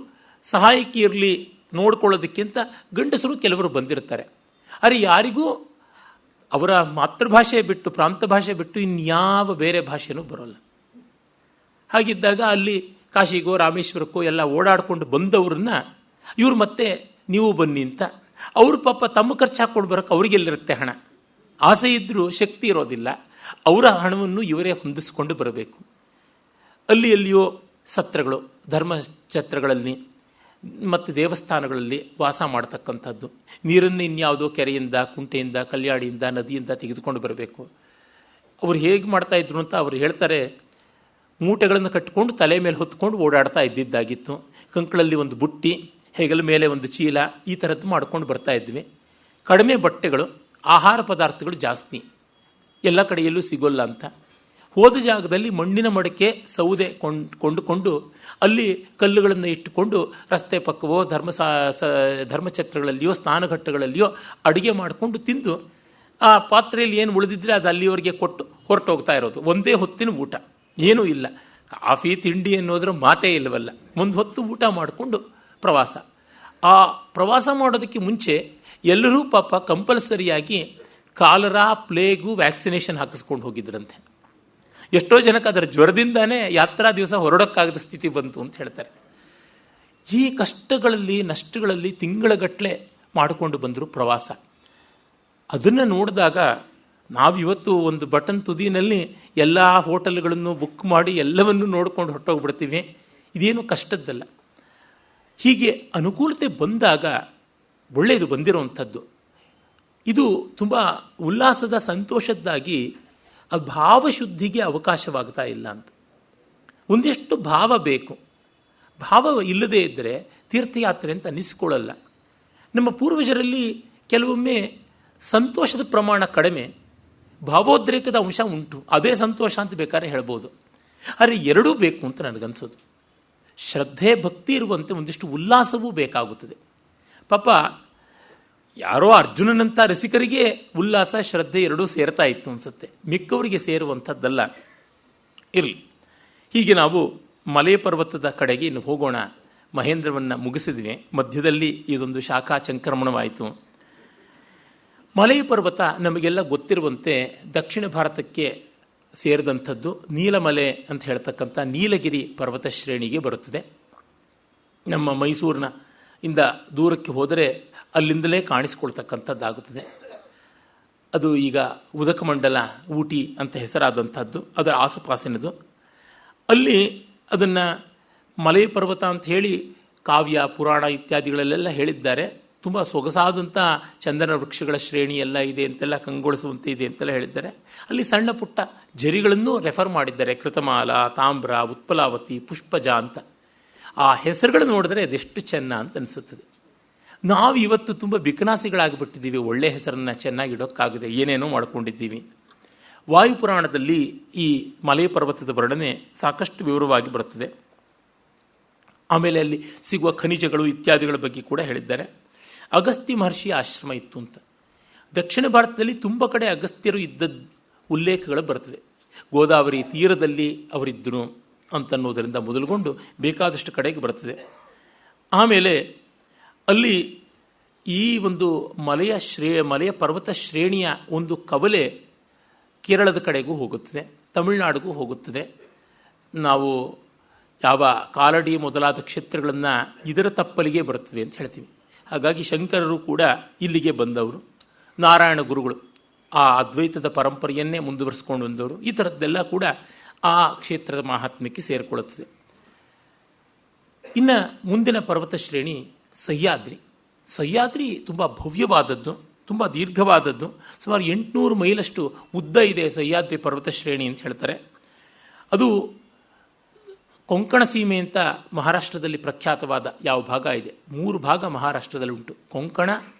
ಸಹಾಯಕ್ಕೆ ಇರಲಿ ನೋಡ್ಕೊಳ್ಳೋದಕ್ಕಿಂತ ಗಂಡಸರು ಕೆಲವರು ಬಂದಿರ್ತಾರೆ. ಆದರೆ ಯಾರಿಗೂ ಅವರ ಮಾತೃಭಾಷೆ ಬಿಟ್ಟು, ಪ್ರಾಂತ ಭಾಷೆ ಬಿಟ್ಟು ಇನ್ಯಾವ ಬೇರೆ ಭಾಷೆನೂ ಬರೋಲ್ಲ. ಹಾಗಿದ್ದಾಗ ಅಲ್ಲಿ ಕಾಶಿಗೋ ರಾಮೇಶ್ವರಕ್ಕೋ ಎಲ್ಲ ಓಡಾಡಿಕೊಂಡು ಬಂದವ್ರನ್ನ ಇವರು ಮತ್ತೆ ನೀವು ಬನ್ನಿ ಅಂತ, ಅವರು ಪಾಪ ತಮ್ಮ ಖರ್ಚು ಹಾಕ್ಕೊಂಡು ಬರೋಕ್ಕೆ ಅವರಿಗೆಲ್ಲಿರುತ್ತೆ ಹಣ. ಆಸೆ ಇದ್ದರೂ ಶಕ್ತಿ ಇರೋದಿಲ್ಲ. ಅವರ ಹಣವನ್ನು ಇವರೇ ಹೊಂದಿಸ್ಕೊಂಡು ಬರಬೇಕು. ಅಲ್ಲಿಯೋ ಸತ್ರಗಳು, ಧರ್ಮಛತ್ರಗಳಲ್ಲಿ ಮತ್ತು ದೇವಸ್ಥಾನಗಳಲ್ಲಿ ವಾಸ ಮಾಡ್ತಕ್ಕಂಥದ್ದು. ನೀರನ್ನು ಇನ್ಯಾವುದೋ ಕೆರೆಯಿಂದ, ಕುಂಟೆಯಿಂದ, ಕಲ್ಯಾಣಿಯಿಂದ, ನದಿಯಿಂದ ತೆಗೆದುಕೊಂಡು ಬರಬೇಕು. ಅವರು ಹೇಗೆ ಮಾಡ್ತಾ ಇದ್ರು ಅಂತ ಅವರು ಹೇಳ್ತಾರೆ. ಮೂಟೆಗಳನ್ನು ಕಟ್ಟಿಕೊಂಡು ತಲೆ ಮೇಲೆ ಹೊತ್ಕೊಂಡು ಓಡಾಡ್ತಾ ಇದ್ದಿದ್ದಾಗಿತ್ತು. ಕಂಕಳಲ್ಲಿ ಒಂದು ಬುಟ್ಟಿ, ಹೆಗಲ ಮೇಲೆ ಒಂದು ಚೀಲ, ಈ ಥರದ್ದು ಮಾಡ್ಕೊಂಡು ಬರ್ತಾ ಇದ್ವಿ. ಕಡಿಮೆ ಬಟ್ಟೆಗಳು, ಆಹಾರ ಪದಾರ್ಥಗಳು ಜಾಸ್ತಿ, ಎಲ್ಲ ಕಡೆಯಲ್ಲೂ ಸಿಗೋಲ್ಲ ಅಂತ. ಹೋದ ಜಾಗದಲ್ಲಿ ಮಣ್ಣಿನ ಮಡಕೆ, ಸೌದೆ ಕೊಂಡುಕೊಂಡು ಅಲ್ಲಿ ಕಲ್ಲುಗಳನ್ನು ಇಟ್ಟುಕೊಂಡು ರಸ್ತೆ ಪಕ್ಕವೋ ಧರ್ಮಛತ್ರಗಳಲ್ಲಿಯೋ ಸ್ನಾನಘಟ್ಟಗಳಲ್ಲಿಯೋ ಅಡುಗೆ ಮಾಡಿಕೊಂಡು ತಿಂದು ಆ ಪಾತ್ರೆಯಲ್ಲಿ ಏನು ಉಳಿದಿದ್ರೆ ಅದು ಅಲ್ಲಿಯವರೆಗೆ ಕೊಟ್ಟು ಹೊರಟೋಗ್ತಾ ಇರೋದು. ಒಂದೇ ಹೊತ್ತಿನ ಊಟ, ಏನೂ ಇಲ್ಲ. ಕಾಫಿ ತಿಂಡಿ ಅನ್ನೋದ್ರ ಮಾತೇ ಇಲ್ಲವಲ್ಲ. ಒಂದು ಹೊತ್ತು ಊಟ ಮಾಡಿಕೊಂಡು ಪ್ರವಾಸ. ಆ ಪ್ರವಾಸ ಮಾಡೋದಕ್ಕೆ ಮುಂಚೆ ಎಲ್ಲರೂ ಪಾಪ ಕಂಪಲ್ಸರಿಯಾಗಿ ಕಾಲರಾ, ಪ್ಲೇಗು ವ್ಯಾಕ್ಸಿನೇಷನ್ ಹಾಕಿಸ್ಕೊಂಡು ಹೋಗಿದ್ರಂತೆ. ಎಷ್ಟೋ ಜನಕ್ಕೆ ಅದರ ಜ್ವರದಿಂದಾನೇ ಯಾತ್ರಾ ದಿವಸ ಹೊರಡೋಕ್ಕಾಗದ ಸ್ಥಿತಿ ಬಂತು ಅಂತ ಹೇಳ್ತಾರೆ. ಈ ಕಷ್ಟಗಳಲ್ಲಿ, ನಷ್ಟಗಳಲ್ಲಿ ತಿಂಗಳಗಟ್ಟಲೆ ಮಾಡಿಕೊಂಡು ಬಂದರು ಪ್ರವಾಸ. ಅದನ್ನು ನೋಡಿದಾಗ ನಾವಿವತ್ತು ಒಂದು ಬಟನ್ ತುದಿನಲ್ಲಿ ಎಲ್ಲ ಹೋಟೆಲ್ಗಳನ್ನು ಬುಕ್ ಮಾಡಿ ಎಲ್ಲವನ್ನೂ ನೋಡ್ಕೊಂಡು ಹೊರಟೋಗ್ಬಿಡ್ತೀವಿ. ಇದೇನು ಕಷ್ಟದ್ದಲ್ಲ. ಹೀಗೆ ಅನುಕೂಲತೆ ಬಂದಾಗ ಒಳ್ಳೆಯದು ಬಂದಿರೋವಂಥದ್ದು. ಇದು ತುಂಬ ಉಲ್ಲಾಸದ, ಸಂತೋಷದ್ದಾಗಿ ಅದು ಭಾವಶುದ್ಧಿಗೆ ಅವಕಾಶವಾಗ್ತಾ ಇಲ್ಲ ಅಂತ. ಒಂದಿಷ್ಟು ಭಾವ ಬೇಕು. ಭಾವ ಇಲ್ಲದೇ ಇದ್ದರೆ ತೀರ್ಥಯಾತ್ರೆ ಅಂತ ಅನ್ನಿಸ್ಕೊಳ್ಳಲ್ಲ. ನಮ್ಮ ಪೂರ್ವಜರಲ್ಲಿ ಕೆಲವೊಮ್ಮೆ ಸಂತೋಷದ ಪ್ರಮಾಣ ಕಡಿಮೆ, ಭಾವೋದ್ರೇಕದ ಅಂಶ ಉಂಟು. ಅದೇ ಸಂತೋಷ ಅಂತ ಬೇಕಾದ್ರೆ ಹೇಳ್ಬೋದು. ಆದರೆ ಎರಡೂ ಬೇಕು ಅಂತ ನನಗನ್ಸೋದು. ಶ್ರದ್ಧೆ, ಭಕ್ತಿ ಇರುವಂತೆ ಒಂದಿಷ್ಟು ಉಲ್ಲಾಸವೂ ಬೇಕಾಗುತ್ತದೆ. ಪಾಪ ಯಾರೋ ಅರ್ಜುನನಂಥ ರಸಿಕರಿಗೆ ಉಲ್ಲಾಸ, ಶ್ರದ್ಧೆ ಎರಡೂ ಸೇರ್ತಾ ಇತ್ತು ಅನ್ಸುತ್ತೆ, ಮಿಕ್ಕವರಿಗೆ ಸೇರುವಂಥದ್ದಲ್ಲ. ಇರಲಿ. ಹೀಗೆ ನಾವು ಮಲೆ ಪರ್ವತದ ಕಡೆಗೆ ಇನ್ನು ಹೋಗೋಣ. ಮಹೇಂದ್ರವನ್ನು ಮುಗಿಸಿದ್ವಿ, ಮಧ್ಯದಲ್ಲಿ ಇದೊಂದು ಶಾಖಾ ಸಂಕ್ರಮಣವಾಯಿತು. ಮಲೆ ಪರ್ವತ ನಮಗೆಲ್ಲ ಗೊತ್ತಿರುವಂತೆ ದಕ್ಷಿಣ ಭಾರತಕ್ಕೆ ಸೇರಿದಂಥದ್ದು. ನೀಲಮಲೆ ಅಂತ ಹೇಳ್ತಕ್ಕಂಥ ನೀಲಗಿರಿ ಪರ್ವತ ಶ್ರೇಣಿಗೆ ಬರುತ್ತದೆ. ನಮ್ಮ ಮೈಸೂರಿನ ಇಂದ ದೂರಕ್ಕೆ ಹೋದರೆ ಅಲ್ಲಿಂದಲೇ ಕಾಣಿಸ್ಕೊಳ್ತಕ್ಕಂಥದ್ದಾಗುತ್ತದೆ. ಅದು ಈಗ ಉದಕಮಂಡಲ, ಊಟಿ ಅಂತ ಹೆಸರಾದಂಥದ್ದು, ಅದರ ಆಸುಪಾಸಿನದು. ಅಲ್ಲಿ ಅದನ್ನು ಮಲೆ ಪರ್ವತ ಅಂತ ಹೇಳಿ ಕಾವ್ಯ, ಪುರಾಣ ಇತ್ಯಾದಿಗಳಲ್ಲೆಲ್ಲ ಹೇಳಿದ್ದಾರೆ. ತುಂಬ ಸೊಗಸಾದಂಥ ಚಂದನ ವೃಕ್ಷಗಳ ಶ್ರೇಣಿ ಎಲ್ಲ ಇದೆ ಅಂತೆಲ್ಲ ಕಂಗೊಳಿಸುವಂತೆ ಇದೆ ಅಂತೆಲ್ಲ ಹೇಳಿದ್ದಾರೆ. ಅಲ್ಲಿ ಸಣ್ಣ ಪುಟ್ಟ ಜರಿಗಳನ್ನು ರೆಫರ್ ಮಾಡಿದ್ದಾರೆ. ಕೃತಮಾಲ, ತಾಮ್ರ, ಉತ್ಪಲಾವತಿ, ಪುಷ್ಪಜ ಅಂತ. ಆ ಹೆಸರುಗಳು ನೋಡಿದ್ರೆ ಅದೆಷ್ಟು ಚೆನ್ನ ಅಂತ ಅನಿಸುತ್ತದೆ. ನಾವು ಇವತ್ತು ತುಂಬ ಬಿಕನಾಸಿಗಳಾಗಿಬಿಟ್ಟಿದ್ದೀವಿ. ಒಳ್ಳೆಯ ಹೆಸರನ್ನು ಚೆನ್ನಾಗಿಡೋಕ್ಕಾಗದೆ ಏನೇನೋ ಮಾಡ್ಕೊಂಡಿದ್ದೀವಿ. ವಾಯುಪುರಾಣದಲ್ಲಿ ಈ ಮಲಯ ಪರ್ವತದ ವರ್ಣನೆ ಸಾಕಷ್ಟು ವಿವರವಾಗಿ ಬರುತ್ತದೆ. ಆಮೇಲೆ ಅಲ್ಲಿ ಸಿಗುವ ಖನಿಜಗಳು ಇತ್ಯಾದಿಗಳ ಬಗ್ಗೆ ಕೂಡ ಹೇಳಿದ್ದಾರೆ. ಅಗಸ್ತ್ಯ ಮಹರ್ಷಿಯ ಆಶ್ರಮ ಇತ್ತು ಅಂತ. ದಕ್ಷಿಣ ಭಾರತದಲ್ಲಿ ತುಂಬ ಕಡೆ ಅಗಸ್ತ್ಯರು ಇದ್ದ ಉಲ್ಲೇಖಗಳು ಬರ್ತವೆ. ಗೋದಾವರಿ ತೀರದಲ್ಲಿ ಅವರಿದ್ದರು ಅಂತನ್ನೋದರಿಂದ ಮೊದಲುಗೊಂಡು ಬೇಕಾದಷ್ಟು ಕಡೆಗೆ ಬರ್ತದೆ. ಆಮೇಲೆ ಅಲ್ಲಿ ಈ ಒಂದು ಮಲಯ ಪರ್ವತ ಶ್ರೇಣಿಯ ಒಂದು ಕವಲೆ ಕೇರಳದ ಕಡೆಗೂ ಹೋಗುತ್ತದೆ, ತಮಿಳುನಾಡಿಗೂ ಹೋಗುತ್ತದೆ. ನಾವು ಯಾವ ಕಾಲಡಿ ಮೊದಲಾದ ಕ್ಷೇತ್ರಗಳನ್ನು ಇದರ ತಪ್ಪಲಿಗೆ ಬರುತ್ತವೆ ಅಂತ ಹೇಳ್ತೀವಿ. ಹಾಗಾಗಿ ಶಂಕರರು ಕೂಡ ಇಲ್ಲಿಗೆ ಬಂದವರು. ನಾರಾಯಣ ಗುರುಗಳು ಆ ಅದ್ವೈತದ ಪರಂಪರೆಯನ್ನೇ ಮುಂದುವರಿಸಿಕೊಂಡು ಬಂದವರು. ಈ ಥರದ್ದೆಲ್ಲ ಕೂಡ ಆ ಕ್ಷೇತ್ರದ ಮಹಾತ್ಮ್ಯಕ್ಕೆ ಸೇರಿಕೊಳ್ಳುತ್ತದೆ. ಇನ್ನು ಮುಂದಿನ ಪರ್ವತ ಶ್ರೇಣಿ ಸಹ್ಯಾದ್ರಿ. ಸಹ್ಯಾದ್ರಿ ತುಂಬ ಭವ್ಯವಾದದ್ದು, ತುಂಬ ದೀರ್ಘವಾದದ್ದು. ಸುಮಾರು 800 ಮೈಲಷ್ಟು ಉದ್ದ ಇದೆ ಸಹ್ಯಾದ್ರಿ ಪರ್ವತ ಶ್ರೇಣಿ ಅಂತ ಹೇಳ್ತಾರೆ. ಅದು ಕೊಂಕಣ ಸೀಮೆ ಅಂತ ಮಹಾರಾಷ್ಟ್ರದಲ್ಲಿ ಪ್ರಖ್ಯಾತವಾದ ಯಾವ ಭಾಗ ಇದೆ, 3 ಭಾಗ ಮಹಾರಾಷ್ಟ್ರದಲ್ಲಿ ಉಂಟು. ಕೊಂಕಣ,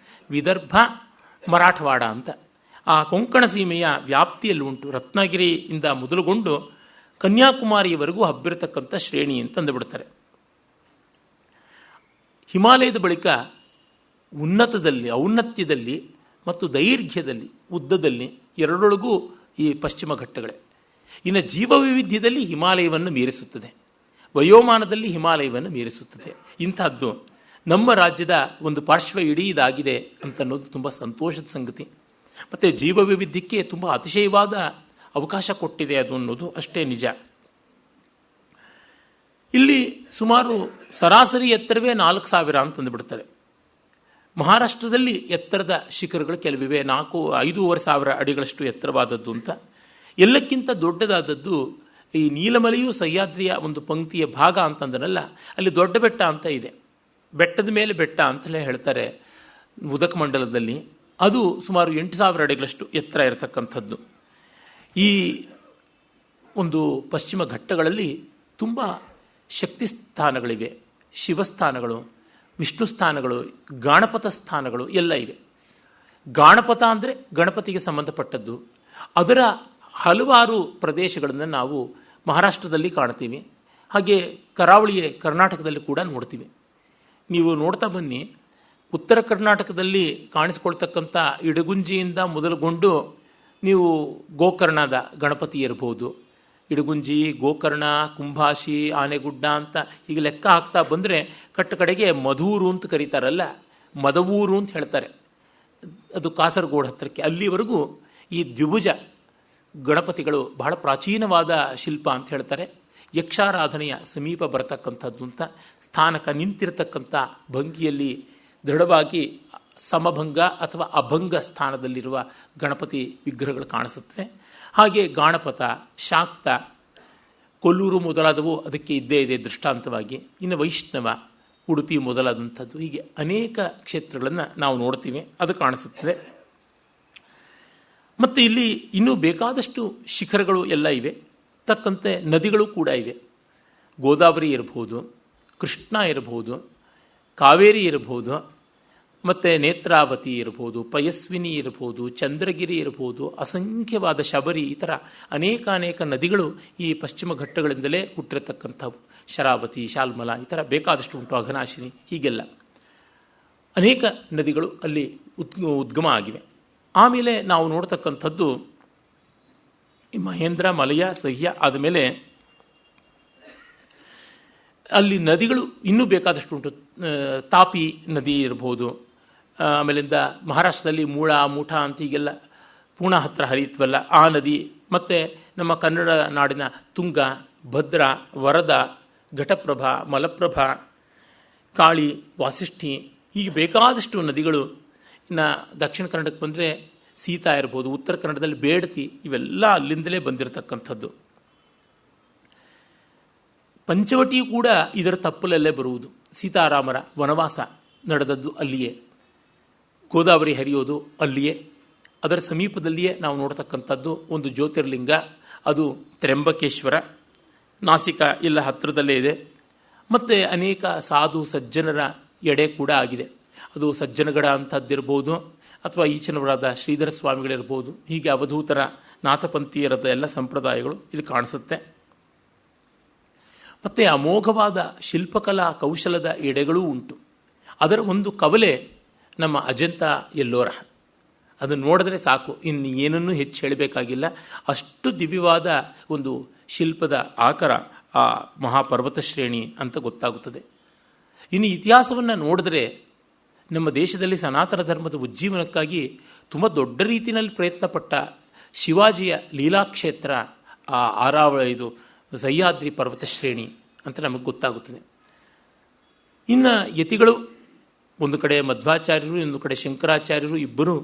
ವಿದರ್ಭ, ಮರಾಠವಾಡ ಅಂತ. ಆ ಕೊಂಕಣ ಸೀಮೆಯ ವ್ಯಾಪ್ತಿಯಲ್ಲಿ ಉಂಟು. ರತ್ನಗಿರಿಯಿಂದ ಮೊದಲುಗೊಂಡು ಕನ್ಯಾಕುಮಾರಿಯವರೆಗೂ ಹಬ್ಬಿರತಕ್ಕಂಥ ಶ್ರೇಣಿ ಅಂತ ಅಂದುಬಿಡ್ತಾರೆ. ಹಿಮಾಲಯದ ಬಳಿಕ ಔನ್ನತ್ಯದಲ್ಲಿ ಮತ್ತು ದೈರ್ಘ್ಯದಲ್ಲಿ, ಉದ್ದದಲ್ಲಿ ಎರಡೊಳಗೂ ಈ ಪಶ್ಚಿಮ ಘಟ್ಟಗಳೇ. ಇನ್ನು ಜೀವವೈವಿಧ್ಯದಲ್ಲಿ ಹಿಮಾಲಯವನ್ನು ಮೀರಿಸುತ್ತದೆ, ವಯೋಮಾನದಲ್ಲಿ ಹಿಮಾಲಯವನ್ನು ಮೀರಿಸುತ್ತದೆ. ಇಂಥದ್ದು ನಮ್ಮ ರಾಜ್ಯದ ಒಂದು ಪಾರ್ಶ್ವ ಇಡೀ ಇದಾಗಿದೆ ಅಂತನ್ನೋದು ತುಂಬ ಸಂತೋಷದ ಸಂಗತಿ. ಮತ್ತು ಜೀವವೈವಿಧ್ಯಕ್ಕೆ ತುಂಬ ಅತಿಶಯವಾದ ಅವಕಾಶ ಕೊಟ್ಟಿದೆ ಅದು ಅನ್ನೋದು ಅಷ್ಟೇ ನಿಜ. ಇಲ್ಲಿ ಸುಮಾರು ಸರಾಸರಿ ಎತ್ತರವೇ 4000 ಅಂತಂದುಬಿಡ್ತಾರೆ. ಮಹಾರಾಷ್ಟ್ರದಲ್ಲಿ ಎತ್ತರದ ಶಿಖರಗಳು ಕೆಲವಿವೆ, 5,500 ಅಡಿಗಳಷ್ಟು ಎತ್ತರವಾದದ್ದು ಅಂತ. ಎಲ್ಲಕ್ಕಿಂತ ದೊಡ್ಡದಾದದ್ದು ಈ ನೀಲಮಲೆಯು ಸಹ್ಯಾದ್ರಿಯ ಒಂದು ಪಂಕ್ತಿಯ ಭಾಗ ಅಂತಂದ್ರಲ್ಲ, ಅಲ್ಲಿ ದೊಡ್ಡ ಬೆಟ್ಟ ಅಂತ ಇದೆ. ಬೆಟ್ಟದ ಮೇಲೆ ಬೆಟ್ಟ ಅಂತಲೇ ಹೇಳ್ತಾರೆ ಉದಕಮಂಡಲದಲ್ಲಿ. ಅದು ಸುಮಾರು 8,000 ಅಡಿಗಳಷ್ಟು ಎತ್ತರ ಇರತಕ್ಕಂಥದ್ದು. ಈ ಒಂದು ಪಶ್ಚಿಮ ಘಟ್ಟಗಳಲ್ಲಿ ತುಂಬ ಶಕ್ತಿ ಸ್ಥಾನಗಳಿವೆ, ಶಿವಸ್ಥಾನಗಳು, ವಿಷ್ಣು ಸ್ಥಾನಗಳು, ಗಾಣಪತ ಸ್ಥಾನಗಳು ಎಲ್ಲ ಇವೆ. ಗಾಣಪತ ಅಂದರೆ ಗಣಪತಿಗೆ ಸಂಬಂಧಪಟ್ಟದ್ದು. ಅದರ ಹಲವಾರು ಪ್ರದೇಶಗಳನ್ನು ನಾವು ಮಹಾರಾಷ್ಟ್ರದಲ್ಲಿ ಕಾಣ್ತೀವಿ. ಹಾಗೆ ಕರಾವಳಿಯ ಕರ್ನಾಟಕದಲ್ಲಿ ಕೂಡ ನೋಡ್ತೀವಿ. ನೀವು ನೋಡ್ತಾ ಬನ್ನಿ, ಉತ್ತರ ಕರ್ನಾಟಕದಲ್ಲಿ ಕಾಣಿಸ್ಕೊಳ್ತಕ್ಕಂಥ ಇಡಗುಂಜಿಯಿಂದ ಮೊದಲುಗೊಂಡು ನೀವು ಗೋಕರ್ಣದ ಗಣಪತಿ ಇರಬಹುದು. ಇಡಗುಂಜಿ, ಗೋಕರ್ಣ, ಕುಂಭಾಶಿ, ಆನೆಗುಡ್ಡ ಅಂತ ಹೀಗೆ ಲೆಕ್ಕ ಹಾಕ್ತಾ ಬಂದರೆ ಕಡೆಗೆ ಮಧೂರು ಅಂತ ಕರೀತಾರಲ್ಲ, ಮದವೂರು ಅಂತ ಹೇಳ್ತಾರೆ. ಅದು ಕಾಸರಗೋಡು ಹತ್ತಿರಕ್ಕೆ. ಅಲ್ಲಿವರೆಗೂ ಈ ದ್ವಿಭುಜ ಗಣಪತಿಗಳು ಬಹಳ ಪ್ರಾಚೀನವಾದ ಶಿಲ್ಪ ಅಂತ ಹೇಳ್ತಾರೆ. ಯಕ್ಷಾರಾಧನೆಯ ಸಮೀಪ ಬರತಕ್ಕಂಥದ್ದು ಅಂತ. ಸ್ಥಾನಕ ನಿಂತಿರತಕ್ಕಂಥ ಭಂಗಿಯಲ್ಲಿ ದೃಢವಾಗಿ ಸಮಭಂಗ ಅಥವಾ ಅಭಂಗ ಸ್ಥಾನದಲ್ಲಿರುವ ಗಣಪತಿ ವಿಗ್ರಹಗಳು ಕಾಣಿಸುತ್ತವೆ. ಹಾಗೆ ಗಾಣಪತ, ಶಾಕ್ತ, ಕೊಲ್ಲೂರು ಮೊದಲಾದವು ಅದಕ್ಕೆ ಇದ್ದೇ ಇದೆ ದೃಷ್ಟಾಂತವಾಗಿ. ಇನ್ನು ವೈಷ್ಣವ, ಉಡುಪಿ ಮೊದಲಾದಂಥದ್ದು, ಹೀಗೆ ಅನೇಕ ಕ್ಷೇತ್ರಗಳನ್ನು ನಾವು ನೋಡ್ತೀವಿ, ಅದು ಕಾಣಿಸುತ್ತದೆ. ಮತ್ತು ಇಲ್ಲಿ ಇನ್ನೂ ಬೇಕಾದಷ್ಟು ಶಿಖರಗಳು ಎಲ್ಲ ಇವೆ. ತಕ್ಕಂತೆ ನದಿಗಳು ಕೂಡ ಇವೆ. ಗೋದಾವರಿ ಇರಬಹುದು, ಕೃಷ್ಣ ಇರಬಹುದು, ಕಾವೇರಿ ಇರಬಹುದು, ಮತ್ತು ನೇತ್ರಾವತಿ ಇರಬಹುದು, ಪಯಸ್ವಿನಿ ಇರಬಹುದು, ಚಂದ್ರಗಿರಿ ಇರಬಹುದು, ಅಸಂಖ್ಯವಾದ ಶಬರಿ, ಈ ಥರ ಅನೇಕ ನದಿಗಳು ಈ ಪಶ್ಚಿಮ ಘಟ್ಟಗಳಿಂದಲೇ ಹುಟ್ಟಿರತಕ್ಕಂಥವು. ಶರಾವತಿ, ಶಾಲ್ಮಲ, ಈ ಥರ ಬೇಕಾದಷ್ಟು ಉಂಟು, ಅಘನಾಶಿನಿ, ಹೀಗೆಲ್ಲ ಅನೇಕ ನದಿಗಳು ಅಲ್ಲಿ ಉದ್ಗಮ ಆಗಿವೆ. ಆಮೇಲೆ ನಾವು ನೋಡ್ತಕ್ಕಂಥದ್ದು ಮಹೇಂದ್ರ, ಮಲಯ, ಸಹ್ಯ ಆದಮೇಲೆ ಅಲ್ಲಿ ನದಿಗಳು ಇನ್ನೂ ಬೇಕಾದಷ್ಟು ಉಂಟು. ತಾಪಿ ನದಿ ಇರಬಹುದು. ಆಮೇಲಿಂದ ಮಹಾರಾಷ್ಟ್ರದಲ್ಲಿ ಮೂಠ ಅಂತ ಹೀಗೆಲ್ಲ ಪೂಣಾ ಹತ್ರ ಹರಿಯುತ್ತವಲ್ಲ ಆ ನದಿ, ಮತ್ತು ನಮ್ಮ ಕನ್ನಡ ನಾಡಿನ ತುಂಗ, ಭದ್ರಾ, ವರದ, ಘಟಪ್ರಭಾ, ಮಲಪ್ರಭಾ, ಕಾಳಿ, ವಾಸಿಷ್ಠಿ, ಹೀಗೆ ಬೇಕಾದಷ್ಟು ನದಿಗಳು. ಇನ್ನು ದಕ್ಷಿಣ ಕನ್ನಡಕ್ಕೆ ಬಂದರೆ ಸೀತಾ ಇರ್ಬೋದು, ಉತ್ತರ ಕನ್ನಡದಲ್ಲಿ ಬೇಡತಿ, ಇವೆಲ್ಲ ಅಲ್ಲಿಂದಲೇ ಬಂದಿರತಕ್ಕಂಥದ್ದು. ಪಂಚವಟಿಯು ಕೂಡ ಇದರ ತಪ್ಪಲಲ್ಲೇ ಬರುವುದು. ಸೀತಾರಾಮರ ವನವಾಸ ನಡೆದದ್ದು ಅಲ್ಲಿಯೇ. ಗೋದಾವರಿ ಹರಿಯೋದು ಅಲ್ಲಿಯೇ. ಅದರ ಸಮೀಪದಲ್ಲಿಯೇ ನಾವು ನೋಡ್ತಕ್ಕಂಥದ್ದು ಒಂದು ಜ್ಯೋತಿರ್ಲಿಂಗ, ಅದು ತ್ರ್ಯಂಬಕೇಶ್ವರ. ನಾಸಿಕ ಎಲ್ಲ ಹತ್ತಿರದಲ್ಲೇ ಇದೆ. ಮತ್ತು ಅನೇಕ ಸಾಧು ಸಜ್ಜನರ ಎಡೆ ಕೂಡ ಆಗಿದೆ. ಅದು ಸಜ್ಜನಗಡ ಅಂಥದ್ದಿರ್ಬೋದು, ಅಥವಾ ಈಚನವರಾದ ಶ್ರೀಧರ ಸ್ವಾಮಿಗಳಿರ್ಬೋದು. ಹೀಗೆ ಅವಧೂತರ ನಾಥಪಂಥೀಯರದ ಎಲ್ಲ ಸಂಪ್ರದಾಯಗಳು ಇಲ್ಲಿ ಕಾಣಿಸುತ್ತೆ. ಮತ್ತು ಅಮೋಘವಾದ ಶಿಲ್ಪಕಲಾ ಕೌಶಲದ ಎಡೆಗಳೂ ಉಂಟು. ಅದರ ಒಂದು ಕವಲೆ ನಮ್ಮ ಅಜಂತ ಎಲ್ಲೋರ. ಅದನ್ನು ನೋಡಿದ್ರೆ ಸಾಕು, ಇನ್ನು ಏನನ್ನೂ ಹೆಚ್ಚು ಹೇಳಬೇಕಾಗಿಲ್ಲ. ಅಷ್ಟು ದಿವ್ಯವಾದ ಒಂದು ಶಿಲ್ಪದ ಆಕಾರ ಆ ಮಹಾಪರ್ವತ ಶ್ರೇಣಿ ಅಂತ ಗೊತ್ತಾಗುತ್ತದೆ. ಇನ್ನು ಇತಿಹಾಸವನ್ನು ನೋಡಿದ್ರೆ ನಮ್ಮ ದೇಶದಲ್ಲಿ ಸನಾತನ ಧರ್ಮದ ಉಜ್ಜೀವನಕ್ಕಾಗಿ ತುಂಬ ದೊಡ್ಡ ರೀತಿಯಲ್ಲಿ ಪ್ರಯತ್ನಪಟ್ಟ ಶಿವಾಜಿಯ ಲೀಲಾಕ್ಷೇತ್ರ ಆ ಇದು ಸಹ್ಯಾದ್ರಿ ಪರ್ವತ ಶ್ರೇಣಿ ಅಂತ ನಮಗೆ ಗೊತ್ತಾಗುತ್ತದೆ. ಇನ್ನು ಯತಿಗಳು ಒಂದು ಕಡೆ ಮಧ್ವಾಚಾರ್ಯರು, ಇನ್ನೊಂದು ಕಡೆ ಶಂಕರಾಚಾರ್ಯರು, ಇಬ್ಬರು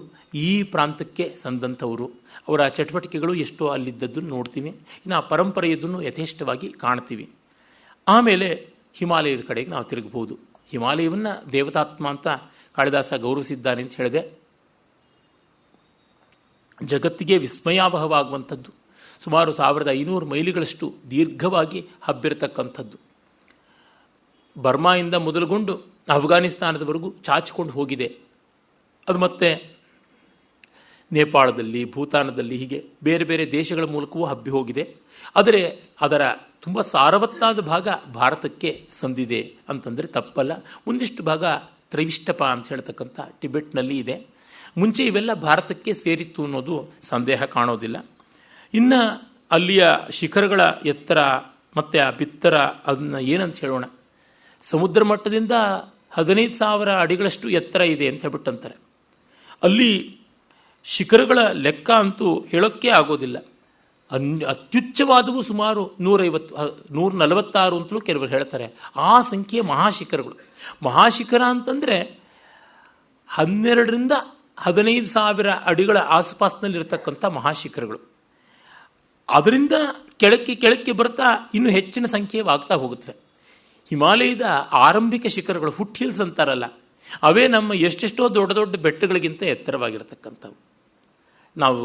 ಈ ಪ್ರಾಂತಕ್ಕೆ ಸಂದಂಥವರು. ಅವರ ಚಟುವಟಿಕೆಗಳು ಎಷ್ಟೋ ಅಲ್ಲಿದ್ದದ್ದನ್ನು ನೋಡ್ತೀವಿ. ಇನ್ನು ಆ ಪರಂಪರೆಯದನ್ನು ಯಥೇಷ್ಟವಾಗಿ ಕಾಣ್ತೀವಿ. ಆಮೇಲೆ ಹಿಮಾಲಯದ ಕಡೆಗೆ ನಾವು ತಿರುಗಬಹುದು. ಹಿಮಾಲಯವನ್ನು ದೇವತಾತ್ಮ ಅಂತ ಕಾಳಿದಾಸ ಗೌರವಿಸಿದ್ದಾನೆ ಅಂತ ಹೇಳಿದೆ. ಜಗತ್ತಿಗೆ ವಿಸ್ಮಯಾವಹವಾಗುವಂಥದ್ದು. ಸುಮಾರು 1500 ಮೈಲಿಗಳಷ್ಟು ದೀರ್ಘವಾಗಿ ಹಬ್ಬಿರತಕ್ಕಂಥದ್ದು. ಬರ್ಮಾಯಿಂದ ಮೊದಲುಗೊಂಡು ಅಫ್ಘಾನಿಸ್ತಾನದವರೆಗೂ ಚಾಚಿಕೊಂಡು ಹೋಗಿದೆ. ಅದು ಮತ್ತೆ ನೇಪಾಳದಲ್ಲಿ, ಭೂತಾನದಲ್ಲಿ, ಹೀಗೆ ಬೇರೆ ಬೇರೆ ದೇಶಗಳ ಮೂಲಕವೂ ಹಬ್ಬಿ ಹೋಗಿದೆ. ಆದರೆ ಅದರ ತುಂಬ ಸಾರವತ್ತಾದ ಭಾಗ ಭಾರತಕ್ಕೆ ಸಂದಿದೆ ಅಂತಂದರೆ ತಪ್ಪಲ್ಲ. ಒಂದಿಷ್ಟು ಭಾಗ ತ್ರೈವಿಷ್ಟಪ ಅಂತ ಹೇಳ್ತಕ್ಕಂಥ ಟಿಬೆಟ್ನಲ್ಲಿ ಇದೆ. ಮುಂಚೆ ಇವೆಲ್ಲ ಭಾರತಕ್ಕೆ ಸೇರಿತ್ತು ಅನ್ನೋದು ಸಂದೇಹ ಕಾಣೋದಿಲ್ಲ. ಇನ್ನು ಅಲ್ಲಿಯ ಶಿಖರಗಳ ಎತ್ತರ ಮತ್ತು ಆ ಬಿತ್ತರ ಅದನ್ನು ಏನಂತ ಹೇಳೋಣ, ಸಮುದ್ರ ಮಟ್ಟದಿಂದ 15,000 ಅಡಿಗಳಷ್ಟು ಎತ್ತರ ಇದೆ ಅಂತ ಹೇಳ್ಬಿಟ್ಟಂತಾರೆ. ಅಲ್ಲಿ ಶಿಖರಗಳ ಲೆಕ್ಕ ಅಂತೂ ಹೇಳೋಕ್ಕೆ ಆಗೋದಿಲ್ಲ. ಅತ್ಯುಚ್ಚವಾದವು ಸುಮಾರು 146 ಅಂತಲೂ ಕೆಲವರು ಹೇಳ್ತಾರೆ. ಆ ಸಂಖ್ಯೆಯ ಮಹಾಶಿಖರಗಳು. ಮಹಾಶಿಖರ ಅಂತಂದರೆ 12,000 ರಿಂದ 15,000 ಅಡಿಗಳ ಆಸುಪಾಸಿನಲ್ಲಿರ್ತಕ್ಕಂಥ ಮಹಾಶಿಖರಗಳು. ಅದರಿಂದ ಕೆಳಕ್ಕೆ ಬರ್ತಾ ಇನ್ನೂ ಹೆಚ್ಚಿನ ಸಂಖ್ಯೆವಾಗ್ತಾ ಹೋಗುತ್ತವೆ. ಹಿಮಾಲಯದ ಆರಂಭಿಕ ಶಿಖರಗಳು, ಫುಟ್ ಹಿಲ್ಸ್ ಅಂತಾರಲ್ಲ, ಅವೇ ನಮ್ಮ ಎಷ್ಟೆಷ್ಟೋ ದೊಡ್ಡ ದೊಡ್ಡ ಬೆಟ್ಟಗಳಿಗಿಂತ ಎತ್ತರವಾಗಿರತಕ್ಕಂಥವು. ನಾವು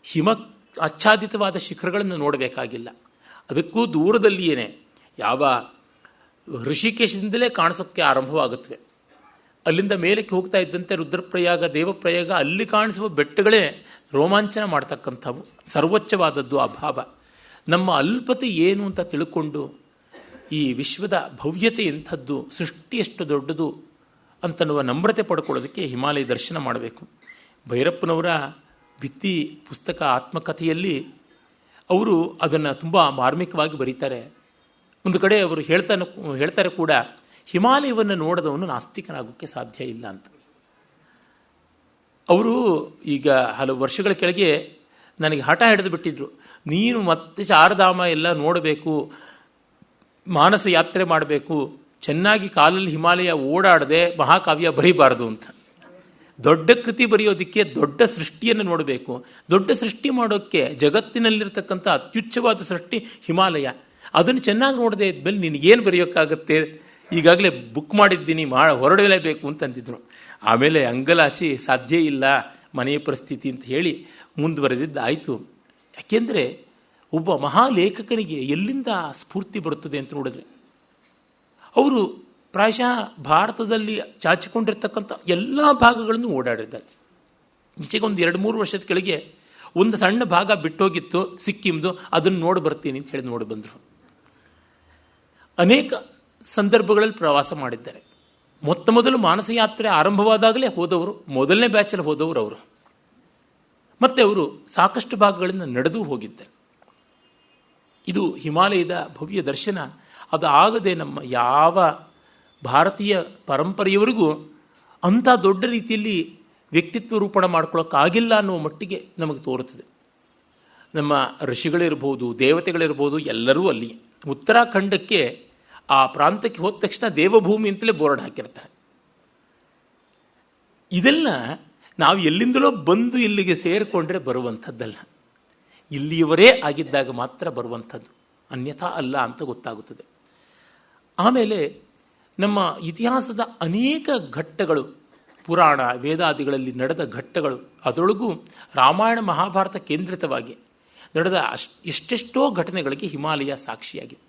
ಹಿಮ ಆಚ್ಛಾದಿತವಾದ ಶಿಖರಗಳನ್ನು ನೋಡಬೇಕಾಗಿಲ್ಲ. ಅದಕ್ಕೂ ದೂರದಲ್ಲಿಯೇ ಯಾವ ಋಷಿಕೇಶದಿಂದಲೇ ಕಾಣಿಸೋಕ್ಕೆ ಆರಂಭವಾಗುತ್ತವೆ. ಅಲ್ಲಿಂದ ಮೇಲಕ್ಕೆ ಹೋಗ್ತಾ ಇದ್ದಂತೆ ರುದ್ರಪ್ರಯಾಗ, ದೇವಪ್ರಯಾಗ, ಅಲ್ಲಿ ಕಾಣಿಸುವ ಬೆಟ್ಟಗಳೇ ರೋಮಾಂಚನ ಮಾಡ್ತಕ್ಕಂಥವು. ಸರ್ವೋಚ್ಚವಾದದ್ದು ಆ ಭಾವ. ನಮ್ಮ ಅಲ್ಪತೆ ಏನು ಅಂತ ತಿಳ್ಕೊಂಡು ಈ ವಿಶ್ವದ ಭವ್ಯತೆ ಎಂಥದ್ದು, ಸೃಷ್ಟಿ ಎಷ್ಟು ದೊಡ್ಡದು ಅಂತನ್ನುವ ನಮ್ರತೆ ಪಡ್ಕೊಳ್ಳೋದಕ್ಕೆ ಹಿಮಾಲಯ ದರ್ಶನ ಮಾಡಬೇಕು. ಭೈರಪ್ಪನವರ ಭಿತ್ತಿ ಪುಸ್ತಕ ಆತ್ಮಕಥೆಯಲ್ಲಿ ಅವರು ಅದನ್ನು ತುಂಬ ಮಾರ್ಮಿಕವಾಗಿ ಬರೀತಾರೆ. ಒಂದು ಕಡೆ ಅವರು ಹೇಳ್ತಾರೆ ಕೂಡ, ಹಿಮಾಲಯವನ್ನು ನೋಡದವನು ನಾಸ್ತಿಕನಾಗೋಕ್ಕೆ ಸಾಧ್ಯ ಇಲ್ಲ ಅಂತ. ಅವರು ಈಗ ಹಲವು ವರ್ಷಗಳ ಕೆಳಗೆ ನನಗೆ ಹಠ ಹಿಡಿದು ಬಿಟ್ಟಿದ್ರು, ನೀನು ಮತ್ತೆ ಶಾರಧಾಮ ಎಲ್ಲ ನೋಡಬೇಕು, ಮಾನಸ ಯಾತ್ರೆ ಮಾಡಬೇಕು, ಚೆನ್ನಾಗಿ ಕಾಲಲ್ಲಿ ಹಿಮಾಲಯ ಓಡಾಡದೆ ಮಹಾಕಾವ್ಯ ಬರೀಬಾರದು ಅಂತ. ದೊಡ್ಡ ಕೃತಿ ಬರೆಯೋದಕ್ಕೆ ದೊಡ್ಡ ಸೃಷ್ಟಿಯನ್ನು ನೋಡಬೇಕು. ದೊಡ್ಡ ಸೃಷ್ಟಿ ಮಾಡೋಕ್ಕೆ ಜಗತ್ತಿನಲ್ಲಿರ್ತಕ್ಕಂಥ ಅತ್ಯುಚ್ಚವಾದ ಸೃಷ್ಟಿ ಹಿಮಾಲಯ. ಅದನ್ನು ಚೆನ್ನಾಗಿ ನೋಡದೆ ಇದ್ಮೇಲೆ ನಿನಗೇನು ಬರೆಯೋಕ್ಕಾಗತ್ತೆ, ಈಗಾಗಲೇ ಬುಕ್ ಮಾಡಿದ್ದೀನಿ, ಹೊರಡಲೇಬೇಕು ಅಂತಂದಿದ್ರು. ಆಮೇಲೆ ಅಂಗಲಾಚಿ ಸಾಧ್ಯ ಇಲ್ಲ ಮನೆಯ ಪರಿಸ್ಥಿತಿ ಅಂತ ಹೇಳಿ ಮುಂದುವರೆದಿದ್ದಾಯಿತು. ಯಾಕೆಂದರೆ ಒಬ್ಬ ಮಹಾಲೇಖಕನಿಗೆ ಎಲ್ಲಿಂದ ಸ್ಫೂರ್ತಿ ಬರುತ್ತದೆ ಅಂತ ನೋಡಿದ್ರೆ, ಅವರು ಪ್ರಾಯಶಃ ಭಾರತದಲ್ಲಿ ಚಾಚಿಕೊಂಡಿರ್ತಕ್ಕಂಥ ಎಲ್ಲ ಭಾಗಗಳನ್ನು ಓಡಾಡಿದ್ದಾರೆ. ಈಚೆಗೆ ಒಂದು 2-3 ವರ್ಷದ ಕೆಳಗೆ ಒಂದು ಸಣ್ಣ ಭಾಗ ಬಿಟ್ಟೋಗಿತ್ತು ಸಿಕ್ಕಿಮ್ದು, ಅದನ್ನು ನೋಡಿ ಬರ್ತೀನಿ ಅಂತ ಹೇಳಿ ನೋಡಿ ಬಂದರು. ಅನೇಕ ಸಂದರ್ಭಗಳಲ್ಲಿ ಪ್ರವಾಸ ಮಾಡಿದ್ದಾರೆ. ಮೊದಲು ಮಾನಸ ಯಾತ್ರೆ ಆರಂಭವಾದಾಗಲೇ ಹೋದವರು, ಮೊದಲನೇ ಬ್ಯಾಚಲ್ಲಿ ಹೋದವರು ಅವರು. ಮತ್ತೆ ಅವರು ಸಾಕಷ್ಟು ಭಾಗಗಳಿಂದ ನಡೆದು ಹೋಗಿದ್ದಾರೆ. ಇದು ಹಿಮಾಲಯದ ಭವ್ಯ ದರ್ಶನ. ಅದು ಆಗದೆ ನಮ್ಮ ಯಾವ ಭಾರತೀಯ ಪರಂಪರೆಯವರೆಗೂ ಅಂಥ ದೊಡ್ಡ ರೀತಿಯಲ್ಲಿ ವ್ಯಕ್ತಿತ್ವ ರೂಪಣ ಮಾಡ್ಕೊಳ್ಳೋಕ್ಕಾಗಿಲ್ಲ ಅನ್ನುವ ಮಟ್ಟಿಗೆ ನಮಗೆ ತೋರುತ್ತದೆ. ನಮ್ಮ ಋಷಿಗಳಿರ್ಬೋದು, ದೇವತೆಗಳಿರ್ಬೋದು, ಎಲ್ಲರೂ ಅಲ್ಲಿ. ಉತ್ತರಾಖಂಡಕ್ಕೆ ಆ ಪ್ರಾಂತಕ್ಕೆ ಹೋದ ತಕ್ಷಣ ದೇವಭೂಮಿ ಅಂತಲೇ ಬೋರ್ಡ್ ಹಾಕಿರ್ತಾರೆ. ಇದೆಲ್ಲ ನಾವು ಎಲ್ಲಿಂದಲೋ ಬಂದು ಇಲ್ಲಿಗೆ ಸೇರಿಕೊಂಡ್ರೆ ಬರುವಂಥದ್ದಲ್ಲ, ಇಲ್ಲಿಯವರೇ ಆಗಿದ್ದಾಗ ಮಾತ್ರ ಬರುವಂಥದ್ದು, ಅನ್ಯಥಾ ಅಲ್ಲ ಅಂತ ಗೊತ್ತಾಗುತ್ತದೆ. ಆಮೇಲೆ ನಮ್ಮ ಇತಿಹಾಸದ ಅನೇಕ ಘಟ್ಟಗಳು ಪುರಾಣ ವೇದಾದಿಗಳಲ್ಲಿ ನಡೆದ ಘಟ್ಟಗಳು, ಅದರೊಳಗೂ ರಾಮಾಯಣ ಮಹಾಭಾರತ ಕೇಂದ್ರಿತವಾಗಿ ನಡೆದ ಎಷ್ಟೆಷ್ಟೋ ಘಟನೆಗಳಿಗೆ ಹಿಮಾಲಯ ಸಾಕ್ಷಿಯಾಗಿದೆ.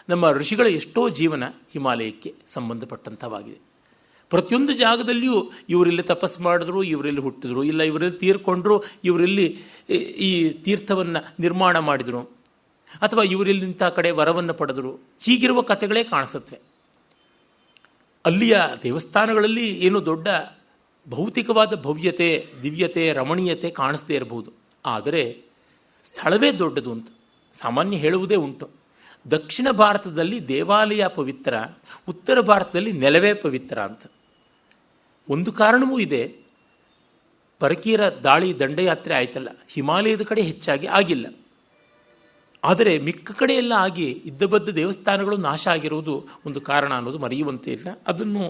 ನಮ್ಮ ಋಷಿಗಳ ಎಷ್ಟೋ ಜೀವನ ಹಿಮಾಲಯಕ್ಕೆ ಸಂಬಂಧಪಟ್ಟಂಥವಾಗಿದೆ. ಪ್ರತಿಯೊಂದು ಜಾಗದಲ್ಲಿಯೂ ಇವರೆಲ್ಲಿ ತಪಸ್ಸು ಮಾಡಿದ್ರು, ಇವರೆಲ್ಲಿ ಹುಟ್ಟಿದ್ರು, ಇಲ್ಲ ಇವರೆಲ್ಲಿ ತೀರ್ಕೊಂಡ್ರು, ಇವರೆಲ್ಲಿ ಈ ತೀರ್ಥವನ್ನು ನಿರ್ಮಾಣ ಮಾಡಿದರು, ಅಥವಾ ಇವರೆಲ್ಲಿಂಥ ಕಡೆ ವರವನ್ನು ಪಡೆದರು, ಹೀಗಿರುವ ಕಥೆಗಳೇ ಕಾಣಿಸುತ್ತವೆ. ಅಲ್ಲಿಯ ದೇವಸ್ಥಾನಗಳಲ್ಲಿ ಏನು ದೊಡ್ಡ ಭೌತಿಕವಾದ ಭವ್ಯತೆ, ದಿವ್ಯತೆ, ರಮಣೀಯತೆ ಕಾಣಿಸದೇ ಇರಬಹುದು, ಆದರೆ ಸ್ಥಳವೇ ದೊಡ್ಡದು ಅಂತ ಸಾಮಾನ್ಯ ಹೇಳುವುದೇ ಉಂಟು. ದಕ್ಷಿಣ ಭಾರತದಲ್ಲಿ ದೇವಾಲಯ ಪವಿತ್ರ, ಉತ್ತರ ಭಾರತದಲ್ಲಿ ನೆಲವೇ ಪವಿತ್ರ ಅಂತ. ಒಂದು ಕಾರಣವೂ ಇದೆ, ಪರಕೀಯರ ದಾಳಿ ದಂಡಯಾತ್ರೆ ಆಯ್ತಲ್ಲ, ಹಿಮಾಲಯದ ಕಡೆ ಹೆಚ್ಚಾಗಿ ಆಗಿಲ್ಲ. ಆದರೆ ಮಿಕ್ಕ ಕಡೆಯೆಲ್ಲ ಆಗಿ ಇದ್ದಬದ್ದ ದೇವಸ್ಥಾನಗಳು ನಾಶ ಆಗಿರುವುದು ಒಂದು ಕಾರಣ ಅನ್ನೋದು ಮರೆಯುವಂತೆ ಇಲ್ಲ. ಅದನ್ನು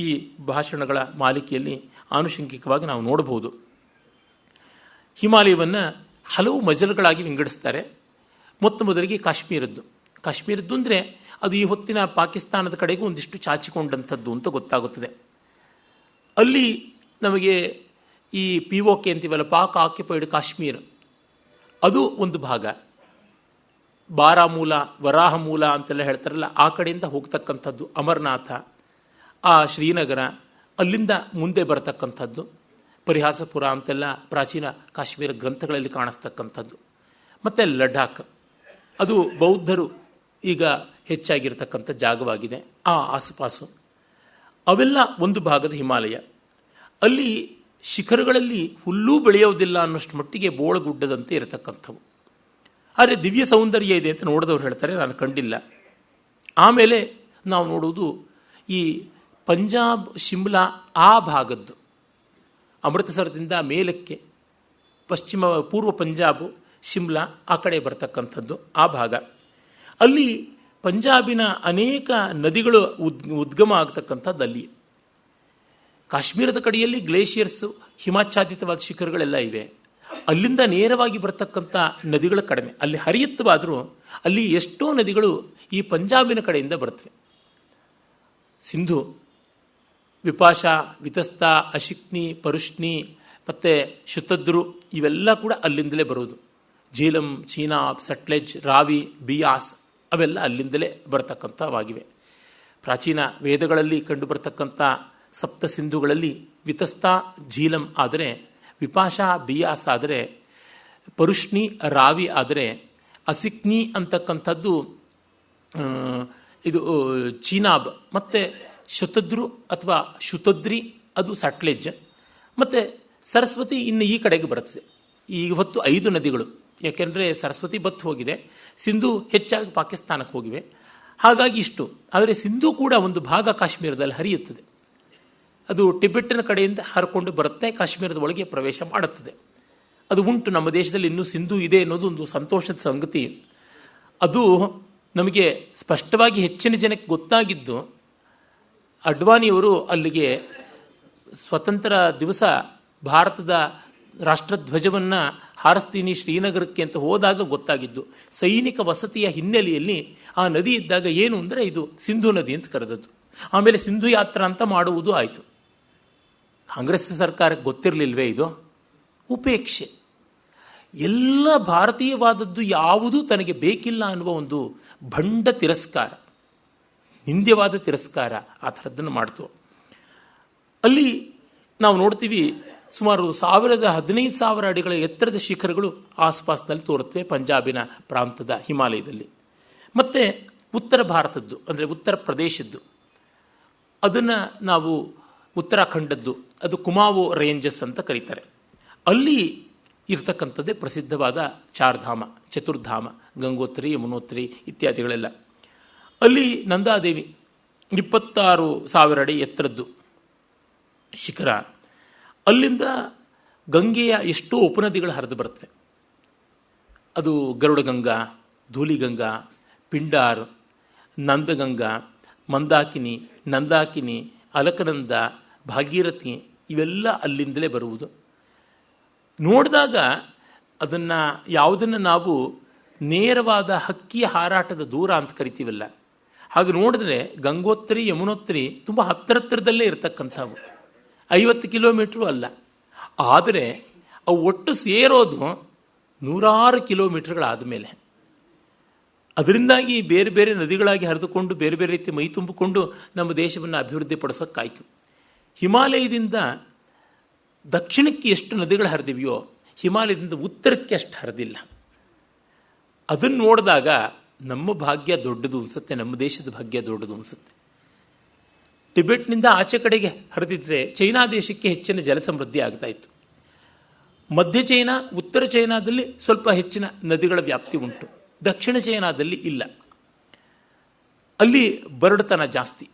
ಈ ಭಾಷಣಗಳ ಮಾಲಿಕೆಯಲ್ಲಿ ಆನುಷಂಗಿಕವಾಗಿ ನಾವು ನೋಡಬಹುದು. ಹಿಮಾಲಯವನ್ನು ಹಲವು ಮಜಲುಗಳಾಗಿ ವಿಂಗಡಿಸ್ತಾರೆ. ಮೊದಲಿಗೆ ಕಾಶ್ಮೀರದ್ದು ಅಂದರೆ ಅದು ಈ ಹೊತ್ತಿನ ಪಾಕಿಸ್ತಾನದ ಕಡೆಗೂ ಒಂದಿಷ್ಟು ಚಾಚಿಕೊಂಡಂಥದ್ದು ಅಂತ ಗೊತ್ತಾಗುತ್ತದೆ. ಅಲ್ಲಿ ನಮಗೆ ಈ POK ಅಂತೀವಲ್ಲ, ಪಾಕ್ ಆಕ್ಯುಪೈಡ್ ಕಾಶ್ಮೀರ, ಅದು ಒಂದು ಭಾಗ. ಬಾರಾಮೂಲ, ವರಾಹಮೂಲ ಅಂತೆಲ್ಲ ಹೇಳ್ತಾರಲ್ಲ, ಆ ಕಡೆಯಿಂದ ಹೋಗ್ತಕ್ಕಂಥದ್ದು ಅಮರನಾಥ, ಆ ಶ್ರೀನಗರ, ಅಲ್ಲಿಂದ ಮುಂದೆ ಬರತಕ್ಕಂಥದ್ದು ಪರಿಹಾಸಪುರ ಅಂತೆಲ್ಲ ಪ್ರಾಚೀನ ಕಾಶ್ಮೀರ ಗ್ರಂಥಗಳಲ್ಲಿ ಕಾಣಿಸ್ತಕ್ಕಂಥದ್ದು. ಮತ್ತು ಲಡಾಖ್, ಅದು ಬೌದ್ಧರು ಈಗ ಹೆಚ್ಚಾಗಿರ್ತಕ್ಕಂಥ ಜಾಗವಾಗಿದೆ. ಆ ಆಸುಪಾಸು ಅವೆಲ್ಲ ಒಂದು ಭಾಗದ ಹಿಮಾಲಯ. ಅಲ್ಲಿ ಶಿಖರಗಳಲ್ಲಿ ಹುಲ್ಲೂ ಬೆಳೆಯೋದಿಲ್ಲ ಅನ್ನೋಷ್ಟು ಮಟ್ಟಿಗೆ ಬೋಳಗುಡ್ಡದಂತೆ ಇರತಕ್ಕಂಥವು. ಆದರೆ ದಿವ್ಯ ಸೌಂದರ್ಯ ಇದೆ ಅಂತ ನೋಡಿದವ್ರು ಹೇಳ್ತಾರೆ, ನಾನು ಕಂಡಿಲ್ಲ. ಆಮೇಲೆ ನಾವು ನೋಡುವುದು ಈ ಪಂಜಾಬ್, ಶಿಮ್ಲಾ ಆ ಭಾಗದ್ದು, ಅಮೃತಸರದಿಂದ ಮೇಲಕ್ಕೆ ಪೂರ್ವ ಪಂಜಾಬು, ಶಿಮ್ಲಾ ಆ ಕಡೆ ಬರ್ತಕ್ಕಂಥದ್ದು ಆ ಭಾಗ. ಅಲ್ಲಿ ಪಂಜಾಬಿನ ಅನೇಕ ನದಿಗಳು ಉದ್ಗಮ ಆಗ್ತಕ್ಕಂಥದ್ದು ಅಲ್ಲಿ. ಕಾಶ್ಮೀರದ ಕಡೆಯಲ್ಲಿ ಗ್ಲೇಷಿಯರ್ಸು, ಹಿಮಾಚ್ಛಾದಿತವಾದ ಶಿಖರಗಳೆಲ್ಲ ಇವೆ. ಅಲ್ಲಿಂದ ನೇರವಾಗಿ ಬರ್ತಕ್ಕಂಥ ನದಿಗಳು ಕಡಿಮೆ, ಅಲ್ಲಿ ಹರಿಯುತ್ತವಾದರೂ ಅಲ್ಲಿ ಎಷ್ಟೋ ನದಿಗಳು ಈ ಪಂಜಾಬಿನ ಕಡೆಯಿಂದ ಬರ್ತವೆ. ಸಿಂಧು, ವಿಪಾಶ, ವಿತಸ್ತಾ, ಅಶಿಕ್ನಿ, ಪರುಷ್ಣಿ ಮತ್ತು ಶುತದ್ರು ಇವೆಲ್ಲ ಕೂಡ ಅಲ್ಲಿಂದಲೇ ಬರೋದು. ಜೀಲಂ, ಚೀನಾಬ್, ಸಟ್ಲೆಜ್, ರಾವಿ, ಬಿಯಾಸ್ ಅವೆಲ್ಲ ಅಲ್ಲಿಂದಲೇ ಬರತಕ್ಕಂಥವಾಗಿವೆ. ಪ್ರಾಚೀನ ವೇದಗಳಲ್ಲಿ ಕಂಡು ಬರತಕ್ಕಂಥ ಸಪ್ತ ಸಿಂಧುಗಳಲ್ಲಿ ವಿತಸ್ತಾ, ಜೀಲಂ ಆದರೆ, ವಿಪಾಶ, ಬಿಯಾಸ್ ಆದರೆ, ಪರುಷ್ಣಿ, ರಾವಿ ಆದರೆ, ಅಸಿಕ್ನಿ ಅಂತಕ್ಕಂಥದ್ದು ಇದು ಚೀನಾಬ್, ಮತ್ತು ಶತದ್ರು ಅಥವಾ ಶುತದ್ರಿ ಅದು ಸಟ್ಲೆಜ್, ಮತ್ತು ಸರಸ್ವತಿ ಇನ್ನು ಈ ಕಡೆಗೆ ಬರುತ್ತದೆ. ಈಗ ಹೊತ್ತು 5 ನದಿಗಳು, ಯಾಕೆಂದರೆ ಸರಸ್ವತಿ ಬತ್ತು ಹೋಗಿದೆ, ಸಿಂಧು ಹೆಚ್ಚಾಗಿ ಪಾಕಿಸ್ತಾನಕ್ಕೆ ಹೋಗಿವೆ, ಹಾಗಾಗಿ ಇಷ್ಟು. ಆದರೆ ಸಿಂಧು ಕೂಡ ಒಂದು ಭಾಗ ಕಾಶ್ಮೀರದಲ್ಲಿ ಹರಿಯುತ್ತದೆ. ಅದು ಟಿಬೆಟ್ಟಿನ ಕಡೆಯಿಂದ ಹರ್ಕೊಂಡು ಬರುತ್ತೆ, ಕಾಶ್ಮೀರದ ಒಳಗೆ ಪ್ರವೇಶ ಮಾಡುತ್ತದೆ. ಅದು ಉಂಟು ನಮ್ಮ ದೇಶದಲ್ಲಿ, ಇನ್ನೂ ಸಿಂಧು ಇದೆ ಅನ್ನೋದು ಒಂದು ಸಂತೋಷದ ಸಂಗತಿ. ಅದು ನಮಗೆ ಸ್ಪಷ್ಟವಾಗಿ ಹೆಚ್ಚಿನ ಜನಕ್ಕೆ ಗೊತ್ತಾಗಿದ್ದು, ಅಡ್ವಾಣಿಯವರು ಅಲ್ಲಿಗೆ ಸ್ವತಂತ್ರ ದಿವಸ ಭಾರತದ ರಾಷ್ಟ್ರಧ್ವಜವನ್ನು ಹಾರಿಸ್ತೀನಿ ಶ್ರೀನಗರಕ್ಕೆ ಅಂತ ಹೋದಾಗ ಗೊತ್ತಾಗಿದ್ದು. ಸೈನಿಕ ವಸತಿಯ ಹಿನ್ನೆಲೆಯಲ್ಲಿ ಆ ನದಿ ಇದ್ದಾಗ ಏನು ಅಂದರೆ ಇದು ಸಿಂಧು ನದಿ ಅಂತ ಕರೆದದ್ದು. ಆಮೇಲೆ ಸಿಂಧು ಯಾತ್ರಾ ಅಂತ ಮಾಡುವುದು ಆಯಿತು. ಕಾಂಗ್ರೆಸ್ ಸರ್ಕಾರಕ್ಕೆ ಗೊತ್ತಿರಲಿಲ್ವೇ ಇದು? ಉಪೇಕ್ಷೆ. ಎಲ್ಲ ಭಾರತೀಯವಾದದ್ದು ಯಾವುದೂ ತನಗೆ ಬೇಕಿಲ್ಲ ಅನ್ನುವ ಒಂದು ಭಂಡ ತಿರಸ್ಕಾರ, ನಿಂದ್ಯವಾದ ತಿರಸ್ಕಾರ ಆ ಥರದ್ದನ್ನು ಮಾಡ್ತು. ಅಲ್ಲಿ ನಾವು ನೋಡ್ತೀವಿ ಸುಮಾರು 15,000 ಅಡಿಗಳ ಎತ್ತರದ ಶಿಖರಗಳು ಆಸುಪಾಸಿನಲ್ಲಿ ತೋರುತ್ತವೆ ಪಂಜಾಬಿನ ಪ್ರಾಂತದ ಹಿಮಾಲಯದಲ್ಲಿ. ಮತ್ತು ಉತ್ತರ ಭಾರತದ್ದು ಅಂದರೆ ಉತ್ತರ ಪ್ರದೇಶದ್ದು, ಅದನ್ನು ನಾವು ಉತ್ತರಾಖಂಡದ್ದು, ಅದು ಕುಮಾವೋ ರೇಂಜಸ್ ಅಂತ ಕರೀತಾರೆ. ಅಲ್ಲಿ ಇರ್ತಕ್ಕಂಥದ್ದೇ ಪ್ರಸಿದ್ಧವಾದ ಚಾರ್ಧಾಮ, ಚತುರ್ಧಾಮ, ಗಂಗೋತ್ರಿ, ಯಮುನೋತ್ರಿ ಇತ್ಯಾದಿಗಳೆಲ್ಲ. ಅಲ್ಲಿ ನಂದಾದೇವಿ 26,000 ಅಡಿ ಎತ್ತರದ್ದು ಶಿಖರ. ಅಲ್ಲಿಂದ ಗಂಗೆಯ ಎಷ್ಟೋ ಉಪನದಿಗಳು ಹರಿದು ಬರ್ತವೆ. ಅದು ಗರುಡಗಂಗಾ, ಧೂಲಿಗಂಗಾ, ಪಿಂಡಾರ್, ನಂದಗಂಗಾ, ಮಂದಾಕಿನಿ, ನಂದಾಕಿನಿ, ಅಲಕನಂದ, ಭಾಗೀರಥಿ ಇವೆಲ್ಲ ಅಲ್ಲಿಂದಲೇ ಬರುವುದು. ನೋಡಿದಾಗ ಅದನ್ನು ಯಾವುದನ್ನು ನಾವು ನೇರವಾದ ಹಕ್ಕಿಯ ಹಾರಾಟದ ದೂರ ಅಂತ ಕರಿತೀವಲ್ಲ, ಹಾಗೆ ನೋಡಿದ್ರೆ ಗಂಗೋತ್ರಿ, ಯಮುನೋತ್ರಿ ತುಂಬ ಹತ್ತಿರದಲ್ಲೇ ಇರತಕ್ಕಂಥವು. 50 ಕಿಲೋಮೀಟ್ರು ಅಲ್ಲ. ಆದರೆ ಅವು ಒಟ್ಟು ಸೇರೋದು 100 ಕಿಲೋಮೀಟರ್ಗಳಾದ ಮೇಲೆ. ಅದರಿಂದಾಗಿ ಬೇರೆ ಬೇರೆ ನದಿಗಳಾಗಿ ಹರಿದುಕೊಂಡು ಬೇರೆ ಬೇರೆ ರೀತಿ ಮೈ ತುಂಬಿಕೊಂಡು ನಮ್ಮ ದೇಶವನ್ನು ಅಭಿವೃದ್ಧಿ ಪಡಿಸೋಕ್ಕಾಯಿತು. ಹಿಮಾಲಯದಿಂದ ದಕ್ಷಿಣಕ್ಕೆ ಎಷ್ಟು ನದಿಗಳು ಹರಿದಿವೆಯೋ ಹಿಮಾಲಯದಿಂದ ಉತ್ತರಕ್ಕೆ ಅಷ್ಟು ಹರಿದಿಲ್ಲ. ಅದನ್ನು ನೋಡಿದಾಗ ನಮ್ಮ ಭಾಗ್ಯ ದೊಡ್ಡದು ಅನಿಸುತ್ತೆ, ನಮ್ಮ ದೇಶದ ಭಾಗ್ಯ ದೊಡ್ಡದು ಅನಿಸುತ್ತೆ. ಟಿಬೆಟ್ನಿಂದ ಆಚೆ ಕಡೆಗೆ ಹರಿದಿದ್ರೆ ಚೈನಾ ದೇಶಕ್ಕೆ ಹೆಚ್ಚಿನ ಜಲಸಮೃದ್ಧಿ ಆಗ್ತಾ ಇತ್ತು. ಮಧ್ಯ ಚೈನಾ, ಉತ್ತರ ಚೈನಾದಲ್ಲಿ ಸ್ವಲ್ಪ ಹೆಚ್ಚಿನ ನದಿಗಳ ವ್ಯಾಪ್ತಿ ಉಂಟು, ದಕ್ಷಿಣ ಚೈನಾದಲ್ಲಿ ಇಲ್ಲ. ಅಲ್ಲಿ ಬರಡುತನ ಜಾಸ್ತಿ.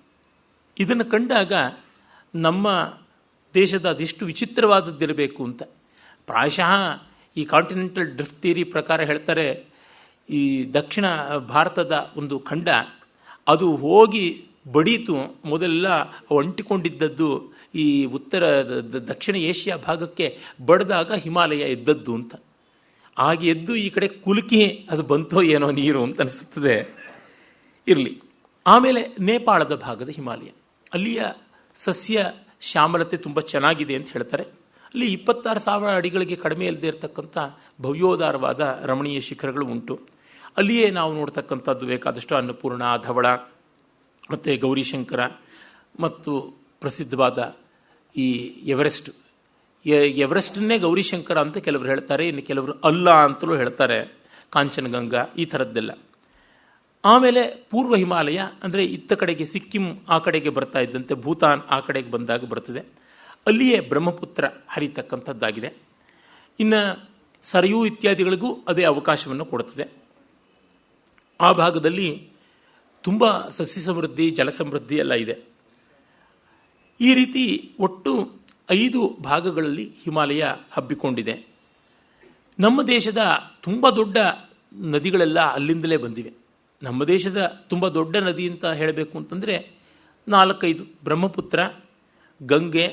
ಇದನ್ನು ಕಂಡಾಗ ನಮ್ಮ ದೇಶದ ಅದೆಷ್ಟು ವಿಚಿತ್ರವಾದದ್ದಿರಬೇಕು ಅಂತ. ಪ್ರಾಯಶಃ ಈ ಕಾಂಟಿನೆಂಟಲ್ ಡ್ರಿಫ್ಟ್ ಥಿಯರಿ ಪ್ರಕಾರ ಹೇಳ್ತಾರೆ, ಈ ದಕ್ಷಿಣ ಭಾರತದ ಒಂದು ಖಂಡ ಅದು ಹೋಗಿ ಬಡೀತು, ಮೊದಲೆಲ್ಲ ಅಂಟಿಕೊಂಡಿದ್ದದ್ದು ಈ ಉತ್ತರ ದಕ್ಷಿಣ ಏಷ್ಯಾ ಭಾಗಕ್ಕೆ ಬಡಿದಾಗ ಹಿಮಾಲಯ ಎದ್ದದ್ದು ಅಂತ. ಹಾಗೆ ಎದ್ದು ಈ ಕಡೆ ಕುಲುಕಿ ಅದು ಬಂತೋ ಏನೋ ನೀರು ಅಂತ ಅನಿಸುತ್ತದೆ. ಇರಲಿ. ಆಮೇಲೆ ನೇಪಾಳದ ಭಾಗದ ಹಿಮಾಲಯ, ಅಲ್ಲಿಯ ಸಸ್ಯ ಶ್ಯಾಮಲತೆ ತುಂಬ ಚೆನ್ನಾಗಿದೆ ಅಂತ ಹೇಳ್ತಾರೆ. ಅಲ್ಲಿ 26,000 ಅಡಿಗಳಿಗೆ ಕಡಿಮೆ ಇಲ್ಲದೆ ಇರತಕ್ಕಂಥ ಭವ್ಯೋದಾರವಾದ ರಮಣೀಯ ಶಿಖರಗಳು ಉಂಟು. ಅಲ್ಲಿಯೇ ನಾವು ನೋಡ್ತಕ್ಕಂಥದ್ದು ಬೇಕಾದಷ್ಟು ಅನ್ನಪೂರ್ಣ, ಧವಳ ಮತ್ತು ಗೌರಿಶಂಕರ ಮತ್ತು ಪ್ರಸಿದ್ಧವಾದ ಈ ಎವರೆಸ್ಟ್. ಎವರೆಸ್ಟನ್ನೇ ಗೌರಿಶಂಕರ ಅಂತ ಕೆಲವರು ಹೇಳ್ತಾರೆ, ಇನ್ನು ಕೆಲವರು ಅಲ್ಲ ಅಂತಲೂ ಹೇಳ್ತಾರೆ, ಕಾಂಚನಗಂಗಾ ಈ ಥರದ್ದೆಲ್ಲ. ಆಮೇಲೆ ಪೂರ್ವ ಹಿಮಾಲಯ ಅಂದರೆ ಇತ್ತ ಕಡೆಗೆ ಸಿಕ್ಕಿಂ ಆ ಕಡೆಗೆ ಬರ್ತಾ ಇದ್ದಂತೆ ಭೂತಾನ್ ಆ ಕಡೆಗೆ ಬಂದಾಗ ಬರ್ತದೆ. ಅಲ್ಲಿಯೇ ಬ್ರಹ್ಮಪುತ್ರ ಹರಿತಕ್ಕಂಥದ್ದಾಗಿದೆ. ಇನ್ನು ಸರಯೂ ಇತ್ಯಾದಿಗಳಿಗೂ ಅದೇ ಅವಕಾಶವನ್ನು ಕೊಡುತ್ತದೆ. ಆ ಭಾಗದಲ್ಲಿ ತುಂಬ ಸಸ್ಯ ಸಮೃದ್ಧಿ, ಜಲ ಸಮೃದ್ಧಿ ಎಲ್ಲ ಇದೆ. ಈ ರೀತಿ ಒಟ್ಟು 5 ಭಾಗಗಳಲ್ಲಿ ಹಿಮಾಲಯ ಹಬ್ಬಿಕೊಂಡಿದೆ. ನಮ್ಮ ದೇಶದ ತುಂಬ ದೊಡ್ಡ ನದಿಗಳೆಲ್ಲ ಅಲ್ಲಿಂದಲೇ ಬಂದಿವೆ. ನಮ್ಮ ದೇಶದ ತುಂಬ ದೊಡ್ಡ ನದಿ ಅಂತ ಹೇಳಬೇಕು ಅಂತಂದರೆ 4-5: ಬ್ರಹ್ಮಪುತ್ರ, ಗಂಗೆ,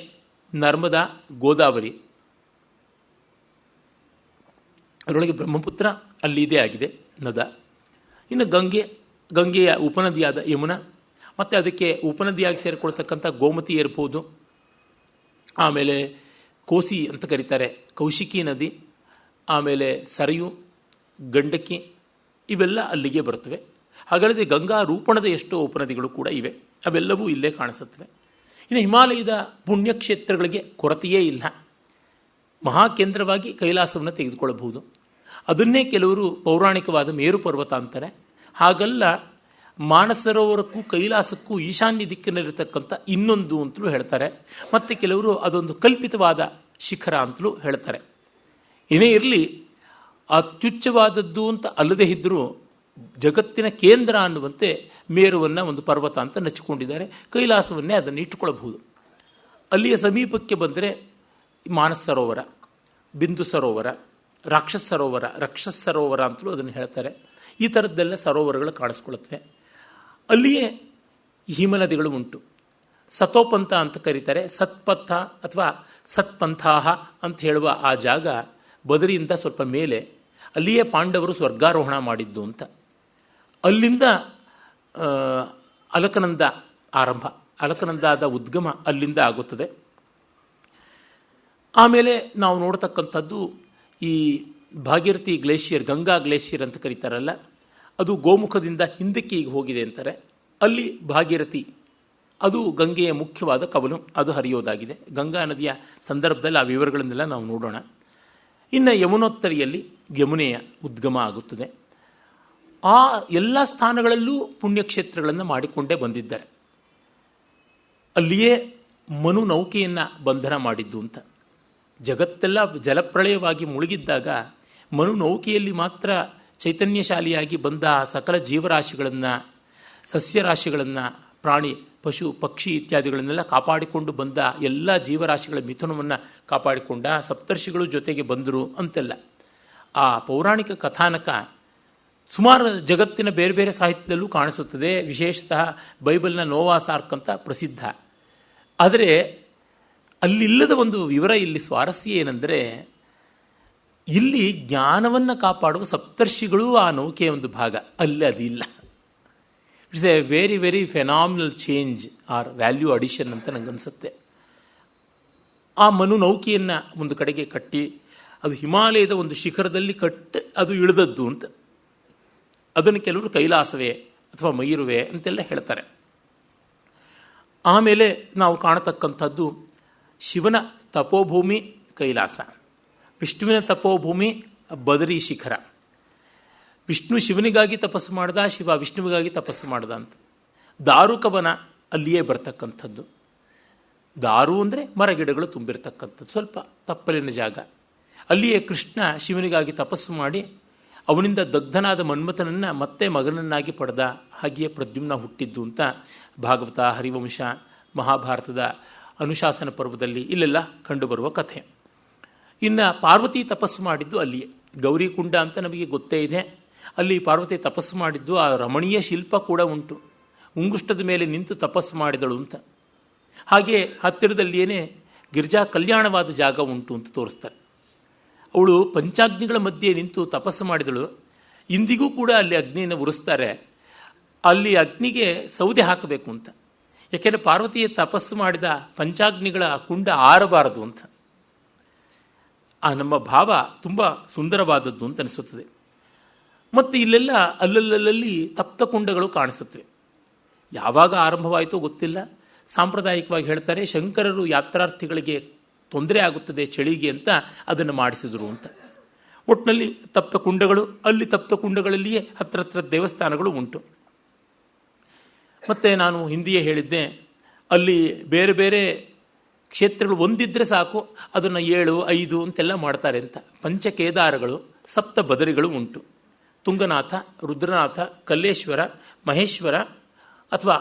ನರ್ಮದಾ, ಗೋದಾವರಿ. ಅದರೊಳಗೆ ಬ್ರಹ್ಮಪುತ್ರ ಅಲ್ಲಿದೆ ಆಗಿದೆ ನದ. ಇನ್ನು ಗಂಗೆಯ ಉಪನದಿಯಾದ ಯಮುನಾ, ಮತ್ತು ಅದಕ್ಕೆ ಉಪನದಿಯಾಗಿ ಸೇರಿಕೊಳ್ತಕ್ಕಂಥ ಗೋಮತಿ ಇರ್ಬೋದು. ಆಮೇಲೆ ಕೋಸಿ ಅಂತ ಕರೀತಾರೆ, ಕೌಶಿಕಿ ನದಿ. ಆಮೇಲೆ ಸರಯು, ಗಂಡಕಿ, ಇವೆಲ್ಲ ಅಲ್ಲಿಗೆ ಬರುತ್ತವೆ. ಹಾಗಾದರೆ ಗಂಗಾ ರೂಪಣದ ಎಷ್ಟೋ ಉಪನದಿಗಳು ಕೂಡ ಇವೆ, ಅವೆಲ್ಲವೂ ಇಲ್ಲೇ ಕಾಣಿಸುತ್ತವೆ. ಇನ್ನು ಹಿಮಾಲಯದ ಪುಣ್ಯಕ್ಷೇತ್ರಗಳಿಗೆ ಕೊರತೆಯೇ ಇಲ್ಲ. ಮಹಾಕೇಂದ್ರವಾಗಿ ಕೈಲಾಸವನ್ನು ತೆಗೆದುಕೊಳ್ಳಬಹುದು. ಅದನ್ನೇ ಕೆಲವರು ಪೌರಾಣಿಕವಾದ ಮೇರು ಪರ್ವತ ಅಂತಾರೆ. ಹಾಗಲ್ಲ, ಮಾನಸರೋವರಕ್ಕೂ ಕೈಲಾಸಕ್ಕೂ ಈಶಾನ್ಯ ದಿಕ್ಕಿನಲ್ಲಿರತಕ್ಕಂಥ ಇನ್ನೊಂದು ಅಂತಲೂ ಹೇಳ್ತಾರೆ. ಮತ್ತು ಕೆಲವರು ಅದೊಂದು ಕಲ್ಪಿತವಾದ ಶಿಖರ ಅಂತಲೂ ಹೇಳ್ತಾರೆ. ಏನೇ ಇರಲಿ, ಅತ್ಯುಚ್ಚವಾದದ್ದು ಅಂತ ಅಲ್ಲದೇ ಇದ್ದರೂ ಜಗತ್ತಿನ ಕೇಂದ್ರ ಅನ್ನುವಂತೆ ಮೇರುವನ್ನು ಒಂದು ಪರ್ವತ ಅಂತ ನಚ್ಚಿಕೊಂಡಿದ್ದಾರೆ. ಕೈಲಾಸವನ್ನೇ ಅದನ್ನು ಇಟ್ಟುಕೊಳ್ಳಬಹುದು. ಅಲ್ಲಿಯ ಸಮೀಪಕ್ಕೆ ಬಂದರೆ ಮಾನಸ ಸರೋವರ, ಬಿಂದು ಸರೋವರ, ರಾಕ್ಷಸ ಸರೋವರ ಅಂತಲೂ ಅದನ್ನು ಹೇಳ್ತಾರೆ. ಈ ಥರದ್ದೆಲ್ಲ ಸರೋವರಗಳು ಕಾಣಿಸ್ಕೊಳ್ಳುತ್ತವೆ. ಅಲ್ಲಿಯೇ ಹಿಮನದಿಗಳು ಉಂಟು. ಸತೋಪಂಥ ಅಂತ ಕರೀತಾರೆ. ಸತ್ಪಥ ಅಥವಾ ಸತ್ಪಂಥಾಹ ಅಂತ ಹೇಳುವ ಆ ಜಾಗ ಬದರಿಯಿಂದ ಸ್ವಲ್ಪ ಮೇಲೆ. ಅಲ್ಲಿಯೇ ಪಾಂಡವರು ಸ್ವರ್ಗಾರೋಹಣ ಮಾಡಿದ್ದು ಅಂತ. ಅಲ್ಲಿಂದ ಅಲಕನಂದ ಆರಂಭ, ಅಲಕನಂದಾದ ಉದ್ಗಮ ಅಲ್ಲಿಂದ ಆಗುತ್ತದೆ. ಆಮೇಲೆ ನಾವು ನೋಡ್ತಕ್ಕಂಥದ್ದು ಈ ಭಾಗೀರಥಿ ಗ್ಲೇಷಿಯರ್, ಗಂಗಾ ಗ್ಲೇಷಿಯರ್ ಅಂತ ಕರೀತಾರಲ್ಲ, ಅದು ಗೋಮುಖದಿಂದ ಹಿಂದಕ್ಕೆ ಈಗ ಹೋಗಿದೆ ಅಂತಾರೆ. ಅಲ್ಲಿ ಭಾಗೀರಥಿ, ಅದು ಗಂಗೆಯ ಮುಖ್ಯವಾದ ಕವಲು, ಅದು ಹರಿಯೋದಾಗಿದೆ. ಗಂಗಾ ನದಿಯ ಸಂದರ್ಭದಲ್ಲಿ ಆ ವಿವರಗಳನ್ನೆಲ್ಲ ನಾವು ನೋಡೋಣ. ಇನ್ನು ಯಮುನೋತ್ತರಿಯಲ್ಲಿ ಯಮುನೆಯ ಉದ್ಗಮ ಆಗುತ್ತದೆ. ಆ ಎಲ್ಲ ಸ್ಥಾನಗಳಲ್ಲೂ ಪುಣ್ಯಕ್ಷೇತ್ರಗಳನ್ನು ಮಾಡಿಕೊಂಡೇ ಬಂದಿದ್ದಾರೆ. ಅಲ್ಲಿಯೇ ಮನು ನೌಕೆಯನ್ನು ಬಂಧನ ಮಾಡಿದ್ದು ಅಂತ. ಜಗತ್ತೆಲ್ಲ ಜಲಪ್ರಳಯವಾಗಿ ಮುಳುಗಿದ್ದಾಗ ಮನು ನೌಕೆಯಲ್ಲಿ ಮಾತ್ರ ಚೈತನ್ಯಶಾಲಿಯಾಗಿ ಬಂದ ಸಕಲ ಜೀವರಾಶಿಗಳನ್ನು, ಸಸ್ಯರಾಶಿಗಳನ್ನು, ಪ್ರಾಣಿ ಪಶು ಪಕ್ಷಿ ಇತ್ಯಾದಿಗಳನ್ನೆಲ್ಲ ಕಾಪಾಡಿಕೊಂಡು ಬಂದ ಎಲ್ಲ ಜೀವರಾಶಿಗಳ ಮಿಥುನವನ್ನು ಕಾಪಾಡಿಕೊಂಡ. ಸಪ್ತರ್ಷಿಗಳು ಜೊತೆಗೆ ಬಂದರು ಅಂತೆಲ್ಲ ಆ ಪೌರಾಣಿಕ ಕಥಾನಕ ಸುಮಾರು ಜಗತ್ತಿನ ಬೇರೆ ಬೇರೆ ಸಾಹಿತ್ಯದಲ್ಲೂ ಕಾಣಿಸುತ್ತದೆ. ವಿಶೇಷತಃ ಬೈಬಲ್ನ ನೋವಾಸ್ ಆರ್ಕ್ ಅಂತ ಪ್ರಸಿದ್ಧ. ಆದರೆ ಅಲ್ಲಿಲ್ಲದ ಒಂದು ವಿವರ ಇಲ್ಲಿ ಸ್ವಾರಸ್ಯ ಏನೆಂದರೆ, ಇಲ್ಲಿ ಜ್ಞಾನವನ್ನು ಕಾಪಾಡುವ ಸಪ್ತರ್ಷಿಗಳು ಆ ನೌಕೆಯ ಒಂದು ಭಾಗ, ಅಲ್ಲಿ ಅದಿಲ್ಲ. It's a very very phenomenal change or value addition ಅಂತ ನನಗನ್ಸುತ್ತೆ. ಆ ಮನು ನೌಕೆಯನ್ನು ಒಂದು ಕಡೆಗೆ ಕಟ್ಟಿ ಅದು ಹಿಮಾಲಯದ ಒಂದು ಶಿಖರದಲ್ಲಿ ಅದು ಇಳಿದದ್ದು ಅಂತ. ಅದನ್ನು ಕೆಲವರು ಕೈಲಾಸವೇ ಅಥವಾ ಮೈರುವೆ ಅಂತೆಲ್ಲ ಹೇಳ್ತಾರೆ. ಆಮೇಲೆ ನಾವು ಕಾಣತಕ್ಕಂಥದ್ದು ಶಿವನ ತಪೋಭೂಮಿ ಕೈಲಾಸ, ವಿಷ್ಣುವಿನ ತಪೋಭೂಮಿ ಬದರಿ ಶಿಖರ. ವಿಷ್ಣು ಶಿವನಿಗಾಗಿ ತಪಸ್ಸು ಮಾಡ್ದ, ಶಿವ ವಿಷ್ಣುವಿಗಾಗಿ ತಪಸ್ಸು ಮಾಡ್ದ ಅಂತ. ದಾರುಕವನ ಅಲ್ಲಿಯೇ ಬರ್ತಕ್ಕಂಥದ್ದು. ದಾರು ಅಂದರೆ ಮರಗಿಡಗಳು ತುಂಬಿರ್ತಕ್ಕಂಥದ್ದು, ಸ್ವಲ್ಪ ತಪ್ಪಲಿನ ಜಾಗ. ಅಲ್ಲಿಯೇ ಕೃಷ್ಣ ಶಿವನಿಗಾಗಿ ತಪಸ್ಸು ಮಾಡಿ ಅವನಿಂದ ದಗ್ಧನಾದ ಮನ್ಮಥನನ್ನು ಮತ್ತೆ ಮಗನನ್ನಾಗಿ ಪಡೆದ. ಹಾಗೆಯೇ ಪ್ರದ್ಯುಮ್ನ ಹುಟ್ಟಿದ್ದು ಅಂತ ಭಾಗವತ, ಹರಿವಂಶ, ಮಹಾಭಾರತದ ಅನುಶಾಸನ ಪರ್ವದಲ್ಲಿ ಇಲ್ಲೆಲ್ಲ ಕಂಡುಬರುವ ಕಥೆ. ಇನ್ನು ಪಾರ್ವತಿ ತಪಸ್ಸು ಮಾಡಿದ್ದು ಅಲ್ಲಿಯೇ. ಗೌರಿಕುಂಡ ಅಂತ ನಮಗೆ ಗೊತ್ತೇ ಇದೆ. ಅಲ್ಲಿ ಪಾರ್ವತಿ ತಪಸ್ಸು ಮಾಡಿದ್ದು, ಆ ರಮಣೀಯ ಶಿಲ್ಪ ಕೂಡ ಉಂಟು. ಉಂಗುಷ್ಟದ ಮೇಲೆ ನಿಂತು ತಪಸ್ಸು ಮಾಡಿದಳು ಅಂತ. ಹಾಗೆ ಹತ್ತಿರದಲ್ಲಿಯೇ ಗಿರಿಜಾ ಕಲ್ಯಾಣವಾದ ಜಾಗ ಉಂಟು ಅಂತ ತೋರಿಸ್ತಾರೆ. ಅವಳು ಪಂಚಾಗ್ನಿಗಳ ಮಧ್ಯೆ ನಿಂತು ತಪಸ್ಸು ಮಾಡಿದಳು. ಇಂದಿಗೂ ಕೂಡ ಅಲ್ಲಿ ಅಗ್ನಿಯನ್ನು ಉರಿಸ್ತಾರೆ. ಅಲ್ಲಿ ಅಗ್ನಿಗೆ ಸೌದೆ ಹಾಕಬೇಕು ಅಂತ. ಯಾಕೆಂದರೆ ಪಾರ್ವತಿಯ ತಪಸ್ಸು ಮಾಡಿದ ಪಂಚಾಗ್ನಿಗಳ ಕುಂಡ ಆರಬಾರದು ಅಂತ. ಆ ನಮ್ಮ ಭಾವ ತುಂಬ ಸುಂದರವಾದದ್ದು ಅಂತ ಅನಿಸುತ್ತದೆ. ಮತ್ತು ಇಲ್ಲೆಲ್ಲ ಅಲ್ಲಲ್ಲಿ ತಪ್ತ ಕುಂಡಗಳು ಕಾಣಿಸುತ್ತವೆ. ಯಾವಾಗ ಆರಂಭವಾಯಿತೋ ಗೊತ್ತಿಲ್ಲ. ಸಾಂಪ್ರದಾಯಿಕವಾಗಿ ಹೇಳ್ತಾರೆ, ಶಂಕರರು ಯಾತ್ರಾರ್ಥಿಗಳಿಗೆ ತೊಂದರೆ ಆಗುತ್ತದೆ ಚಳಿಗೆ ಅಂತ ಅದನ್ನು ಮಾಡಿಸಿದರು ಅಂತ. ಒಟ್ಟಿನಲ್ಲಿ ತಪ್ತ ಕುಂಡಗಳು, ಅಲ್ಲಿ ತಪ್ತ ಕುಂಡಗಳಲ್ಲಿಯೇ ಹತ್ರ ದೇವಸ್ಥಾನಗಳು ಉಂಟು. ಮತ್ತು ನಾನು ಹಿಂದಿಯೇ ಹೇಳಿದ್ದೆ, ಅಲ್ಲಿ ಬೇರೆ ಬೇರೆ ಕ್ಷೇತ್ರಗಳು ಒಂದಿದ್ರೆ ಸಾಕು, ಅದನ್ನು 7, 5 ಅಂತೆಲ್ಲ ಮಾಡ್ತಾರೆ ಅಂತ. ಪಂಚಕೇದಾರಗಳು, ಸಪ್ತ ಬದರಿಗಳು ಉಂಟು. ತುಂಗನಾಥ, ರುದ್ರನಾಥ, ಕಲ್ಲೇಶ್ವರ, ಮಹೇಶ್ವರ ಅಥವಾ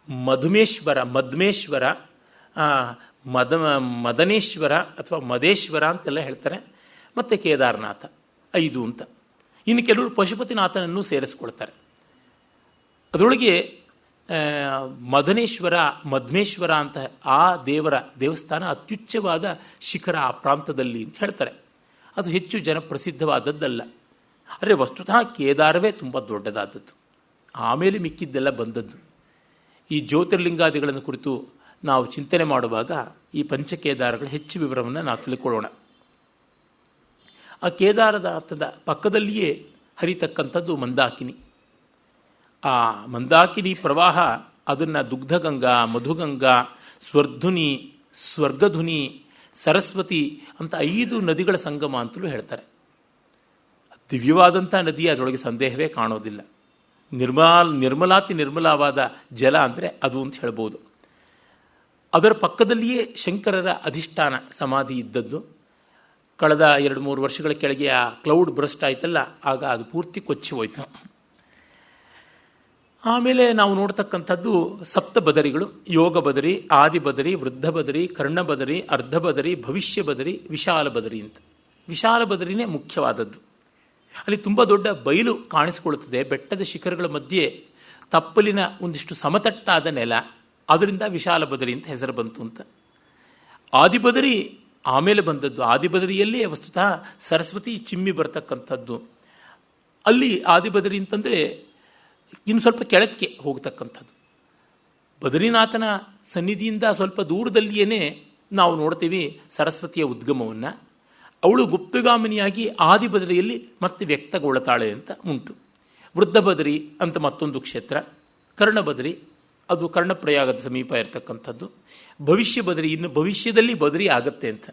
ಮದ್ಮೇಶ್ವರ, ಮದನೇಶ್ವರ ಅಥವಾ ಮದೇಶ್ವರ ಅಂತೆಲ್ಲ ಹೇಳ್ತಾರೆ. ಮತ್ತು ಕೇದಾರನಾಥ 5 ಅಂತ. ಇನ್ನು ಕೆಲವರು ಪಶುಪತಿನಾಥನನ್ನು ಸೇರಿಸ್ಕೊಳ್ತಾರೆ. ಅದರೊಳಗೆ ಮದನೇಶ್ವರ, ಮದ್ಮೇಶ್ವರ ಅಂತ ಆ ದೇವರ ದೇವಸ್ಥಾನ ಅತ್ಯುಚ್ಚವಾದ ಶಿಖರ ಆ ಪ್ರಾಂತದಲ್ಲಿ ಅಂತ ಹೇಳ್ತಾರೆ. ಅದು ಹೆಚ್ಚು ಜನಪ್ರಸಿದ್ಧವಾದದ್ದಲ್ಲ. ಆದರೆ ವಸ್ತುತಃ ಕೇದಾರವೇ ತುಂಬ ದೊಡ್ಡದಾದದ್ದು. ಆಮೇಲೆ ಮಿಕ್ಕಿದ್ದೆಲ್ಲ ಬಂದದ್ದು. ಈ ಜ್ಯೋತಿರ್ಲಿಂಗಾದಿಗಳನ್ನು ಕುರಿತು ನಾವು ಚಿಂತನೆ ಮಾಡುವಾಗ ಈ ಪಂಚಕೇದಾರಗಳ ಹೆಚ್ಚು ವಿವರವನ್ನು ನಾವು ತಿಳ್ಕೊಳ್ಳೋಣ. ಆ ಕೇದಾರನಾಥದ ಪಕ್ಕದಲ್ಲಿಯೇ ಹರಿತಕ್ಕಂಥದ್ದು ಮಂದಾಕಿನಿ. ಆ ಮಂದಾಕಿನಿ ಪ್ರವಾಹ ಅದನ್ನು ದುಗ್ಧಗಂಗಾ, ಮಧುಗಂಗಾ, ಸ್ವರ್ಧುನಿ, ಸ್ವರ್ಗಧುನಿ, ಸರಸ್ವತಿ ಅಂತ 5 ನದಿಗಳ ಸಂಗಮ ಅಂತಲೂ ಹೇಳ್ತಾರೆ. ದಿವ್ಯವಾದಂಥ ನದಿ, ಅದರೊಳಗೆ ಸಂದೇಹವೇ ಕಾಣೋದಿಲ್ಲ. ನಿರ್ಮಲವಾದ ಜಲ ಅಂದರೆ ಅದು ಅಂತ ಹೇಳ್ಬೋದು. ಅದರ ಪಕ್ಕದಲ್ಲಿಯೇ ಶಂಕರರ ಅಧಿಷ್ಠಾನ ಸಮಾಧಿ ಇದ್ದದ್ದು. ಕಳೆದ 2-3 ವರ್ಷಗಳ ಕೆಳಗೆ ಆ ಕ್ಲೌಡ್ ಬ್ರಸ್ಟ್ ಆಯ್ತಲ್ಲ, ಆಗ ಅದು ಪೂರ್ತಿ ಕೊಚ್ಚಿ ಹೋಯ್ತು. ಆಮೇಲೆ ನಾವು ನೋಡ್ತಕ್ಕಂಥದ್ದು ಸಪ್ತ ಬದರಿಗಳು: ಯೋಗ ಬದರಿ, ಆದಿ ಬದರಿ, ವೃದ್ಧ ಬದರಿ, ಕರ್ಣ ಬದರಿ, ಅರ್ಧ ಬದರಿ, ಭವಿಷ್ಯ ಬದರಿ, ವಿಶಾಲ ಬದರಿ ಅಂತ. ವಿಶಾಲ ಬದರಿನೇ ಮುಖ್ಯವಾದದ್ದು. ಅಲ್ಲಿ ತುಂಬ ದೊಡ್ಡ ಬಯಲು ಕಾಣಿಸಿಕೊಳ್ಳುತ್ತದೆ. ಬೆಟ್ಟದ ಶಿಖರಗಳ ಮಧ್ಯೆ ತಪ್ಪಲಿನ ಒಂದಿಷ್ಟು ಸಮತಟ್ಟಾದ ನೆಲ, ಅದರಿಂದ ವಿಶಾಲ ಬದರಿ ಅಂತ ಹೆಸರು ಬಂತು ಅಂತ. ಆದಿಬದರಿ ಆಮೇಲೆ ಬಂದದ್ದು. ಆದಿಬದರಿಯಲ್ಲೇ ವಸ್ತುತಃ ಸರಸ್ವತಿ ಚಿಮ್ಮಿ ಬರ್ತಕ್ಕಂಥದ್ದು. ಅಲ್ಲಿ ಆದಿಬದರಿ ಅಂತಂದರೆ ಇನ್ನು ಸ್ವಲ್ಪ ಕೆಳಕ್ಕೆ ಹೋಗ್ತಕ್ಕಂಥದ್ದು. ಬದರಿನಾಥನ ಸನ್ನಿಧಿಯಿಂದ ಸ್ವಲ್ಪ ದೂರದಲ್ಲಿಯೇ ನಾವು ನೋಡ್ತೀವಿ ಸರಸ್ವತಿಯ ಉದ್ಗಮವನ್ನು. ಅವಳು ಗುಪ್ತಗಾಮಿನಿಯಾಗಿ ಆದಿಬದರಿಯಲ್ಲಿ ಮತ್ತೆ ವ್ಯಕ್ತಗೊಳ್ಳುತ್ತಾಳೆ ಅಂತ ಉಂಟು. ವೃದ್ಧ ಬದರಿ ಅಂತ ಮತ್ತೊಂದು ಕ್ಷೇತ್ರ. ಕರ್ಣಬದರಿ ಅದು ಕರ್ಣಪ್ರಯಾಗದ ಸಮೀಪ ಇರತಕ್ಕಂಥದ್ದು. ಭವಿಷ್ಯ ಬದರಿ ಇನ್ನು ಭವಿಷ್ಯದಲ್ಲಿ ಬದರಿ ಆಗತ್ತೆ ಅಂತ,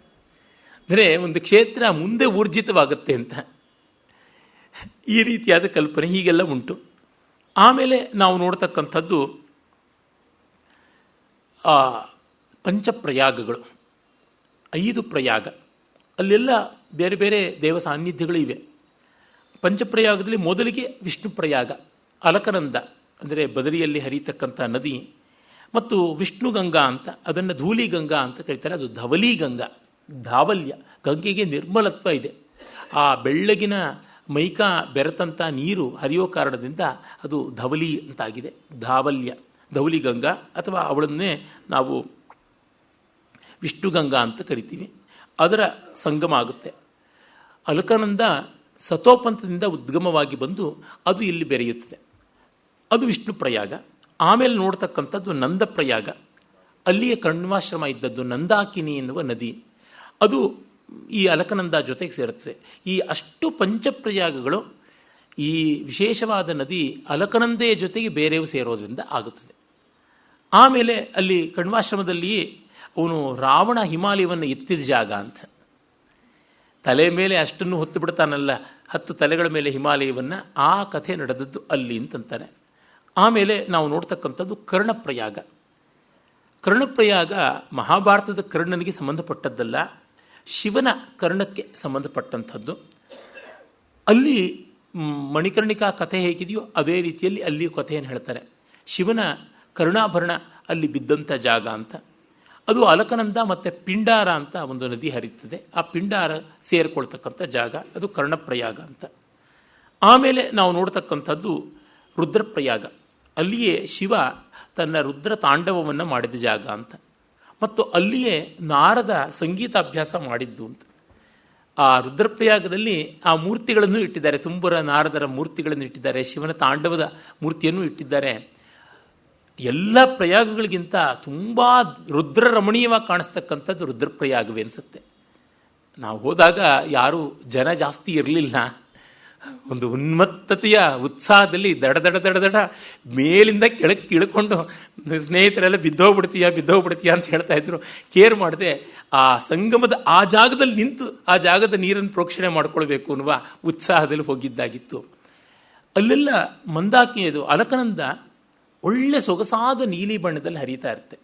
ಅಂದರೆ ಒಂದು ಕ್ಷೇತ್ರ ಮುಂದೆ ಊರ್ಜಿತವಾಗುತ್ತೆ ಅಂತ. ಈ ರೀತಿಯಾದ ಕಲ್ಪನೆ ಹೀಗೆಲ್ಲ ಉಂಟು. ಆಮೇಲೆ ನಾವು ನೋಡ್ತಕ್ಕಂಥದ್ದು ಪಂಚಪ್ರಯಾಗಗಳು, 5 ಪ್ರಯಾಗ. ಅಲ್ಲೆಲ್ಲ ಬೇರೆ ಬೇರೆ ದೇವ ಸಾನ್ನಿಧ್ಯಗಳು ಇವೆ. ಪಂಚಪ್ರಯಾಗದಲ್ಲಿ ಮೊದಲಿಗೆ ವಿಷ್ಣು ಪ್ರಯಾಗ, ಅಲಕನಂದ ಅಂದರೆ ಬದರಿಯಲ್ಲಿ ಹರಿತಕ್ಕಂಥ ನದಿ, ಮತ್ತು ವಿಷ್ಣು ಗಂಗಾ ಅಂತ, ಅದನ್ನು ಧೂಲಿ ಗಂಗಾ ಅಂತ ಕರೀತಾರೆ. ಅದು ಧವಲಿ ಗಂಗಾ, ಧಾವಲ್ಯ. ಗಂಗೆಗೆ ನಿರ್ಮಲತ್ವ ಇದೆ. ಆ ಬೆಳ್ಳಗಿನ ಮೈಕಾ ಬೆರೆತಂಥ ನೀರು ಹರಿಯೋ ಕಾರಣದಿಂದ ಅದು ಧವಲಿ ಅಂತಾಗಿದೆ. ಧಾವಲ್ಯ, ಧವಲಿ ಗಂಗಾ, ಅಥವಾ ಅವಳನ್ನೇ ನಾವು ವಿಷ್ಣು ಗಂಗಾ ಅಂತ ಕರಿತೀವಿ. ಅದರ ಸಂಗಮ ಆಗುತ್ತೆ. ಅಲಕನಂದ ಸತೋಪಂಥದಿಂದ ಉದ್ಗಮವಾಗಿ ಬಂದು ಅದು ಇಲ್ಲಿ ಬೆರೆಯುತ್ತದೆ. ಅದು ವಿಷ್ಣು ಪ್ರಯಾಗ. ಆಮೇಲೆ ನೋಡ್ತಕ್ಕಂಥದ್ದು ನಂದ ಪ್ರಯಾಗ. ಅಲ್ಲಿಯೇ ಕಣ್ವಾಶ್ರಮ ಇದ್ದದ್ದು ನಂದಾಕಿನಿ ಎನ್ನುವ ನದಿ. ಅದು ಈ ಅಲಕನಂದ ಜೊತೆಗೆ ಸೇರುತ್ತದೆ. ಈ ಅಷ್ಟು ಪಂಚಪ್ರಯಾಗಗಳು ಈ ವಿಶೇಷವಾದ ನದಿ ಅಲಕನಂದೆಯ ಜೊತೆಗೆ ಬೇರೆಯೂ ಸೇರೋದ್ರಿಂದ ಆಗುತ್ತದೆ. ಆಮೇಲೆ ಅಲ್ಲಿ ಕಣ್ವಾಶ್ರಮದಲ್ಲಿಯೇ ಅವನು ರಾವಣ ಹಿಮಾಲಯವನ್ನು ಎತ್ತಿದ ಜಾಗ ಅಂತ. ತಲೆ ಮೇಲೆ ಅಷ್ಟನ್ನು ಹೊತ್ತು ಬಿಡ್ತಾನಲ್ಲ, 10 ತಲೆಗಳ ಮೇಲೆ ಹಿಮಾಲಯವನ್ನು, ಆ ಕಥೆ ನಡೆದದ್ದು ಅಲ್ಲಿ ಅಂತಂತಾರೆ. ಆಮೇಲೆ ನಾವು ನೋಡ್ತಕ್ಕಂಥದ್ದು ಕರ್ಣಪ್ರಯಾಗ. ಕರ್ಣಪ್ರಯಾಗ ಮಹಾಭಾರತದ ಕರ್ಣನಿಗೆ ಸಂಬಂಧಪಟ್ಟದ್ದಲ್ಲ, ಶಿವನ ಕರ್ಣಕ್ಕೆ ಸಂಬಂಧಪಟ್ಟಂಥದ್ದು. ಅಲ್ಲಿ ಮಣಿಕರ್ಣಿಕಾ ಕಥೆ ಹೇಗಿದೆಯೋ ಅದೇ ರೀತಿಯಲ್ಲಿ ಅಲ್ಲಿ ಕಥೆಯನ್ನು ಹೇಳ್ತಾರೆ. ಶಿವನ ಕರ್ಣಾಭರಣ ಅಲ್ಲಿ ಬಿದ್ದಂಥ ಜಾಗ ಅಂತ. ಅದು ಅಲಕನಂದ ಮತ್ತು ಪಿಂಡಾರ ಅಂತ ಒಂದು ನದಿ ಹರಿಯುತ್ತದೆ. ಆ ಪಿಂಡಾರ ಸೇರಿಕೊಳ್ತಕ್ಕಂಥ ಜಾಗ, ಅದು ಕರ್ಣಪ್ರಯಾಗ ಅಂತ. ಆಮೇಲೆ ನಾವು ನೋಡ್ತಕ್ಕಂಥದ್ದು ರುದ್ರಪ್ರಯಾಗ. ಅಲ್ಲಿಯೇ ಶಿವ ತನ್ನ ರುದ್ರ ತಾಂಡವವನ್ನು ಮಾಡಿದ ಜಾಗ ಅಂತ. ಮತ್ತು ಅಲ್ಲಿಯೇ ನಾರದ ಸಂಗೀತಾಭ್ಯಾಸ ಮಾಡಿದ್ದು ಅಂತ. ಆ ರುದ್ರಪ್ರಯಾಗದಲ್ಲಿ ಆ ಮೂರ್ತಿಗಳನ್ನು ಇಟ್ಟಿದ್ದಾರೆ, ತುಂಬುರ ನಾರದರ ಮೂರ್ತಿಗಳನ್ನು ಇಟ್ಟಿದ್ದಾರೆ, ಶಿವನ ತಾಂಡವದ ಮೂರ್ತಿಯನ್ನು ಇಟ್ಟಿದ್ದಾರೆ. ಎಲ್ಲ ಪ್ರಯಾಗಗಳಿಗಿಂತ ತುಂಬ ರುದ್ರ ರಮಣೀಯವಾಗಿ ಕಾಣಿಸ್ತಕ್ಕಂಥದ್ದು ರುದ್ರಪ್ರಯಾಗವೇ ಅನಿಸುತ್ತೆ. ನಾವು ಹೋದಾಗ ಯಾರೂ ಜನ ಜಾಸ್ತಿ ಇರಲಿಲ್ಲ. ಒಂದು ಉನ್ಮತ್ತತೆಯ ಉತ್ಸಾಹದಲ್ಲಿ ದಡ ದಡ ದಡ ದಡ ಮೇಲಿಂದ ಕೆಳಕ್ಕೆ ಇಳ್ಕೊಂಡು ಸ್ನೇಹಿತರೆಲ್ಲ ಬಿದ್ದೋಗ್ಬಿಡ್ತೀಯಾ ಅಂತ ಹೇಳ್ತಾ ಇದ್ರು. ಕೇರ್ ಮಾಡದೆ ಆ ಸಂಗಮದ ಆ ಜಾಗದಲ್ಲಿ ನಿಂತು ಆ ಜಾಗದ ನೀರನ್ನು ಪ್ರೋಕ್ಷಣೆ ಮಾಡ್ಕೊಳ್ಬೇಕು ಅನ್ನುವ ಉತ್ಸಾಹದಲ್ಲಿ ಹೋಗಿದ್ದಾಗಿತ್ತು. ಅಲ್ಲೆಲ್ಲ ಮಂದಾಕಿನಿಯದು ಅಲಕನಂದ ಒಳ್ಳೆ ಸೊಗಸಾದ ನೀಲಿ ಬಣ್ಣದಲ್ಲಿ ಹರಿತಾ ಇರುತ್ತೆ.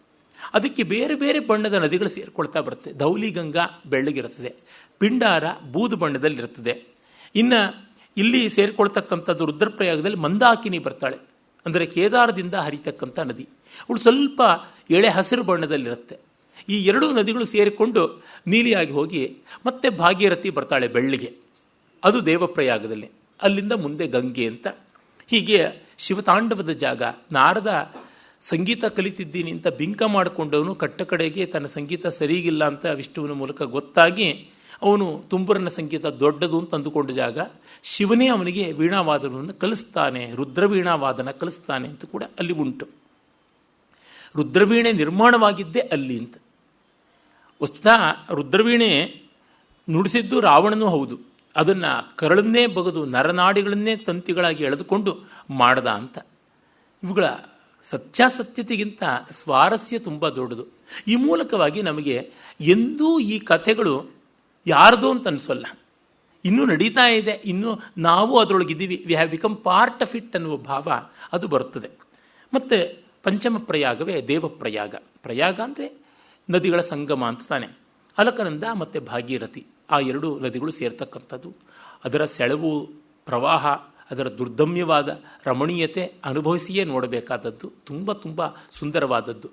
ಅದಕ್ಕೆ ಬೇರೆ ಬೇರೆ ಬಣ್ಣದ ನದಿಗಳು ಸೇರ್ಕೊಳ್ತಾ ಬರುತ್ತೆ. ಧೌಲಿ ಗಂಗಾ ಬೆಳ್ಳಗಿರುತ್ತದೆ, ಪಿಂಡಾರ ಬೂದು ಬಣ್ಣದಲ್ಲಿರುತ್ತದೆ. ಇನ್ನು ಇಲ್ಲಿ ಸೇರಿಕೊಳ್ತಕ್ಕಂಥದ್ದು ರುದ್ರಪ್ರಯಾಗದಲ್ಲಿ ಮಂದಾಕಿನಿ ಬರ್ತಾಳೆ, ಅಂದರೆ ಕೇದಾರದಿಂದ ಹರಿತಕ್ಕಂಥ ನದಿ. ಅವಳು ಸ್ವಲ್ಪ ಎಳೆ ಹಸಿರು ಬಣ್ಣದಲ್ಲಿರುತ್ತೆ. ಈ ಎರಡೂ ನದಿಗಳು ಸೇರಿಕೊಂಡು ನೀಲಿಯಾಗಿ ಹೋಗಿ ಮತ್ತೆ ಭಾಗೀರಥಿ ಬರ್ತಾಳೆ ಬೆಳ್ಳಿಗೆ, ಅದು ದೇವಪ್ರಯಾಗದಲ್ಲಿ. ಅಲ್ಲಿಂದ ಮುಂದೆ ಗಂಗೆ ಅಂತ. ಹೀಗೆ ಶಿವತಾಂಡವದ ಜಾಗ. ನಾರದ ಸಂಗೀತ ಕಲಿತಿದ್ದೀನಿ ಅಂತ ಬಿಂಕ ಮಾಡಿಕೊಂಡವನು ಕಟ್ಟ ಕಡೆಗೆ ತನ್ನ ಸಂಗೀತ ಸರಿಗಿಲ್ಲ ಅಂತ ವಿಷ್ಣುವಿನ ಮೂಲಕ ಗೊತ್ತಾಗಿ ಅವನು ತುಂಬುರನ ಸಂಗೀತ ದೊಡ್ಡದು ಅಂತ ಅಂದುಕೊಂಡ ಜಾಗ. ಶಿವನೇ ಅವನಿಗೆ ವೀಣಾವಾದನವನ್ನು ಕಲಿಸ್ತಾನೆ, ರುದ್ರವೀಣಾವಾದನ ಕಲಿಸ್ತಾನೆ ಅಂತ ಕೂಡ ಅಲ್ಲಿ ಉಂಟು. ರುದ್ರವೀಣೆ ನಿರ್ಮಾಣವಾಗಿದ್ದೇ ಅಲ್ಲಿ ಅಂತ. ವಸ್ತುತಃ ರುದ್ರವೀಣೆ ನುಡಿಸಿದ್ದು ರಾವಣನೂ ಹೌದು. ಅದನ್ನು ಕರಳನ್ನೇ ಬಗೆದು ನರನಾಡಿಗಳನ್ನೇ ತಂತಿಗಳಾಗಿ ಎಳೆದುಕೊಂಡು ಮಾಡದ ಅಂತ. ಇವುಗಳ ಸತ್ಯಾಸತ್ಯತೆಗಿಂತ ಸ್ವಾರಸ್ಯ ತುಂಬ ದೊಡ್ಡದು. ಈ ಮೂಲಕವಾಗಿ ನಮಗೆ ಎಂದೂ ಈ ಕಥೆಗಳು ಯಾರ್ದು ಅಂತ ಅನಿಸೋಲ್ಲ. ಇನ್ನೂ ನಡೀತಾ ಇದೆ, ಇನ್ನೂ ನಾವು ಅದರೊಳಗಿದ್ದೀವಿ, we have become part of it ಅನ್ನುವ ಭಾವ ಅದು ಬರುತ್ತದೆ. ಮತ್ತು ಪಂಚಮ ಪ್ರಯಾಗವೇ ದೇವಪ್ರಯಾಗ. ಪ್ರಯಾಗ ಅಂದರೆ ನದಿಗಳ ಸಂಗಮ ಅಂತ ತಾನೆ. ಅಲಕನಂದ ಮತ್ತು ಭಾಗೀರಥಿ ಆ ಎರಡು ನದಿಗಳು ಸೇರ್ತಕ್ಕಂಥದ್ದು. ಅದರ ಸೆಳವು, ಪ್ರವಾಹ, ಅದರ ದುರ್ದಮ್ಯವಾದ ರಮಣೀಯತೆ ಅನುಭವಿಸಿಯೇ ನೋಡಬೇಕಾದದ್ದು. ತುಂಬ ತುಂಬ ಸುಂದರವಾದದ್ದು.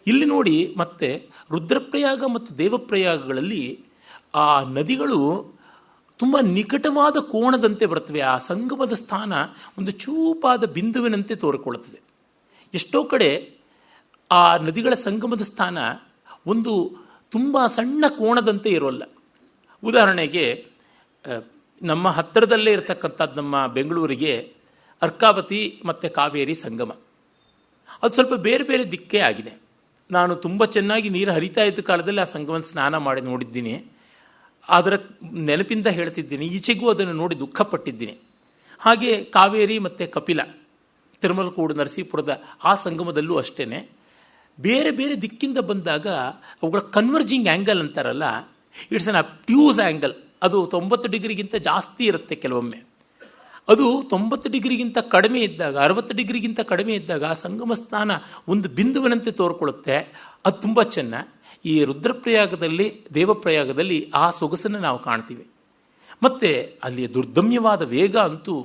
ಇಲ್ಲಿ ನೋಡಿ, ಮತ್ತೆ ರುದ್ರಪ್ರಯಾಗ ಮತ್ತು ದೇವಪ್ರಯಾಗಗಳಲ್ಲಿ ಆ ನದಿಗಳು ತುಂಬ ನಿಕಟವಾದ ಕೋಣದಂತೆ ಬರ್ತವೆ. ಆ ಸಂಗಮದ ಸ್ಥಾನ ಒಂದು ಚೂಪಾದ ಬಿಂದುವಿನಂತೆ ತೋರಿಕೊಳ್ಳುತ್ತದೆ. ಎಷ್ಟೋ ಕಡೆ ಆ ನದಿಗಳ ಸಂಗಮದ ಸ್ಥಾನ ಒಂದು ತುಂಬ ಸಣ್ಣ ಕೋಣದಂತೆ ಇರೋಲ್ಲ. ಉದಾಹರಣೆಗೆ ನಮ್ಮ ಹತ್ತಿರದಲ್ಲೇ ಇರತಕ್ಕಂಥದ್ದು ನಮ್ಮ ಬೆಂಗಳೂರಿಗೆ ಅರ್ಕಾವತಿ ಮತ್ತು ಕಾವೇರಿ ಸಂಗಮ. ಅದು ಸ್ವಲ್ಪ ಬೇರೆ ಬೇರೆ ದಿಕ್ಕೇ ಆಗಿದೆ. ನಾನು ತುಂಬ ಚೆನ್ನಾಗಿ ನೀರು ಹರಿತಾ ಇದ್ದ ಕಾಲದಲ್ಲಿ ಆ ಸಂಗಮದ ಸ್ನಾನ ಮಾಡಿ ನೋಡಿದ್ದೀನಿ. ಅದರ ನೆನಪಿಂದ ಹೇಳ್ತಿದ್ದೀನಿ, ಈಚೆಗೂ ಅದನ್ನು ನೋಡಿ ದುಃಖಪಟ್ಟಿದ್ದೀನಿ. ಹಾಗೆ ಕಾವೇರಿ ಮತ್ತು ಕಪಿಲ, ತಿರುಮಲಕೂಡು ನರಸೀಪುರದ ಆ ಸಂಗಮದಲ್ಲೂ ಅಷ್ಟೇ ಬೇರೆ ಬೇರೆ ದಿಕ್ಕಿಂದ ಬಂದಾಗ ಅವುಗಳ ಕನ್ವರ್ಜಿಂಗ್ ಆ್ಯಂಗಲ್ ಅಂತಾರಲ್ಲ, ಇಟ್ಸ್ ಅನ್ ಅಬ್ಟ್ಯೂಸ್ ಆ್ಯಂಗಲ್. ಅದು 90 ಡಿಗ್ರಿಗಿಂತ ಜಾಸ್ತಿ ಇರುತ್ತೆ ಕೆಲವೊಮ್ಮೆ. ಅದು 90 ಡಿಗ್ರಿಗಿಂತ ಕಡಿಮೆ ಇದ್ದಾಗ, 60 ಡಿಗ್ರಿಗಿಂತ ಕಡಿಮೆ ಇದ್ದಾಗ ಆ ಸಂಗಮ ಸ್ಥಾನ ಒಂದು ಬಿಂದುವಿನಂತೆ ತೋರ್ಕೊಳ್ಳುತ್ತೆ. ಅದು ತುಂಬ ಚೆನ್ನ. ಈ ರುದ್ರಪ್ರಯಾಗದಲ್ಲಿ, ದೇವಪ್ರಯಾಗದಲ್ಲಿ ಆ ಸೊಗಸನ್ನು ನಾವು ಕಾಣ್ತೀವಿ. ಮತ್ತು ಅಲ್ಲಿಯ ದುರ್ದಮ್ಯವಾದ ವೇಗ ಅಂತೂ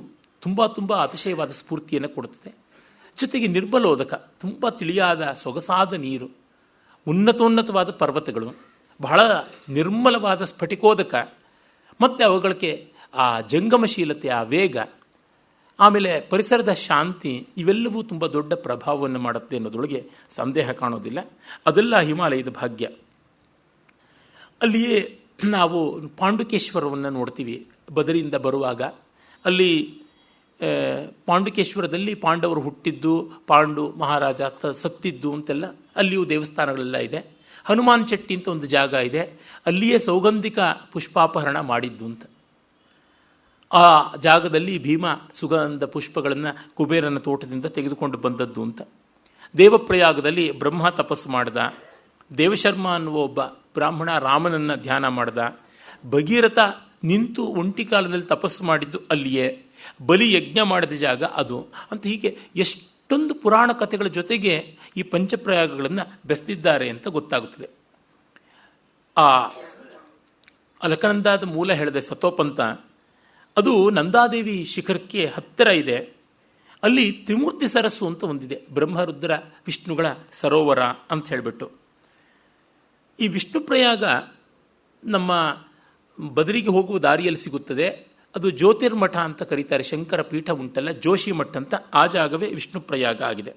ತುಂಬ ತುಂಬ ಅತಿಶಯವಾದ ಸ್ಫೂರ್ತಿಯನ್ನು ಕೊಡುತ್ತದೆ. ಜೊತೆಗೆ ನಿರ್ಮಲೋದಕ, ತುಂಬ ತಿಳಿಯಾದ ಸೊಗಸಾದ ನೀರು, ಉನ್ನತೋನ್ನತವಾದ ಪರ್ವತಗಳು, ಬಹಳ ನಿರ್ಮಲವಾದ ಸ್ಫಟಿಕೋದಕ, ಮತ್ತು ಅವುಗಳಿಗೆ ಆ ಜಂಗಮಶೀಲತೆ, ಆ ವೇಗ, ಆಮೇಲೆ ಪರಿಸರದ ಶಾಂತಿ, ಇವೆಲ್ಲವೂ ತುಂಬ ದೊಡ್ಡ ಪ್ರಭಾವವನ್ನು ಮಾಡುತ್ತೆ ಅನ್ನೋದ್ರೊಳಗೆ ಸಂದೇಹ ಕಾಣೋದಿಲ್ಲ. ಅದೆಲ್ಲ ಹಿಮಾಲಯದ ಭಾಗ್ಯ. ಅಲ್ಲಿಯೇ ನಾವು ಪಾಂಡುಕೇಶ್ವರವನ್ನು ನೋಡ್ತೀವಿ ಬದರಿಯಿಂದ ಬರುವಾಗ. ಅಲ್ಲಿ ಪಾಂಡುಕೇಶ್ವರದಲ್ಲಿ ಪಾಂಡವರು ಹುಟ್ಟಿದ್ದು, ಪಾಂಡು ಮಹಾರಾಜ ಸತ್ತಿದ್ದು ಅಂತೆಲ್ಲ ಅಲ್ಲಿಯೂ ದೇವಸ್ಥಾನಗಳೆಲ್ಲ ಇದೆ. ಹನುಮಾನ್ ಚೆಟ್ಟಿ ಅಂತ ಒಂದು ಜಾಗ ಇದೆ, ಅಲ್ಲಿಯೇ ಸೌಗಂಧಿಕ ಪುಷ್ಪಾಪಹರಣ ಮಾಡಿದ್ದು ಅಂತ. ಆ ಜಾಗದಲ್ಲಿ ಭೀಮ ಸುಗಂಧ ಪುಷ್ಪಗಳನ್ನು ಕುಬೇರನ ತೋಟದಿಂದ ತೆಗೆದುಕೊಂಡು ಬಂದದ್ದು ಅಂತ. ದೇವಪ್ರಯಾಗದಲ್ಲಿ ಬ್ರಹ್ಮ ತಪಸ್ಸು ಮಾಡ್ದ. ದೇವಶರ್ಮ ಅನ್ನುವ ಒಬ್ಬ ಬ್ರಾಹ್ಮಣ ರಾಮನನ್ನು ಧ್ಯಾನ ಮಾಡ್ದ. ಭಗೀರಥ ನಿಂತು ಒಂಟಿ ಕಾಲದಲ್ಲಿ ತಪಸ್ಸು ಮಾಡಿದ್ದು ಅಲ್ಲಿಯೇ. ಬಲಿ ಯಜ್ಞ ಮಾಡಿದ ಜಾಗ ಅದು ಅಂತ. ಹೀಗೆ ಎಷ್ಟೊಂದು ಪುರಾಣ ಕಥೆಗಳ ಜೊತೆಗೆ ಈ ಪಂಚಪ್ರಯಾಗಗಳನ್ನು ಬೆಸೆದಿದ್ದಾರೆ ಅಂತ ಗೊತ್ತಾಗುತ್ತದೆ. ಆ ಅಲಕನಂದಾದ ಮೂಲ ಹೇಳಿದೆ ಸತೋಪಂತ, ಅದು ನಂದಾದೇವಿ ಶಿಖರಕ್ಕೆ ಹತ್ತಿರ ಇದೆ. ಅಲ್ಲಿ ತ್ರಿಮೂರ್ತಿ ಸರಸ್ಸು ಅಂತ ಒಂದಿದೆ, ಬ್ರಹ್ಮರುದ್ರ ವಿಷ್ಣುಗಳ ಸರೋವರ ಅಂತ ಹೇಳಿಬಿಟ್ಟು. ಈ ವಿಷ್ಣು ಪ್ರಯಾಗ ನಮ್ಮ ಬದರಿಗೆ ಹೋಗುವ ದಾರಿಯಲ್ಲಿ ಸಿಗುತ್ತದೆ. ಅದು ಜ್ಯೋತಿರ್ಮಠ ಅಂತ ಕರೀತಾರೆ. ಶಂಕರ ಪೀಠ ಉಂಟಲ್ಲ, ಜೋಶಿ ಮಠ ಅಂತ, ಆ ಜಾಗವೇ ವಿಷ್ಣು ಪ್ರಯಾಗ ಆಗಿದೆ.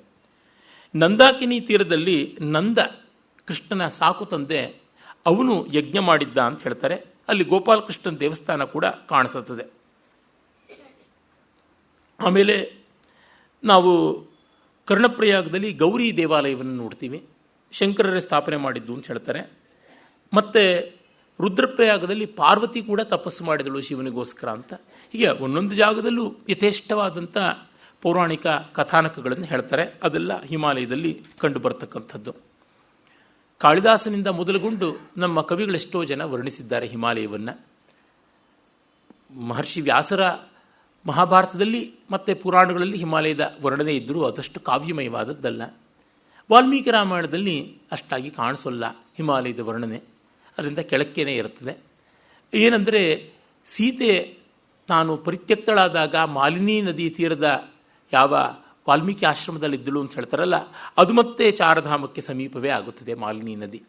ನಂದಾಕಿನಿ ತೀರದಲ್ಲಿ ನಂದ ಕೃಷ್ಣನ ಸಾಕು ತಂದೆ, ಅವನು ಯಜ್ಞ ಮಾಡಿದ್ದ ಅಂತ ಹೇಳ್ತಾರೆ. ಅಲ್ಲಿ ಗೋಪಾಲಕೃಷ್ಣನ ದೇವಸ್ಥಾನ ಕೂಡ ಕಾಣಿಸುತ್ತದೆ. ಆಮೇಲೆ ನಾವು ಕರ್ಣಪ್ರಯಾಗದಲ್ಲಿ ಗೌರಿ ದೇವಾಲಯವನ್ನು ನೋಡ್ತೀವಿ, ಶಂಕರರೇ ಸ್ಥಾಪನೆ ಮಾಡಿದ್ದು ಅಂತ ಹೇಳ್ತಾರೆ. ಮತ್ತು ರುದ್ರಪ್ರಯಾಗದಲ್ಲಿ ಪಾರ್ವತಿ ಕೂಡ ತಪಸ್ಸು ಮಾಡಿದಳು ಶಿವನಿಗೋಸ್ಕರ ಅಂತ. ಹೀಗೆ ಒಂದೊಂದು ಜಾಗದಲ್ಲೂ ಯಥೇಷ್ಟವಾದಂಥ ಪೌರಾಣಿಕ ಕಥಾನಕಗಳನ್ನು ಹೇಳ್ತಾರೆ. ಅದೆಲ್ಲ ಹಿಮಾಲಯದಲ್ಲಿ ಕಂಡು ಬರತಕ್ಕಂಥದ್ದು. ಕಾಳಿದಾಸನಿಂದ ಮೊದಲುಗೊಂಡು ನಮ್ಮ ಕವಿಗಳೆಷ್ಟೋ ಜನ ವರ್ಣಿಸಿದ್ದಾರೆ ಹಿಮಾಲಯವನ್ನು. ಮಹರ್ಷಿ ವ್ಯಾಸರ ಮಹಾಭಾರತದಲ್ಲಿ ಮತ್ತು ಪುರಾಣಗಳಲ್ಲಿ ಹಿಮಾಲಯದ ವರ್ಣನೆ ಇದ್ದರೂ ಅದಷ್ಟು ಕಾವ್ಯಮಯವಾದದ್ದಲ್ಲ. ವಾಲ್ಮೀಕಿ ರಾಮಾಯಣದಲ್ಲಿ ಅಷ್ಟಾಗಿ ಕಾಣಿಸೋಲ್ಲ ಹಿಮಾಲಯದ ವರ್ಣನೆ, ಅದರಿಂದ ಕೆಳಕ್ಕೇನೆ ಇರುತ್ತದೆ. ಏನಂದರೆ ಸೀತೆ ತಾನು ಪರಿತ್ಯಕ್ತಳಾದಾಗ ಮಾಲಿನಿ ನದಿ ತೀರದ ಯಾವ ವಾಲ್ಮೀಕಿ ಆಶ್ರಮದಲ್ಲಿದ್ದಳು ಅಂತ ಹೇಳ್ತಾರಲ್ಲ, ಅದು ಮತ್ತೆ ಚಾರಧಾಮಕ್ಕೆ ಸಮೀಪವೇ ಆಗುತ್ತದೆ ಮಾಲಿನಿ ನದಿ.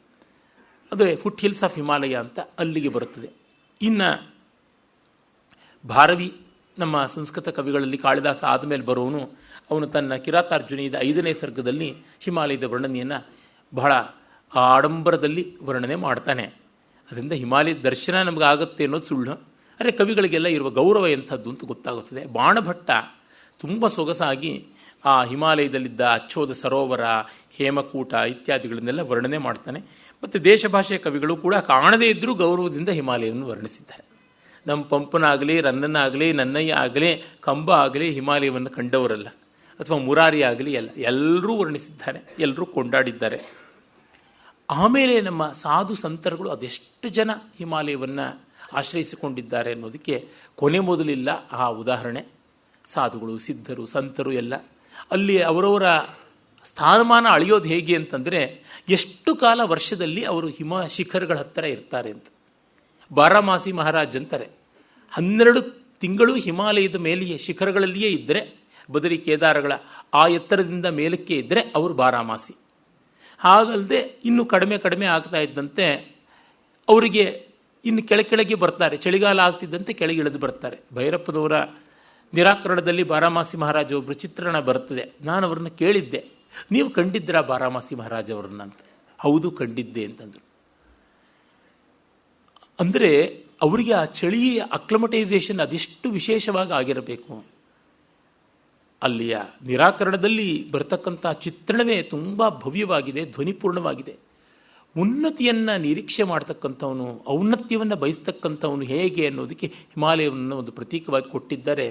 ಅದೇ ಫುಟ್ ಹಿಲ್ಸ್ ಆಫ್ ಹಿಮಾಲಯ ಅಂತ ಅಲ್ಲಿಗೆ ಬರುತ್ತದೆ. ಇನ್ನು ಭಾರವಿ ನಮ್ಮ ಸಂಸ್ಕೃತ ಕವಿಗಳಲ್ಲಿ ಕಾಳಿದಾಸ ಆದಮೇಲೆ ಬರೋನು, ಅವನು ತನ್ನ ಕಿರಾತಾರ್ಜುನಿದ 5ನೇ ಸರ್ಗದಲ್ಲಿ ಹಿಮಾಲಯದ ವರ್ಣನೆಯನ್ನು ಬಹಳ ಆಡಂಬರದಲ್ಲಿ ವರ್ಣನೆ ಮಾಡ್ತಾನೆ. ಅದರಿಂದ ಹಿಮಾಲಯದ ದರ್ಶನ ನಮಗಾಗುತ್ತೆ ಅನ್ನೋದು ಸುಳ್ಳು. ಆದರೆ ಕವಿಗಳಿಗೆಲ್ಲ ಇರುವ ಗೌರವ ಎಂಥದ್ದು ಅಂತ ಗೊತ್ತಾಗುತ್ತದೆ. ಬಾಣಭಟ್ಟ ತುಂಬ ಸೊಗಸಾಗಿ ಆ ಹಿಮಾಲಯದಲ್ಲಿದ್ದ ಅಚ್ಚೋದ ಸರೋವರ, ಹೇಮಕೂಟ ಇತ್ಯಾದಿಗಳನ್ನೆಲ್ಲ ವರ್ಣನೆ ಮಾಡ್ತಾನೆ. ಮತ್ತು ದೇಶ ಭಾಷೆಯ ಕವಿಗಳು ಕೂಡ ಕಾಣದೇ ಇದ್ದರೂ ಗೌರವದಿಂದ ಹಿಮಾಲಯವನ್ನು ವರ್ಣಿಸಿದ್ದಾರೆ. ನಮ್ಮ ಪಂಪನಾಗಲಿ, ರನ್ನನಾಗಲಿ, ನನ್ನಯ್ಯ ಆಗಲಿ, ಕಂಬ ಆಗಲಿ ಹಿಮಾಲಯವನ್ನು ಕಂಡವರಲ್ಲ, ಅಥವಾ ಮುರಾರಿ ಆಗಲಿ, ಎಲ್ಲರೂ ವರ್ಣಿಸಿದ್ದಾರೆ, ಎಲ್ಲರೂ ಕೊಂಡಾಡಿದ್ದಾರೆ. ಆಮೇಲೆ ನಮ್ಮ ಸಾಧು ಸಂತರುಗಳು ಅದೆಷ್ಟು ಜನ ಹಿಮಾಲಯವನ್ನು ಆಶ್ರಯಿಸಿಕೊಂಡಿದ್ದಾರೆ ಅನ್ನೋದಕ್ಕೆ ಕೊನೆ ಮೊದಲಿಲ್ಲ ಆ ಉದಾಹರಣೆ. ಸಾಧುಗಳು, ಸಿದ್ಧರು, ಸಂತರು ಎಲ್ಲ ಅಲ್ಲಿ ಅವರವರ ಸ್ಥಾನಮಾನ ಅಳೆಯೋದು ಹೇಗೆ ಅಂತಂದರೆ ಎಷ್ಟು ಕಾಲ ವರ್ಷದಲ್ಲಿ ಅವರು ಹಿಮ ಶಿಖರಗಳ ಹತ್ತಿರ ಇರ್ತಾರೆ ಅಂತ. ಬಾರಾಮಾಸಿ ಮಹಾರಾಜ್ ಅಂತಾರೆ, 12 ತಿಂಗಳು ಹಿಮಾಲಯದ ಮೇಲೆಯೇ ಶಿಖರಗಳಲ್ಲಿಯೇ ಇದ್ದರೆ, ಬದರಿ ಕೇದಾರಗಳ ಆ ಎತ್ತರದಿಂದ ಮೇಲಕ್ಕೆ ಇದ್ದರೆ ಅವರು ಬಾರಾಮಾಸಿ. ಹಾಗಲ್ಲದೆ ಇನ್ನು ಕಡಿಮೆ ಕಡಿಮೆ ಆಗ್ತಾ ಇದ್ದಂತೆ ಅವರಿಗೆ ಇನ್ನು ಕೆಳಗೆ ಬರ್ತಾರೆ. ಚಳಿಗಾಲ ಆಗ್ತಿದ್ದಂತೆ ಕೆಳಗೆ ಇಳಿದು ಬರ್ತಾರೆ. ಭೈರಪ್ಪನವರ ನಿರಾಕರಣದಲ್ಲಿ ಬಾರಾಮಾಸಿ ಮಹಾರಾಜ ಒಬ್ಬರು ಚಿತ್ರಣ ಬರ್ತದೆ. ನಾನು ಅವ್ರನ್ನ ಕೇಳಿದ್ದೆ, ನೀವು ಕಂಡಿದ್ದೀರಾ ಬಾರಾಮಾಸಿ ಮಹಾರಾಜ್ ಅವರನ್ನ ಅಂತ. ಹೌದು ಕಂಡಿದ್ದೆ ಅಂತಂದರು. ಅಂದರೆ ಅವರಿಗೆ ಆ ಚಳಿಯ ಅಕ್ಲಮಟೈಸೇಷನ್ ಅದೆಷ್ಟು ವಿಶೇಷವಾಗಿ ಆಗಿರಬೇಕು. ಅಲ್ಲಿಯ ನಿರಾಕರಣದಲ್ಲಿ ಬರತಕ್ಕಂಥ ಚಿತ್ರಣವೇ ತುಂಬ ಭವ್ಯವಾಗಿದೆ, ಧ್ವನಿಪೂರ್ಣವಾಗಿದೆ. ಉನ್ನತಿಯನ್ನು ನಿರೀಕ್ಷೆ ಮಾಡ್ತಕ್ಕಂಥವನು, ಔನ್ನತ್ಯವನ್ನು ಬಯಸ್ತಕ್ಕಂಥವನು ಹೇಗೆ ಅನ್ನೋದಕ್ಕೆ ಹಿಮಾಲಯವನ್ನು ಒಂದು ಪ್ರತೀಕವಾಗಿ ಕೊಟ್ಟಿದ್ದಾರೆ.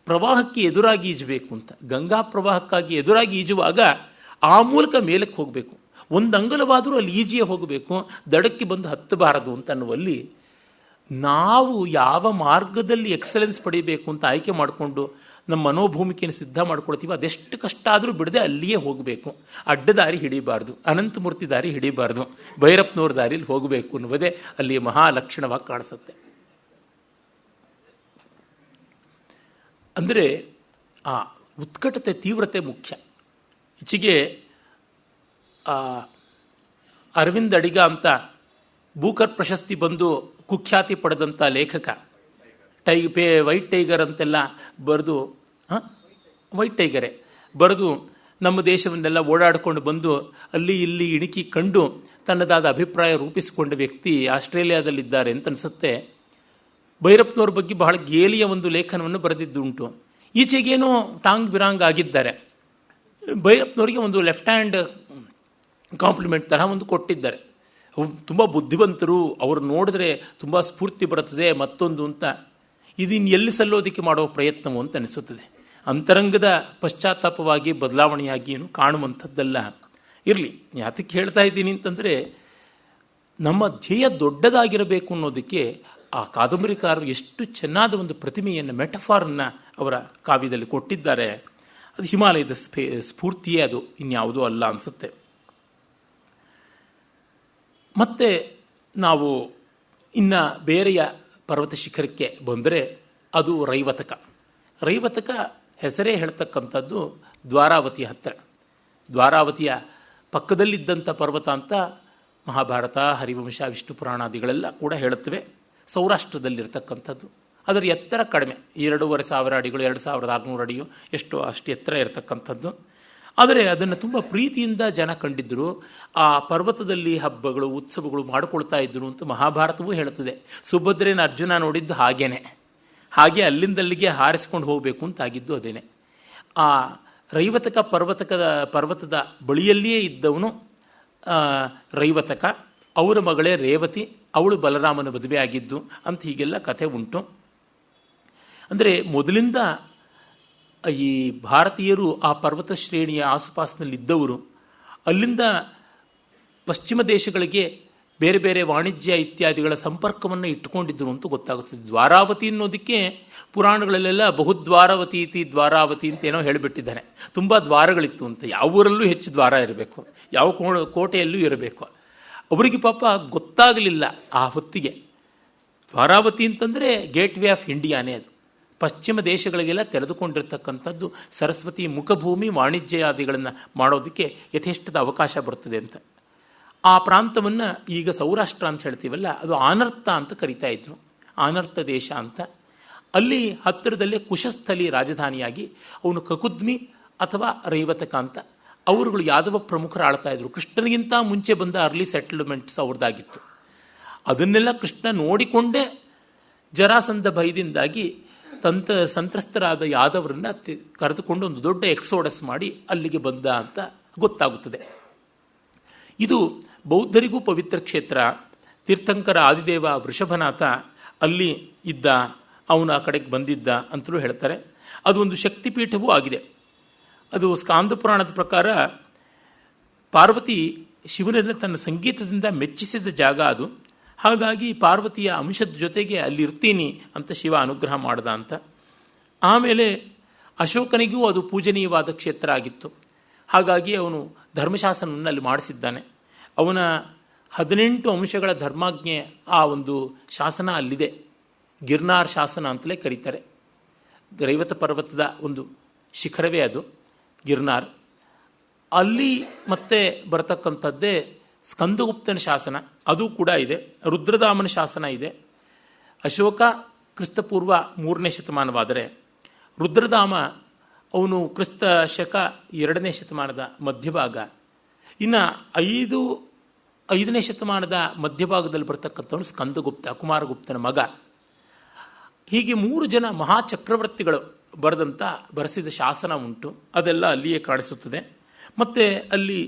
ಪ್ರವಾಹಕ್ಕೆ ಎದುರಾಗಿ ಈಜಬೇಕು ಅಂತ, ಗಂಗಾ ಪ್ರವಾಹಕ್ಕಾಗಿ ಎದುರಾಗಿ ಈಜುವಾಗ ಆ ಮೂಲಕ ಮೇಲಕ್ಕೆ ಹೋಗಬೇಕು. ಒಂದು ಅಂಗಲವಾದರೂ ಅಲ್ಲಿ ಈಜಿಯೇ ಹೋಗಬೇಕು, ದಡಕ್ಕೆ ಬಂದು ಹತ್ತಬಾರದು ಅಂತ ಅನ್ನುವಲ್ಲಿ ನಾವು ಯಾವ ಮಾರ್ಗದಲ್ಲಿ ಎಕ್ಸಲೆನ್ಸ್ ಪಡಿಬೇಕು ಅಂತ ಆಯ್ಕೆ ಮಾಡಿಕೊಂಡು ನಮ್ಮ ಮನೋಭೂಮಿಕೆಯನ್ನು ಸಿದ್ಧ ಮಾಡ್ಕೊಳ್ತೀವಿ, ಅದೆಷ್ಟು ಕಷ್ಟ ಆದರೂ ಬಿಡದೆ ಅಲ್ಲಿಯೇ ಹೋಗಬೇಕು. ಅಡ್ಡ ದಾರಿ ಹಿಡಿಬಾರ್ದು, ಅನಂತಮೂರ್ತಿ ದಾರಿ ಹಿಡಿಬಾರ್ದು, ಭೈರಪ್ಪನವ್ರ ದಾರಿಯಲ್ಲಿ ಹೋಗಬೇಕು ಅನ್ನುವುದೇ ಅಲ್ಲಿ ಮಹಾಲಕ್ಷಣವಾಗಿ ಕಾಣಿಸುತ್ತೆ. ಅಂದರೆ ಆ ಉತ್ಕಟತೆ, ತೀವ್ರತೆ ಮುಖ್ಯ. ಈಚೆಗೆ ಅರವಿಂದ್ ಅಡಿಗ ಅಂತ ಬೂಕರ್ ಪ್ರಶಸ್ತಿ ಬಂದು ಕುಖ್ಯಾತಿ ಪಡೆದಂಥ ಲೇಖಕ, ವೈಟ್ ಟೈಗರ್ ಅಂತೆಲ್ಲ ಬರೆದು, ವೈಟ್ ಟೈಗರೇ ಬರೆದು ನಮ್ಮ ದೇಶವನ್ನೆಲ್ಲ ಓಡಾಡಿಕೊಂಡು ಬಂದು ಅಲ್ಲಿ ಇಲ್ಲಿ ಇಣುಕಿ ಕಂಡು ತನ್ನದಾದ ಅಭಿಪ್ರಾಯ ರೂಪಿಸಿಕೊಂಡ ವ್ಯಕ್ತಿ ಆಸ್ಟ್ರೇಲಿಯಾದಲ್ಲಿದ್ದಾರೆ ಅಂತ ಅನಿಸುತ್ತೆ. ಭೈರಪ್ಪನವ್ರ ಬಗ್ಗೆ ಬಹಳ ಗೇಲಿಯ ಒಂದು ಲೇಖನವನ್ನು ಬರೆದಿದ್ದುಂಟು. ಈಚೆಗೇನೋ ಟಾಂಗ್ ಬಿರಾಂಗ್ ಆಗಿದ್ದಾರೆ. ಭೈರಪ್ಪನವರಿಗೆ ಒಂದು ಲೆಫ್ಟ್ ಹ್ಯಾಂಡ್ ಕಾಂಪ್ಲಿಮೆಂಟ್ ತರಹ ಒಂದು ಕೊಟ್ಟಿದ್ದಾರೆ. ತುಂಬ ಬುದ್ಧಿವಂತರು, ಅವರು ನೋಡಿದ್ರೆ ತುಂಬ ಸ್ಫೂರ್ತಿ ಬರುತ್ತದೆ ಮತ್ತೊಂದು ಅಂತ. ಇದನ್ನು ಎಲ್ಲಿ ಸಲ್ಲೋದಕ್ಕೆ ಮಾಡುವ ಪ್ರಯತ್ನವು ಅಂತ ಅನಿಸುತ್ತದೆ. ಅಂತರಂಗದ ಪಶ್ಚಾತ್ತಾಪವಾಗಿ ಬದಲಾವಣೆಯಾಗಿ ಏನು ಕಾಣುವಂಥದ್ದಲ್ಲ. ಇರಲಿ, ಯಾತಕ್ಕೆ ಹೇಳ್ತಾ ಇದ್ದೀನಿ ಅಂತಂದರೆ, ನಮ್ಮ ಧ್ಯೇಯ ದೊಡ್ಡದಾಗಿರಬೇಕು ಅನ್ನೋದಕ್ಕೆ ಆ ಕಾದಂಬರಿಕಾರರು ಎಷ್ಟು ಚೆನ್ನಾದ ಒಂದು ಪ್ರತಿಮೆಯನ್ನು, ಮೆಟಫಾರನ್ನು ಅವರ ಕಾವ್ಯದಲ್ಲಿ ಕೊಟ್ಟಿದ್ದಾರೆ. ಅದು ಹಿಮಾಲಯದ ಸ್ಫೂರ್ತಿಯೇ, ಅದು ಇನ್ಯಾವುದೂ ಅಲ್ಲ ಅನಿಸುತ್ತೆ. ಮತ್ತೆ ನಾವು ಇನ್ನು ಬೇರೆಯ ಪರ್ವತ ಶಿಖರಕ್ಕೆ ಬಂದರೆ ಅದು ರೈವತಕ. ರೈವತಕ ಹೆಸರೇ ಹೇಳ್ತಕ್ಕಂಥದ್ದು ದ್ವಾರಾವತಿಯ ಹತ್ತಿರ. ದ್ವಾರಾವತಿಯ ಪಕ್ಕದಲ್ಲಿದ್ದಂಥ ಪರ್ವತ ಅಂತ ಮಹಾಭಾರತ, ಹರಿವಂಶ, ವಿಷ್ಣು ಪುರಾಣಾದಿಗಳೆಲ್ಲ ಕೂಡ ಹೇಳುತ್ತವೆ. ಸೌರಾಷ್ಟ್ರದಲ್ಲಿರ್ತಕ್ಕಂಥದ್ದು. ಅದರ ಎತ್ತರ ಕಡಿಮೆ, 2500 ಅಡಿಗಳು, 2600 ಅಡಿಯೋ ಎಷ್ಟೋ ಅಷ್ಟು ಎತ್ತರ ಇರತಕ್ಕಂಥದ್ದು. ಆದರೆ ಅದನ್ನು ತುಂಬ ಪ್ರೀತಿಯಿಂದ ಜನ ಕಂಡಿದ್ದರು. ಆ ಪರ್ವತದಲ್ಲಿ ಹಬ್ಬಗಳು, ಉತ್ಸವಗಳು ಮಾಡಿಕೊಳ್ತಾ ಇದ್ದರು ಅಂತ ಮಹಾಭಾರತವೂ ಹೇಳುತ್ತದೆ. ಸುಭದ್ರೇನ ಅರ್ಜುನ ನೋಡಿದ್ದು ಹಾಗೆ ಅಲ್ಲಿಂದಲ್ಲಿಗೆ ಹಾರಿಸ್ಕೊಂಡು ಹೋಗಬೇಕು ಅಂತಾಗಿದ್ದು ಅದೇನೆ. ಆ ರೈವತಕ ಪರ್ವತದ ಬಳಿಯಲ್ಲಿಯೇ ಇದ್ದವನು ರೈವತಕ. ಅವರ ಮಗಳೇ ರೇವತಿ, ಅವಳು ಬಲರಾಮನ ಮದುವೆ ಆಗಿದ್ದು ಅಂತ ಹೀಗೆಲ್ಲ ಕಥೆ ಉಂಟು. ಅಂದರೆ ಮೊದಲಿಂದ ಈ ಭಾರತೀಯರು ಆ ಪರ್ವತ ಶ್ರೇಣಿಯ ಆಸುಪಾಸಿನಲ್ಲಿದ್ದವರು ಅಲ್ಲಿಂದ ಪಶ್ಚಿಮ ದೇಶಗಳಿಗೆ ಬೇರೆ ಬೇರೆ ವಾಣಿಜ್ಯ ಇತ್ಯಾದಿಗಳ ಸಂಪರ್ಕವನ್ನು ಇಟ್ಟುಕೊಂಡಿದ್ದರು ಅಂತ ಗೊತ್ತಾಗುತ್ತದೆ. ದ್ವಾರಾವತಿ ಅನ್ನೋದಕ್ಕೆ ಪುರಾಣಗಳಲ್ಲೆಲ್ಲ ಬಹುದ್ವಾರಾವತಿ ಇತಿ ದ್ವಾರಾವತಿ ಅಂತ ಏನೋ ಹೇಳಿಬಿಟ್ಟಿದ್ದಾನೆ. ತುಂಬ ದ್ವಾರಗಳಿತ್ತು ಅಂತ. ಯಾವ ಊರಲ್ಲೂ ಹೆಚ್ಚು ದ್ವಾರ ಇರಬೇಕು, ಯಾವ ಕೋಟೆಯಲ್ಲೂ ಇರಬೇಕು. ಅವರಿಗೆ ಪಾಪ ಗೊತ್ತಾಗಲಿಲ್ಲ ಆ ಹೊತ್ತಿಗೆ. ದ್ವಾರಾವತಿ ಅಂತಂದರೆ ಗೇಟ್ ವೇ ಆಫ್ ಇಂಡಿಯಾನೇ. ಅದು ಪಶ್ಚಿಮ ದೇಶಗಳಿಗೆಲ್ಲ ತೆರೆದುಕೊಂಡಿರ್ತಕ್ಕಂಥದ್ದು. ಸರಸ್ವತಿ ಮುಖಭೂಮಿ, ವಾಣಿಜ್ಯಾದಿಗಳನ್ನು ಮಾಡೋದಕ್ಕೆ ಯಥೇಷ್ಟದ ಅವಕಾಶ ಬರ್ತದೆ ಅಂತ. ಆ ಪ್ರಾಂತವನ್ನು ಈಗ ಸೌರಾಷ್ಟ್ರ ಅಂತ ಹೇಳ್ತೀವಲ್ಲ, ಅದು ಆನರ್ತ ಅಂತ ಕರಿತಾ ಇದ್ರು. ಆನರ್ತ ದೇಶ ಅಂತ. ಅಲ್ಲಿ ಹತ್ತಿರದಲ್ಲೇ ಕುಶಸ್ಥಲಿ ರಾಜಧಾನಿಯಾಗಿ ಅವನು ಕಕುದ್ಮಿ ಅಥವಾ ರೈವತಕ ಅಂತ ಅವರುಗಳು ಯಾದವ ಪ್ರಮುಖರು ಆಳ್ತಾ ಇದ್ರು. ಕೃಷ್ಣನಿಗಿಂತ ಮುಂಚೆ ಬಂದ ಅರ್ಲಿ ಸೆಟಲ್ಮೆಂಟ್ಸ್ ಅವ್ರದ್ದಾಗಿತ್ತು. ಅದನ್ನೆಲ್ಲ ಕೃಷ್ಣ ನೋಡಿಕೊಂಡೇ ಜರಾಸಂಧ ಭಯದಿಂದಾಗಿ ಸಂತ್ರಸ್ತರಾದ ಯಾದವರನ್ನ ಕರೆದುಕೊಂಡು ಒಂದು ದೊಡ್ಡ ಎಕ್ಸೋಡಸ್ ಮಾಡಿ ಅಲ್ಲಿಗೆ ಬಂದ ಅಂತ ಗೊತ್ತಾಗುತ್ತದೆ. ಇದು ಬೌದ್ಧರಿಗೂ ಪವಿತ್ರ ಕ್ಷೇತ್ರ. ತೀರ್ಥಂಕರ ಆದಿದೇವ ವೃಷಭನಾಥ ಅಲ್ಲಿ ಇದ್ದ, ಅವನು ಆ ಕಡೆಗೆ ಬಂದಿದ್ದ ಅಂತಲೂ ಹೇಳ್ತಾರೆ. ಅದು ಒಂದು ಶಕ್ತಿಪೀಠವೂ ಆಗಿದೆ. ಅದು ಸ್ಕಾಂದ ಪುರಾಣದ ಪ್ರಕಾರ ಪಾರ್ವತಿ ಶಿವನನ್ನು ತನ್ನ ಸಂಗೀತದಿಂದ ಮೆಚ್ಚಿಸಿದ ಜಾಗ ಅದು. ಹಾಗಾಗಿ ಪಾರ್ವತಿಯ ಅಂಶದ ಜೊತೆಗೆ ಅಲ್ಲಿ ಇರ್ತೀನಿ ಅಂತ ಶಿವ ಅನುಗ್ರಹ ಮಾಡ್ದ ಅಂತ. ಆಮೇಲೆ ಅಶೋಕನಿಗೂ ಅದು ಪೂಜನೀಯವಾದ ಕ್ಷೇತ್ರ ಆಗಿತ್ತು. ಹಾಗಾಗಿ ಅವನು ಧರ್ಮಶಾಸನವನ್ನು ಅಲ್ಲಿ ಮಾಡಿಸಿದ್ದಾನೆ. ಅವನ 18 ಅಂಶಗಳ ಧರ್ಮಾಜ್ಞೆ ಆ ಒಂದು ಶಾಸನ ಅಲ್ಲಿದೆ. ಗಿರ್ನಾರ್ ಶಾಸನ ಅಂತಲೇ ಕರೀತಾರೆ. ರೈವತ ಪರ್ವತದ ಒಂದು ಶಿಖರವೇ ಅದು ಗಿರ್ನಾರ್. ಅಲ್ಲಿ ಮತ್ತೆ ಬರತಕ್ಕಂಥದ್ದೇ ಸ್ಕಂದಗುಪ್ತನ ಶಾಸನ, ಅದು ಕೂಡ ಇದೆ. ರುದ್ರದಾಮನ ಶಾಸನ ಇದೆ. ಅಶೋಕ ಕ್ರಿಸ್ತಪೂರ್ವ 3ನೇ ಶತಮಾನವಾದರೆ ರುದ್ರದಾಮ ಅವನು ಕ್ರಿಸ್ತ ಶಕ 2ನೇ ಶತಮಾನದ ಮಧ್ಯಭಾಗ. ಇನ್ನು 5ನೇ ಶತಮಾನದ ಮಧ್ಯಭಾಗದಲ್ಲಿ ಬರ್ತಕ್ಕಂಥವನು ಸ್ಕಂದಗುಪ್ತ, ಕುಮಾರಗುಪ್ತನ ಮಗ. ಹೀಗೆ 3 ಜನ ಮಹಾಚಕ್ರವರ್ತಿಗಳು ಬರೆಸಿದ ಶಾಸನ ಉಂಟು. ಅದೆಲ್ಲ ಅಲ್ಲಿಯೇ ಕಾಣಿಸುತ್ತದೆ. ಮತ್ತು ಅಲ್ಲಿ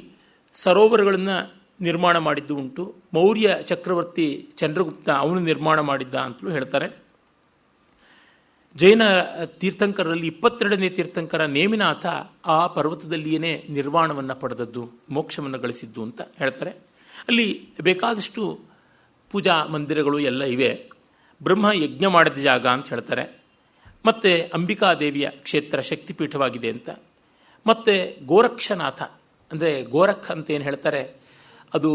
ಸರೋವರಗಳನ್ನು ನಿರ್ಮಾಣ ಮಾಡಿದ್ದು ಉಂಟು. ಮೌರ್ಯ ಚಕ್ರವರ್ತಿ ಚಂದ್ರಗುಪ್ತ ಅವನು ನಿರ್ಮಾಣ ಮಾಡಿದ್ದ ಅಂತಲೂ ಹೇಳ್ತಾರೆ. ಜೈನ ತೀರ್ಥಂಕರಲ್ಲಿ 22ನೇ ತೀರ್ಥಂಕರ ನೇಮಿನಾಥ ಆ ಪರ್ವತದಲ್ಲಿಯೇ ನಿರ್ವಾಣವನ್ನು ಪಡೆದದ್ದು, ಮೋಕ್ಷವನ್ನು ಗಳಿಸಿದ್ದು ಅಂತ ಹೇಳ್ತಾರೆ. ಅಲ್ಲಿ ಬೇಕಾದಷ್ಟು ಪೂಜಾ ಮಂದಿರಗಳು ಎಲ್ಲ ಇವೆ. ಬ್ರಹ್ಮ ಯಜ್ಞ ಮಾಡಿದ ಜಾಗ ಅಂತ ಹೇಳ್ತಾರೆ. ಮತ್ತು ಅಂಬಿಕಾದೇವಿಯ ಕ್ಷೇತ್ರ ಶಕ್ತಿಪೀಠವಾಗಿದೆ ಅಂತ. ಮತ್ತು ಗೋರಕ್ಷನಾಥ ಅಂದರೆ ಗೋರಖ್ ಅಂತ ಏನು ಹೇಳ್ತಾರೆ, ಅದು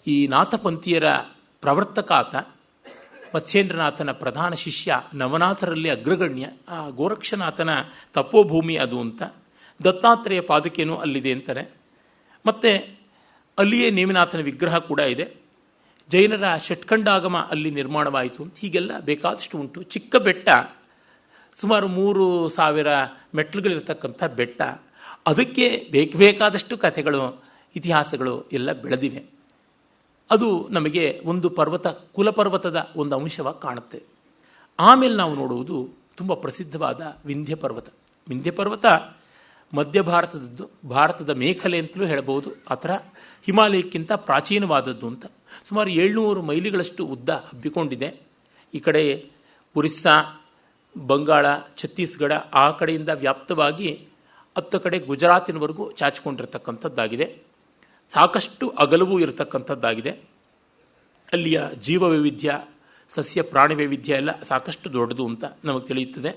ಈ ನಾಥಪಂಥೀಯರ ಪ್ರವರ್ತಕ ಆತ. ಮತ್ಸ್ಯೇಂದ್ರನಾಥನ ಪ್ರಧಾನ ಶಿಷ್ಯ, ನವನಾಥರಲ್ಲಿ ಅಗ್ರಗಣ್ಯ. ಆ ಗೋರಕ್ಷನಾಥನ ತಪೋಭೂಮಿ ಅದು ಅಂತ. ದತ್ತಾತ್ರೇಯ ಪಾದುಕೆಯೂ ಅಲ್ಲಿದೆ ಅಂತಾರೆ. ಮತ್ತು ಅಲ್ಲಿಯೇ ನೇಮಿನಾಥನ ವಿಗ್ರಹ ಕೂಡ ಇದೆ. ಜೈನರ ಷಟ್ಖಂಡಾಗಮ ಅಲ್ಲಿ ನಿರ್ಮಾಣವಾಯಿತು ಅಂತ. ಹೀಗೆಲ್ಲ ಬೇಕಾದಷ್ಟು ಉಂಟು. ಚಿಕ್ಕ ಬೆಟ್ಟ, ಸುಮಾರು 3000 ಮೆಟ್ಲುಗಳಿರ್ತಕ್ಕಂಥ ಬೆಟ್ಟ. ಅದಕ್ಕೆ ಬೇಕಾದಷ್ಟು ಕಥೆಗಳು, ಇತಿಹಾಸಗಳು ಎಲ್ಲ ಬೆಳೆದಿವೆ. ಅದು ನಮಗೆ ಒಂದು ಕುಲಪರ್ವತದ ಒಂದು ಅಂಶವಾಗಿ ಕಾಣುತ್ತೆ. ಆಮೇಲೆ ನಾವು ನೋಡುವುದು ತುಂಬ ಪ್ರಸಿದ್ಧವಾದ ವಿಂಧ್ಯ ಪರ್ವತ. ವಿಂಧ್ಯ ಪರ್ವತ ಮಧ್ಯ ಭಾರತದದ್ದು, ಭಾರತದ ಮೇಖಲೆ ಅಂತಲೂ ಹೇಳಬಹುದು. ಆ ಥರ ಹಿಮಾಲಯಕ್ಕಿಂತ ಪ್ರಾಚೀನವಾದದ್ದು ಅಂತ. ಸುಮಾರು 700 ಮೈಲಿಗಳಷ್ಟು ಉದ್ದ ಹಬ್ಬಿಕೊಂಡಿದೆ. ಈ ಕಡೆ ಒರಿಸ್ಸಾ, ಬಂಗಾಳ, ಛತ್ತೀಸ್ಗಢ ಆ ಕಡೆಯಿಂದ ವ್ಯಾಪ್ತವಾಗಿ 10 ಕಡೆ ಗುಜರಾತಿನವರೆಗೂ ಚಾಚಿಕೊಂಡಿರ್ತಕ್ಕಂಥದ್ದಾಗಿದೆ. ಸಾಕಷ್ಟು ಅಗಲವೂ ಇರತಕ್ಕಂಥದ್ದಾಗಿದೆ. ಅಲ್ಲಿಯ ಜೀವ ವೈವಿಧ್ಯ, ಸಸ್ಯ ಪ್ರಾಣಿ ವೈವಿಧ್ಯ ಎಲ್ಲ ಸಾಕಷ್ಟು ದೊಡ್ಡದು ಅಂತ ನಮಗೆ ತಿಳಿಯುತ್ತದೆ.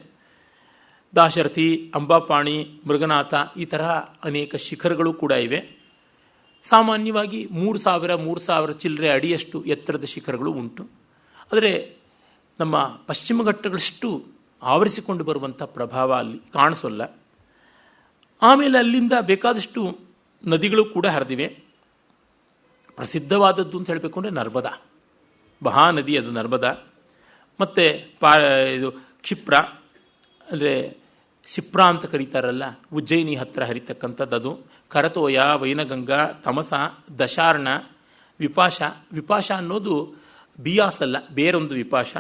ದಾಶರಥಿ, ಅಂಬಾಪಾಣಿ, ಮೃಗನಾಥ ಈ ತರಹ ಅನೇಕ ಶಿಖರಗಳು ಕೂಡ ಇವೆ. ಸಾಮಾನ್ಯವಾಗಿ 3000 ಚಿಲ್ಲರೆ ಅಡಿಯಷ್ಟು ಎತ್ತರದ ಶಿಖರಗಳು ಉಂಟು. ಆದರೆ ನಮ್ಮ ಪಶ್ಚಿಮ ಘಟ್ಟಗಳಷ್ಟು ಆವರಿಸಿಕೊಂಡು ಬರುವಂಥ ಪ್ರಭಾವ ಅಲ್ಲಿ ಕಾಣಿಸೋಲ್ಲ. ಆಮೇಲೆ ಅಲ್ಲಿಂದ ಬೇಕಾದಷ್ಟು ನದಿಗಳು ಕೂಡ ಹರಿದಿವೆ. ಪ್ರಸಿದ್ಧವಾದದ್ದು ಅಂತ ಹೇಳಬೇಕು ಅಂದರೆ ನರ್ಮದಾ, ಮಹಾನದಿ ಅದು ನರ್ಮದಾ. ಮತ್ತು ಇದು ಕ್ಷಿಪ್ರ ಅಂದರೆ ಶಿಪ್ರಾ ಅಂತ ಕರೀತಾರಲ್ಲ, ಉಜ್ಜಯಿನಿ ಹತ್ತಿರ ಹರಿತಕ್ಕಂಥದ್ದು ಅದು. ಕರತೋಯ, ವೈನಗಂಗಾ, ತಮಸ, ದಶಾರ್ಣ, ವಿಪಾಶ. ವಿಪಾಶ ಅನ್ನೋದು ಬಿಯಾಸ್ ಅಲ್ಲ, ಬೇರೊಂದು ವಿಪಾಶ.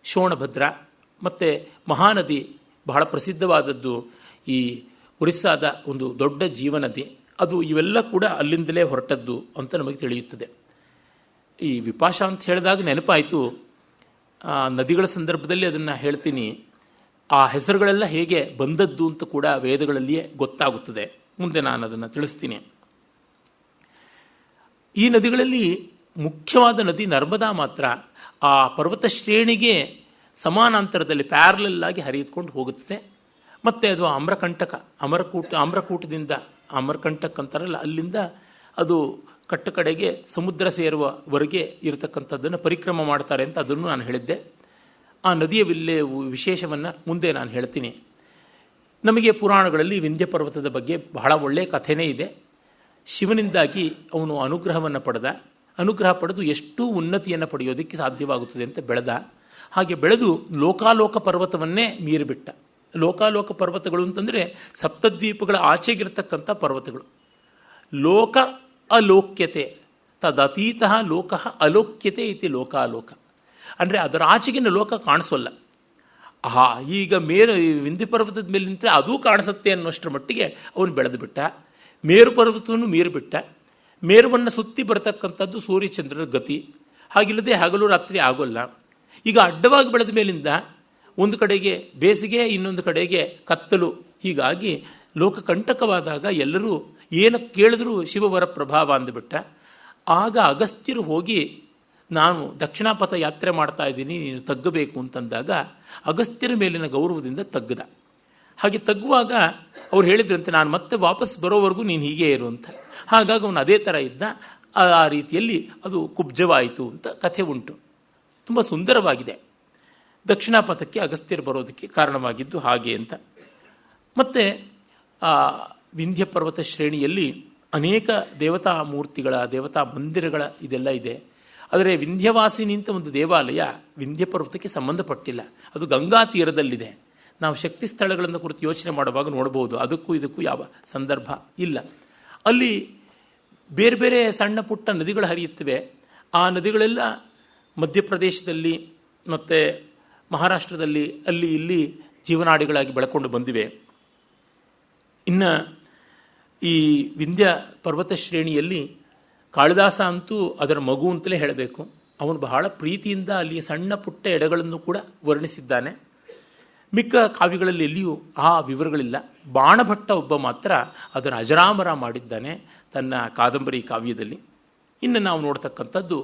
ಶೋಣಭದ್ರ ಮತ್ತು ಮಹಾನದಿ ಬಹಳ ಪ್ರಸಿದ್ಧವಾದದ್ದು, ಈ ಒರಿಸ್ಸಾದ ಒಂದು ದೊಡ್ಡ ಜೀವನದಿ ಅದು. ಇವೆಲ್ಲ ಕೂಡ ಅಲ್ಲಿಂದಲೇ ಹೊರಟದ್ದು ಅಂತ ನಮಗೆ ತಿಳಿಯುತ್ತದೆ. ಈ ವಿಪಾಶ ಅಂತ ಹೇಳಿದಾಗ ನೆನಪಾಯಿತು, ನದಿಗಳ ಸಂದರ್ಭದಲ್ಲಿ ಅದನ್ನು ಹೇಳ್ತೀನಿ. ಆ ಹೆಸರುಗಳೆಲ್ಲ ಹೇಗೆ ಬಂದದ್ದು ಅಂತ ಕೂಡ ವೇದಗಳಲ್ಲಿಯೇ ಗೊತ್ತಾಗುತ್ತದೆ. ಮುಂದೆ ನಾನು ಅದನ್ನು ತಿಳಿಸ್ತೀನಿ. ಈ ನದಿಗಳಲ್ಲಿ ಮುಖ್ಯವಾದ ನದಿ ನರ್ಮದಾ ಮಾತ್ರ ಆ ಪರ್ವತ ಶ್ರೇಣಿಗೆ ಸಮಾನಾಂತರದಲ್ಲಿ ಪ್ಯಾರಲಲ್ ಆಗಿ ಹರಿದುಕೊಂಡು ಹೋಗುತ್ತದೆ. ಮತ್ತು ಅದು ಆಮ್ರಕೂಟದಿಂದ ಅಮರಕಂಟಕ್ ಅಂತಾರಲ್ಲ, ಅಲ್ಲಿಂದ ಅದು ಕಟ್ಟ ಕಡೆಗೆ ಸಮುದ್ರ ಸೇರುವವರೆಗೆ ಇರತಕ್ಕಂಥದ್ದನ್ನು ಪರಿಕ್ರಮ ಮಾಡ್ತಾರೆ ಅಂತ ಅದನ್ನು ನಾನು ಹೇಳಿದ್ದೆ. ಆ ನದಿಯ ವಿಶೇಷವನ್ನು ಮುಂದೆ ನಾನು ಹೇಳ್ತೀನಿ. ನಮಗೆ ಪುರಾಣಗಳಲ್ಲಿ ವಿಂಧ್ಯ ಪರ್ವತದ ಬಗ್ಗೆ ಬಹಳ ಒಳ್ಳೆಯ ಕಥೆನೇ ಇದೆ. ಶಿವನಿಂದಾಗಿ ಅವನು ಅನುಗ್ರಹವನ್ನು ಅನುಗ್ರಹ ಪಡೆದು ಎಷ್ಟು ಉನ್ನತಿಯನ್ನು ಪಡೆಯೋದಕ್ಕೆ ಸಾಧ್ಯವಾಗುತ್ತದೆ ಅಂತ ಬೆಳೆದ. ಹಾಗೆ ಬೆಳೆದು ಲೋಕಾಲೋಕ ಪರ್ವತವನ್ನೇ ಮೀರಿಬಿಟ್ಟ. ಲೋಕಾಲೋಕ ಪರ್ವತಗಳು ಅಂತಂದರೆ ಸಪ್ತದ್ವೀಪಗಳ ಆಚೆಗಿರ್ತಕ್ಕಂಥ ಪರ್ವತಗಳು. ಲೋಕ ಅಲೋಕ್ಯತೆ ತದತೀತ ಲೋಕ ಅಲೋಕ್ಯತೆ ಇತಿ ಲೋಕಾಲೋಕ ಅಂದರೆ ಅದರ ಆಚೆಗಿನ ಲೋಕ ಕಾಣಿಸೋಲ್ಲ. ಈಗ ವಿಂಧ್ಯ ಪರ್ವತದ ಮೇಲೆ ನಿಂತರೆ ಅದೂ ಕಾಣಿಸುತ್ತೆ ಅನ್ನೋಷ್ಟರ ಮಟ್ಟಿಗೆ ಅವನು ಬೆಳೆದು ಬಿಟ್ಟ. ಮೇರು ಪರ್ವತವನ್ನು ಮೀರಿಬಿಟ್ಟ. ಮೇರುವನ್ನು ಸುತ್ತಿ ಬರತಕ್ಕಂಥದ್ದು ಸೂರ್ಯಚಂದ್ರರ ಗತಿ. ಹಾಗಿಲ್ಲದೆ ಹಗಲು ರಾತ್ರಿ ಆಗೋಲ್ಲ. ಈಗ ಅಡ್ಡವಾಗಿ ಬೆಳೆದ ಮೇಲಿಂದ ಒಂದು ಕಡೆಗೆ ಬೇಸಿಗೆ, ಇನ್ನೊಂದು ಕಡೆಗೆ ಕತ್ತಲು. ಹೀಗಾಗಿ ಲೋಕಕಂಟಕವಾದಾಗ ಎಲ್ಲರೂ ಏನು ಕೇಳಿದ್ರೂ ಶಿವವರ ಪ್ರಭಾವ ಅಂದುಬಿಟ್ಟ. ಆಗ ಅಗಸ್ತ್ಯರು ಹೋಗಿ, ನಾನು ದಕ್ಷಿಣಾಪಥ ಯಾತ್ರೆ ಮಾಡ್ತಾ ಇದ್ದೀನಿ, ನೀನು ತಗ್ಗಬೇಕು ಅಂತಂದಾಗ ಅಗಸ್ತ್ಯರ ಮೇಲಿನ ಗೌರವದಿಂದ ತಗ್ಗದ. ಹಾಗೆ ತಗ್ಗುವಾಗ ಅವ್ರು ಹೇಳಿದ್ರಂತೆ, ನಾನು ಮತ್ತೆ ವಾಪಸ್ ಬರೋವರೆಗೂ ನೀನು ಹೀಗೆ ಇರು ಅಂತ. ಹಾಗಾಗಿ ಅವನು ಅದೇ ಥರ ಇದ್ದ. ಆ ರೀತಿಯಲ್ಲಿ ಅದು ಕುಬ್ಜವಾಯಿತು ಅಂತ ಕಥೆ ಉಂಟು. ತುಂಬ ಸುಂದರವಾಗಿದೆ. ದಕ್ಷಿಣಾಪಥಕ್ಕೆ ಅಗಸ್ತ್ಯರು ಬರೋದಕ್ಕೆ ಕಾರಣವಾಗಿದ್ದು ಹಾಗೆ ಅಂತ. ಮತ್ತು ಆ ವಿಂಧ್ಯ ಪರ್ವತ ಶ್ರೇಣಿಯಲ್ಲಿ ಅನೇಕ ದೇವತಾ ಮೂರ್ತಿಗಳ, ದೇವತಾ ಮಂದಿರಗಳ ಇದೆಲ್ಲ ಇದೆ. ಆದರೆ ವಿಂಧ್ಯವಾಸಿನಿ ಅಂತ ಒಂದು ದೇವಾಲಯ ವಿಂಧ್ಯ ಪರ್ವತಕ್ಕೆ ಸಂಬಂಧಪಟ್ಟಿಲ್ಲ. ಅದು ಗಂಗಾ ತೀರದಲ್ಲಿದೆ. ನಾವು ಶಕ್ತಿ ಸ್ಥಳಗಳನ್ನು ಕುರಿತು ಯೋಚನೆ ಮಾಡುವಾಗ ನೋಡಬಹುದು. ಅದಕ್ಕೂ ಇದಕ್ಕೂ ಯಾವ ಸಂದರ್ಭ ಇಲ್ಲ. ಅಲ್ಲಿ ಬೇರೆ ಬೇರೆ ಸಣ್ಣ ಪುಟ್ಟ ನದಿಗಳು ಹರಿಯುತ್ತವೆ. ಆ ನದಿಗಳೆಲ್ಲ ಮಧ್ಯಪ್ರದೇಶದಲ್ಲಿ ಮತ್ತು ಮಹಾರಾಷ್ಟ್ರದಲ್ಲಿ ಅಲ್ಲಿ ಇಲ್ಲಿ ಜೀವನಾಡಿಗಳಾಗಿ ಬೆಳಕೊಂಡು ಬಂದಿವೆ. ಇನ್ನು ಈ ವಿಂಧ್ಯ ಪರ್ವತ ಶ್ರೇಣಿಯಲ್ಲಿ ಕಾಳಿದಾಸ ಅಂತೂ ಅದರ ಮಗು ಅಂತಲೇ ಹೇಳಬೇಕು. ಅವನು ಬಹಳ ಪ್ರೀತಿಯಿಂದ ಅಲ್ಲಿ ಸಣ್ಣ ಪುಟ್ಟ ಎಡೆಗಳನ್ನು ಕೂಡ ವರ್ಣಿಸಿದ್ದಾನೆ. ಮಿಕ್ಕ ಕಾವ್ಯಗಳಲ್ಲಿ ಎಲ್ಲಿಯೂ ಆ ವಿವರಗಳಿಲ್ಲ. ಬಾಣಭಟ್ಟ ಒಬ್ಬ ಮಾತ್ರ ಅದನ್ನು ಅಜರಾಮರ ಮಾಡಿದ್ದಾನೆ ತನ್ನ ಕಾದಂಬರಿ ಕಾವ್ಯದಲ್ಲಿ. ಇನ್ನು ನಾವು ನೋಡ್ತಕ್ಕಂಥದ್ದು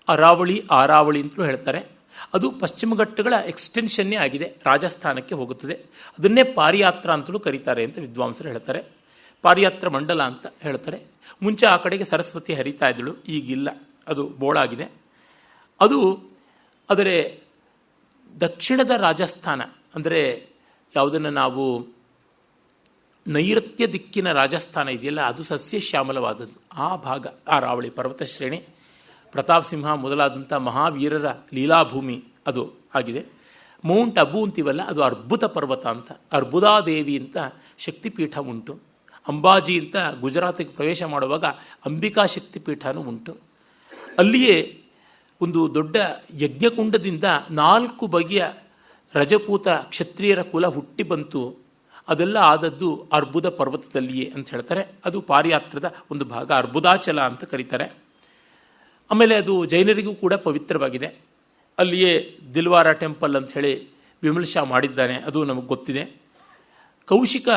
ಆರಾವಳಿ ಅಂತಲೂ ಹೇಳ್ತಾರೆ. ಅದು ಪಶ್ಚಿಮ ಘಟ್ಟಗಳ ಎಕ್ಸ್ಟೆನ್ಷನ್ನೇ ಆಗಿದೆ, ರಾಜಸ್ಥಾನಕ್ಕೆ ಹೋಗುತ್ತದೆ. ಅದನ್ನೇ ಪಾರಿಯಾತ್ರ ಅಂತಲೂ ಕರೀತಾರೆ ಅಂತ ವಿದ್ವಾಂಸರು ಹೇಳ್ತಾರೆ. ಪಾರಿಯಾತ್ರ ಮಂಡಲ ಅಂತ ಹೇಳ್ತಾರೆ. ಮುಂಚೆ ಆ ಕಡೆಗೆ ಸರಸ್ವತಿ ಹರಿತಾ ಇದ್ದಳು, ಈಗಿಲ್ಲ, ಅದು ಬೋಳಾಗಿದೆ. ಅದರ ದಕ್ಷಿಣದ ರಾಜಸ್ಥಾನ ಅಂದರೆ ಯಾವುದನ್ನು ನಾವು ನೈಋತ್ಯ ದಿಕ್ಕಿನ ರಾಜಸ್ಥಾನ ಇದೆಯಲ್ಲ, ಅದು ಸಸ್ಯಶ್ಯಾಮಲವಾದದ್ದು. ಆ ಭಾಗ ಆರಾವಳಿ ಪರ್ವತ ಶ್ರೇಣಿ. ಪ್ರತಾಪ್ ಸಿಂಹ ಮೊದಲಾದಂಥ ಮಹಾವೀರರ ಲೀಲಾಭೂಮಿ ಅದು ಆಗಿದೆ. ಮೌಂಟ್ ಅಬು ಅಂತೀವಲ್ಲ, ಅದು ಅರ್ಬುದ ಪರ್ವತ ಅಂತ. ಅರ್ಬುದಾದೇವಿ ಅಂತ ಶಕ್ತಿಪೀಠ ಉಂಟು. ಅಂಬಾಜಿ ಅಂತ ಗುಜರಾತಿಗೆ ಪ್ರವೇಶ ಮಾಡುವಾಗ ಅಂಬಿಕಾ ಶಕ್ತಿಪೀಠನೂ ಉಂಟು. ಅಲ್ಲಿಯೇ ಒಂದು ದೊಡ್ಡ ಯಜ್ಞಕುಂಡದಿಂದ 4 ಬಗೆಯ ರಜಪೂತ ಕ್ಷತ್ರಿಯರ ಕುಲ ಹುಟ್ಟಿ ಬಂತು. ಅದೆಲ್ಲ ಆದದ್ದು ಅರ್ಬುದ ಪರ್ವತದಲ್ಲಿಯೇ ಅಂತ ಹೇಳ್ತಾರೆ. ಅದು ಪಾರಿಯಾತ್ರದ ಒಂದು ಭಾಗ, ಅರ್ಬುದಾಚಲ ಅಂತ ಕರೀತಾರೆ. ಆಮೇಲೆ ಅದು ಜೈನರಿಗೂ ಕೂಡ ಪವಿತ್ರವಾಗಿದೆ. ಅಲ್ಲಿಯೇ ದಿಲ್ವಾರ ಟೆಂಪಲ್ ಅಂತ ಹೇಳಿ ವಿಮಲ್ ಶಾ ಮಾಡಿದ್ದಾನೆ, ಅದು ನಮಗೆ ಗೊತ್ತಿದೆ. ಕೌಶಿಕ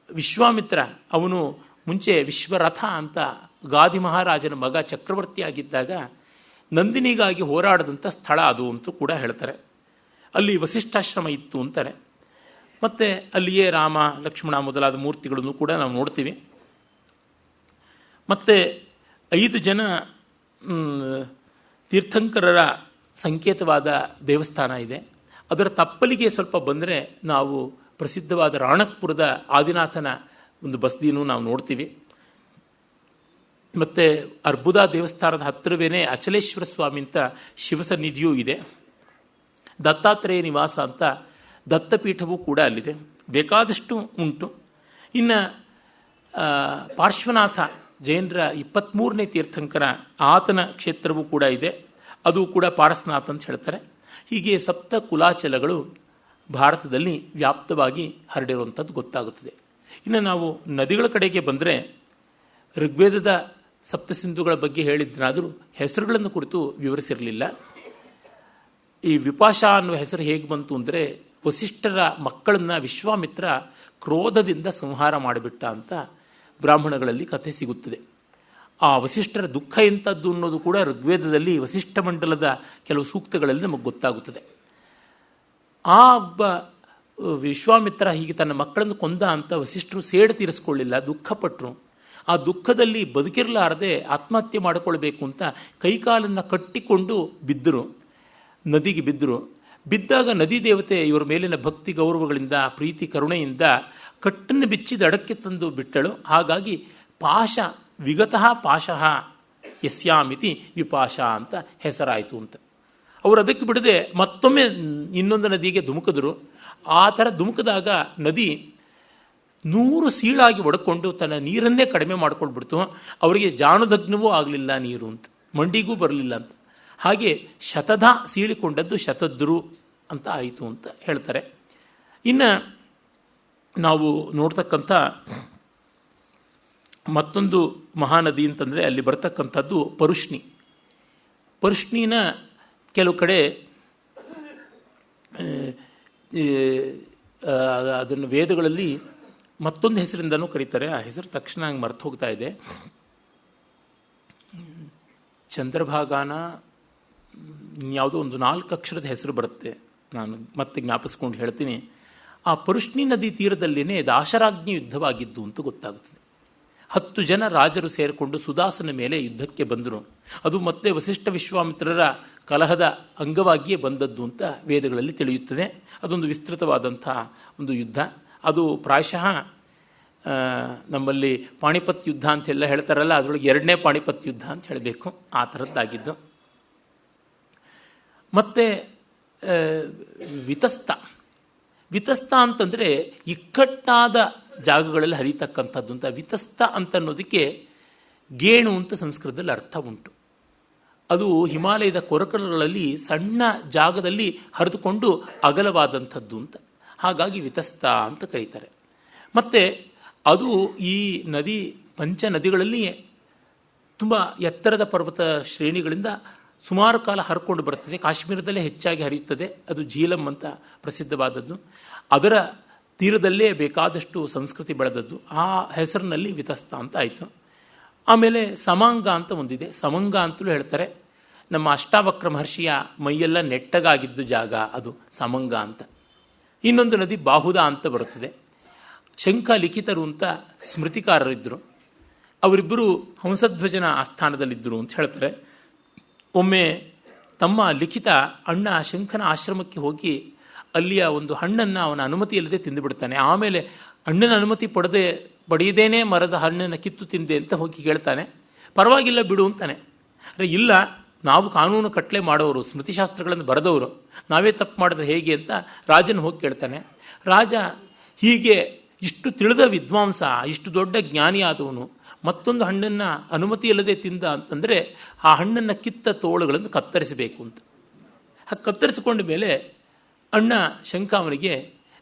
ವಿಶ್ವಾಮಿತ್ರ, ಅವನು ಮುಂಚೆ ವಿಶ್ವರಥ ಅಂತ ಗಾದಿ ಮಹಾರಾಜನ ಮಗ ಚಕ್ರವರ್ತಿಯಾಗಿದ್ದಾಗ ನಂದಿನಿಗಾಗಿ ಹೋರಾಡದಂಥ ಸ್ಥಳ ಅದು ಅಂತೂ ಕೂಡ ಹೇಳ್ತಾರೆ. ಅಲ್ಲಿ ವಸಿಷ್ಠಾಶ್ರಮ ಇತ್ತು ಅಂತಾರೆ. ಮತ್ತು ಅಲ್ಲಿಯೇ ರಾಮ ಲಕ್ಷ್ಮಣ ಮೊದಲಾದ ಮೂರ್ತಿಗಳನ್ನು ಕೂಡ ನಾವು ನೋಡ್ತೀವಿ. ಮತ್ತು 5 ಜನ ತೀರ್ಥಂಕರರ ಸಂಕೇತವಾದ ದೇವಸ್ಥಾನ ಇದೆ. ಅದರ ತಪ್ಪಲಿಗೆ ಸ್ವಲ್ಪ ಬಂದರೆ ನಾವು ಪ್ರಸಿದ್ಧವಾದ ರಾಣಕ್ಪುರದ ಆದಿನಾಥನ ಒಂದು ಬಸ್ದಿನೂ ನಾವು ನೋಡ್ತೀವಿ. ಮತ್ತು ಅರ್ಬುದ ದೇವಸ್ಥಾನದ ಹತ್ತಿರವೇ ಅಚಲೇಶ್ವರ ಸ್ವಾಮಿ ಅಂತ ಶಿವಸನ್ನಿಧಿಯೂ ಇದೆ. ದತ್ತಾತ್ರೇಯ ನಿವಾಸ ಅಂತ ದತ್ತಪೀಠವೂ ಕೂಡ ಅಲ್ಲಿದೆ. ಬೇಕಾದಷ್ಟು ಉಂಟು. ಇನ್ನು ಪಾರ್ಶ್ವನಾಥ ಜೈನರ 23ನೇ ತೀರ್ಥಂಕರ, ಆತನ ಕ್ಷೇತ್ರವೂ ಕೂಡ ಇದೆ. ಅದು ಕೂಡ ಪಾರಸ್ನಾಥ್ ಅಂತ ಹೇಳ್ತಾರೆ. ಹೀಗೆ 7 ಕುಲಾಚಲಗಳು ಭಾರತದಲ್ಲಿ ವ್ಯಾಪ್ತವಾಗಿ ಹರಡಿರುವಂಥದ್ದು ಗೊತ್ತಾಗುತ್ತದೆ. ಇನ್ನು ನಾವು ನದಿಗಳ ಕಡೆಗೆ ಬಂದರೆ ಋಗ್ವೇದದ ಸಪ್ತಸಿಂಧುಗಳ ಬಗ್ಗೆ ಹೇಳಿದ್ರಾದರೂ ಹೆಸರುಗಳನ್ನು ಕುರಿತು ವಿವರಿಸಿರಲಿಲ್ಲ. ಈ ವಿಪಾಶಾ ಅನ್ನುವ ಹೆಸರು ಹೇಗೆ ಬಂತು ಅಂದರೆ, ವಸಿಷ್ಠರ ಮಕ್ಕಳನ್ನು ವಿಶ್ವಾಮಿತ್ರ ಕ್ರೋಧದಿಂದ ಸಂಹಾರ ಮಾಡಿಬಿಟ್ಟ ಅಂತ ಬ್ರಾಹ್ಮಣಗಳಲ್ಲಿ ಕಥೆ ಸಿಗುತ್ತದೆ. ಆ ವಸಿಷ್ಠರ ದುಃಖ ಎಂಥದ್ದು ಅನ್ನೋದು ಕೂಡ ಋಗ್ವೇದದಲ್ಲಿ ವಸಿಷ್ಠ ಮಂಡಲದ ಕೆಲವು ಸೂಕ್ತಗಳಲ್ಲಿ ನಮಗೆ ಗೊತ್ತಾಗುತ್ತದೆ. ಆ ಒಬ್ಬ ವಿಶ್ವಾಮಿತ್ರ ಹೀಗೆ ತನ್ನ ಮಕ್ಕಳನ್ನು ಕೊಂದ ಅಂತ ವಸಿಷ್ಠರು ಸೇಡು ತೀರಿಸ್ಕೊಳ್ಳಿಲ್ಲ, ದುಃಖಪಟ್ಟರು. ಆ ದುಃಖದಲ್ಲಿ ಬದುಕಿರಲಾರದೆ ಆತ್ಮಹತ್ಯೆ ಮಾಡಿಕೊಳ್ಬೇಕು ಅಂತ ಕೈಕಾಲನ್ನು ಕಟ್ಟಿಕೊಂಡು ಬಿದ್ದರು, ನದಿಗೆ ಬಿದ್ದರು. ಬಿದ್ದಾಗ ನದಿ ದೇವತೆ ಇವರ ಮೇಲಿನ ಭಕ್ತಿ ಗೌರವಗಳಿಂದ, ಪ್ರೀತಿ ಕರುಣೆಯಿಂದ ಕಟ್ಟನ್ನು ಬಿಚ್ಚಿದ ಅಡಕ್ಕೆ ತಂದು ಬಿಟ್ಟಳು. ಹಾಗಾಗಿ ಪಾಶ ವಿಗತಃ ಪಾಶಃ ಯಸ್ಯಾಮಿತಿ ವಿಪಾಶ ಅಂತ ಹೆಸರಾಯಿತು ಅಂತ. ಅವರು ಅದಕ್ಕೆ ಬಿಡದೆ ಮತ್ತೊಮ್ಮೆ ಇನ್ನೊಂದು ನದಿಗೆ ಧುಮುಕಿದ್ರು. ಆ ಥರ ಧುಮುಕಿದಾಗ ನದಿ 100 ಸೀಳಾಗಿ ಒಡ್ಕೊಂಡು ತನ್ನ ನೀರನ್ನೇ ಕಡಿಮೆ ಮಾಡ್ಕೊಳ್ಬಿಡ್ತು. ಅವರಿಗೆ ಜಾನುದಗ್ನವೂ ಆಗಲಿಲ್ಲ ನೀರು ಅಂತ, ಮಂಡಿಗೂ ಬರಲಿಲ್ಲ ಅಂತ. ಹಾಗೆ ಶತಧ ಸೀಳಿಕೊಂಡದ್ದು ಶತದ್ರು ಅಂತ ಆಯಿತು ಅಂತ ಹೇಳ್ತಾರೆ. ಇನ್ನು ನಾವು ನೋಡ್ತಕ್ಕಂಥ ಮತ್ತೊಂದು ಮಹಾನದಿ ಅಂತಂದರೆ ಅಲ್ಲಿ ಬರ್ತಕ್ಕಂಥದ್ದು ಪರುಷ್ಣಿ. ಪರುಷ್ಣಿನ ಕೆಲವು ಕಡೆ ಅದನ್ನು ವೇದಗಳಲ್ಲಿ ಮತ್ತೊಂದು ಹೆಸರಿಂದನೂ ಕರೀತಾರೆ. ಆ ಹೆಸರು ತಕ್ಷಣ ಹಂಗೆ ಮರ್ತು ಹೋಗ್ತಾ ಇದೆ. ಚಂದ್ರಭಾಗಾನ ಯಾವುದೋ ಒಂದು 4 ಅಕ್ಷರದ ಹೆಸರು ಬರುತ್ತೆ, ನಾನು ಮತ್ತೆ ಜ್ಞಾಪಿಸ್ಕೊಂಡು ಹೇಳ್ತೀನಿ. ಆ ಪರುಷ್ಣಿ ನದಿ ತೀರದಲ್ಲಿನೇ ದಾಶರಾಜ್ಞಿ ಯುದ್ಧವಾಗಿದ್ದು ಅಂತ ಗೊತ್ತಾಗುತ್ತದೆ. 10 ಜನ ರಾಜರು ಸೇರಿಕೊಂಡು ಸುದಾಸನ ಮೇಲೆ ಯುದ್ಧಕ್ಕೆ ಬಂದರು. ಅದು ಮತ್ತೆ ವಸಿಷ್ಠ ವಿಶ್ವಾಮಿತ್ರರ ಕಲಹದ ಅಂಗವಾಗಿಯೇ ಬಂದದ್ದು ಅಂತ ವೇದಗಳಲ್ಲಿ ತಿಳಿಯುತ್ತದೆ. ಅದೊಂದು ವಿಸ್ತೃತವಾದಂಥ ಒಂದು ಯುದ್ಧ. ಅದು ಪ್ರಾಯಶಃ ನಮ್ಮಲ್ಲಿ ಪಾಣಿಪತ್ ಯುದ್ಧ ಅಂತೆಲ್ಲ ಹೇಳ್ತಾರಲ್ಲ, ಅದರೊಳಗೆ 2ನೇ ಪಾಣಿಪತ್ ಯುದ್ಧ ಅಂತ ಹೇಳಬೇಕು, ಆ ಥರದ್ದಾಗಿದ್ದು. ಮತ್ತು ವಿತಸ್ತ ಅಂತಂದರೆ ಇಕ್ಕಟ್ಟಾದ ಜಾಗಗಳಲ್ಲಿ ಹರಿತಕ್ಕಂಥದ್ದು ಅಂತ. ವಿತಸ್ತ ಅಂತನ್ನೋದಕ್ಕೆ ಗೇಣು ಅಂತ ಸಂಸ್ಕೃತದಲ್ಲಿ ಅರ್ಥ ಉಂಟು. ಅದು ಹಿಮಾಲಯದ ಕೊರಕಲುಗಳಲ್ಲಿ ಸಣ್ಣ ಜಾಗದಲ್ಲಿ ಹರಿದುಕೊಂಡು ಅಗಲವಾದಂಥದ್ದು ಅಂತ. ಹಾಗಾಗಿ ವಿತಸ್ತ ಅಂತ ಕರೀತಾರೆ. ಮತ್ತು ಅದು ಈ ನದಿ ಪಂಚ ನದಿಗಳಲ್ಲಿಯೇ ತುಂಬ ಎತ್ತರದ ಪರ್ವತ ಶ್ರೇಣಿಗಳಿಂದ ಸುಮಾರು ಕಾಲ ಹರ್ಕೊಂಡು ಬರ್ತದೆ. ಕಾಶ್ಮೀರದಲ್ಲೇ ಹೆಚ್ಚಾಗಿ ಹರಿಯುತ್ತದೆ. ಅದು ಝೀಲಂ ಅಂತ ಪ್ರಸಿದ್ಧವಾದದ್ದು. ಅದರ ತೀರದಲ್ಲೇ ಬೇಕಾದಷ್ಟು ಸಂಸ್ಕೃತಿ ಬೆಳೆದದ್ದು. ಆ ಹೆಸರಿನಲ್ಲಿ ವಿತಸ್ತ ಅಂತ ಆಯಿತು. ಆಮೇಲೆ ಸಮಾಂಗ ಅಂತ ಒಂದಿದೆ. ಸಮಂಗ ಅಂತಲೂ ಹೇಳ್ತಾರೆ. ನಮ್ಮ ಅಷ್ಟಾವಕ್ರ ಮಹರ್ಷಿಯ ಮೈಯೆಲ್ಲ ನೆಟ್ಟಗಾಗಿದ್ದು ಜಾಗ ಅದು ಸಮಂಗ ಅಂತ. ಇನ್ನೊಂದು ನದಿ ಬಾಹುದ ಅಂತ ಬರುತ್ತದೆ. ಶಂಖ ಲಿಖಿತರು ಅಂತ ಸ್ಮೃತಿಕಾರರಿದ್ದರು. ಅವರಿಬ್ಬರು ಹಂಸಧ್ವಜನ ಆಸ್ಥಾನದಲ್ಲಿದ್ದರು ಅಂತ ಹೇಳ್ತಾರೆ. ಒಮ್ಮೆ ತಮ್ಮ ಲಿಖಿತ ಅಣ್ಣ ಶಂಖನ ಆಶ್ರಮಕ್ಕೆ ಹೋಗಿ ಅಲ್ಲಿಯ ಒಂದು ಹಣ್ಣನ್ನು ಅವನ ಅನುಮತಿ ಇಲ್ಲದೆ ತಿಂದುಬಿಡ್ತಾನೆ. ಆಮೇಲೆ ಅಣ್ಣನ ಅನುಮತಿ ಪಡೆಯದೇನೆ ಮರದ ಹಣ್ಣನ್ನು ಕಿತ್ತು ತಿಂದೆ ಅಂತ ಹೋಗಿ ಕೇಳ್ತಾನೆ. ಪರವಾಗಿಲ್ಲ ಬಿಡು ಅಂತಾನೆ. ಅರೆ ಇಲ್ಲ, ನಾವು ಕಾನೂನು ಕಟ್ಲೆ ಮಾಡೋರು, ಸ್ಮೃತಿಶಾಸ್ತ್ರಗಳನ್ನು ಬರೆದವರು, ನಾವೇ ತಪ್ಪು ಮಾಡಿದ್ರೆ ಹೇಗೆ ಅಂತ ರಾಜನ ಹೋಗಿ ಕೇಳ್ತಾನೆ. ರಾಜ ಹೀಗೆ ಇಷ್ಟು ತಿಳಿದ ವಿದ್ವಾಂಸ, ಇಷ್ಟು ದೊಡ್ಡ ಜ್ಞಾನಿಯಾದವನು ಮತ್ತೊಂದು ಹಣ್ಣನ್ನು ಅನುಮತಿ ಇಲ್ಲದೆ ತಿಂದ ಅಂತಂದರೆ ಆ ಹಣ್ಣನ್ನು ಕಿತ್ತ ತೋಳುಗಳನ್ನು ಕತ್ತರಿಸಬೇಕು ಅಂತ. ಹಾಗೆ ಕತ್ತರಿಸಿಕೊಂಡ ಮೇಲೆ ಅಣ್ಣ ಶಂಕ ಅವನಿಗೆ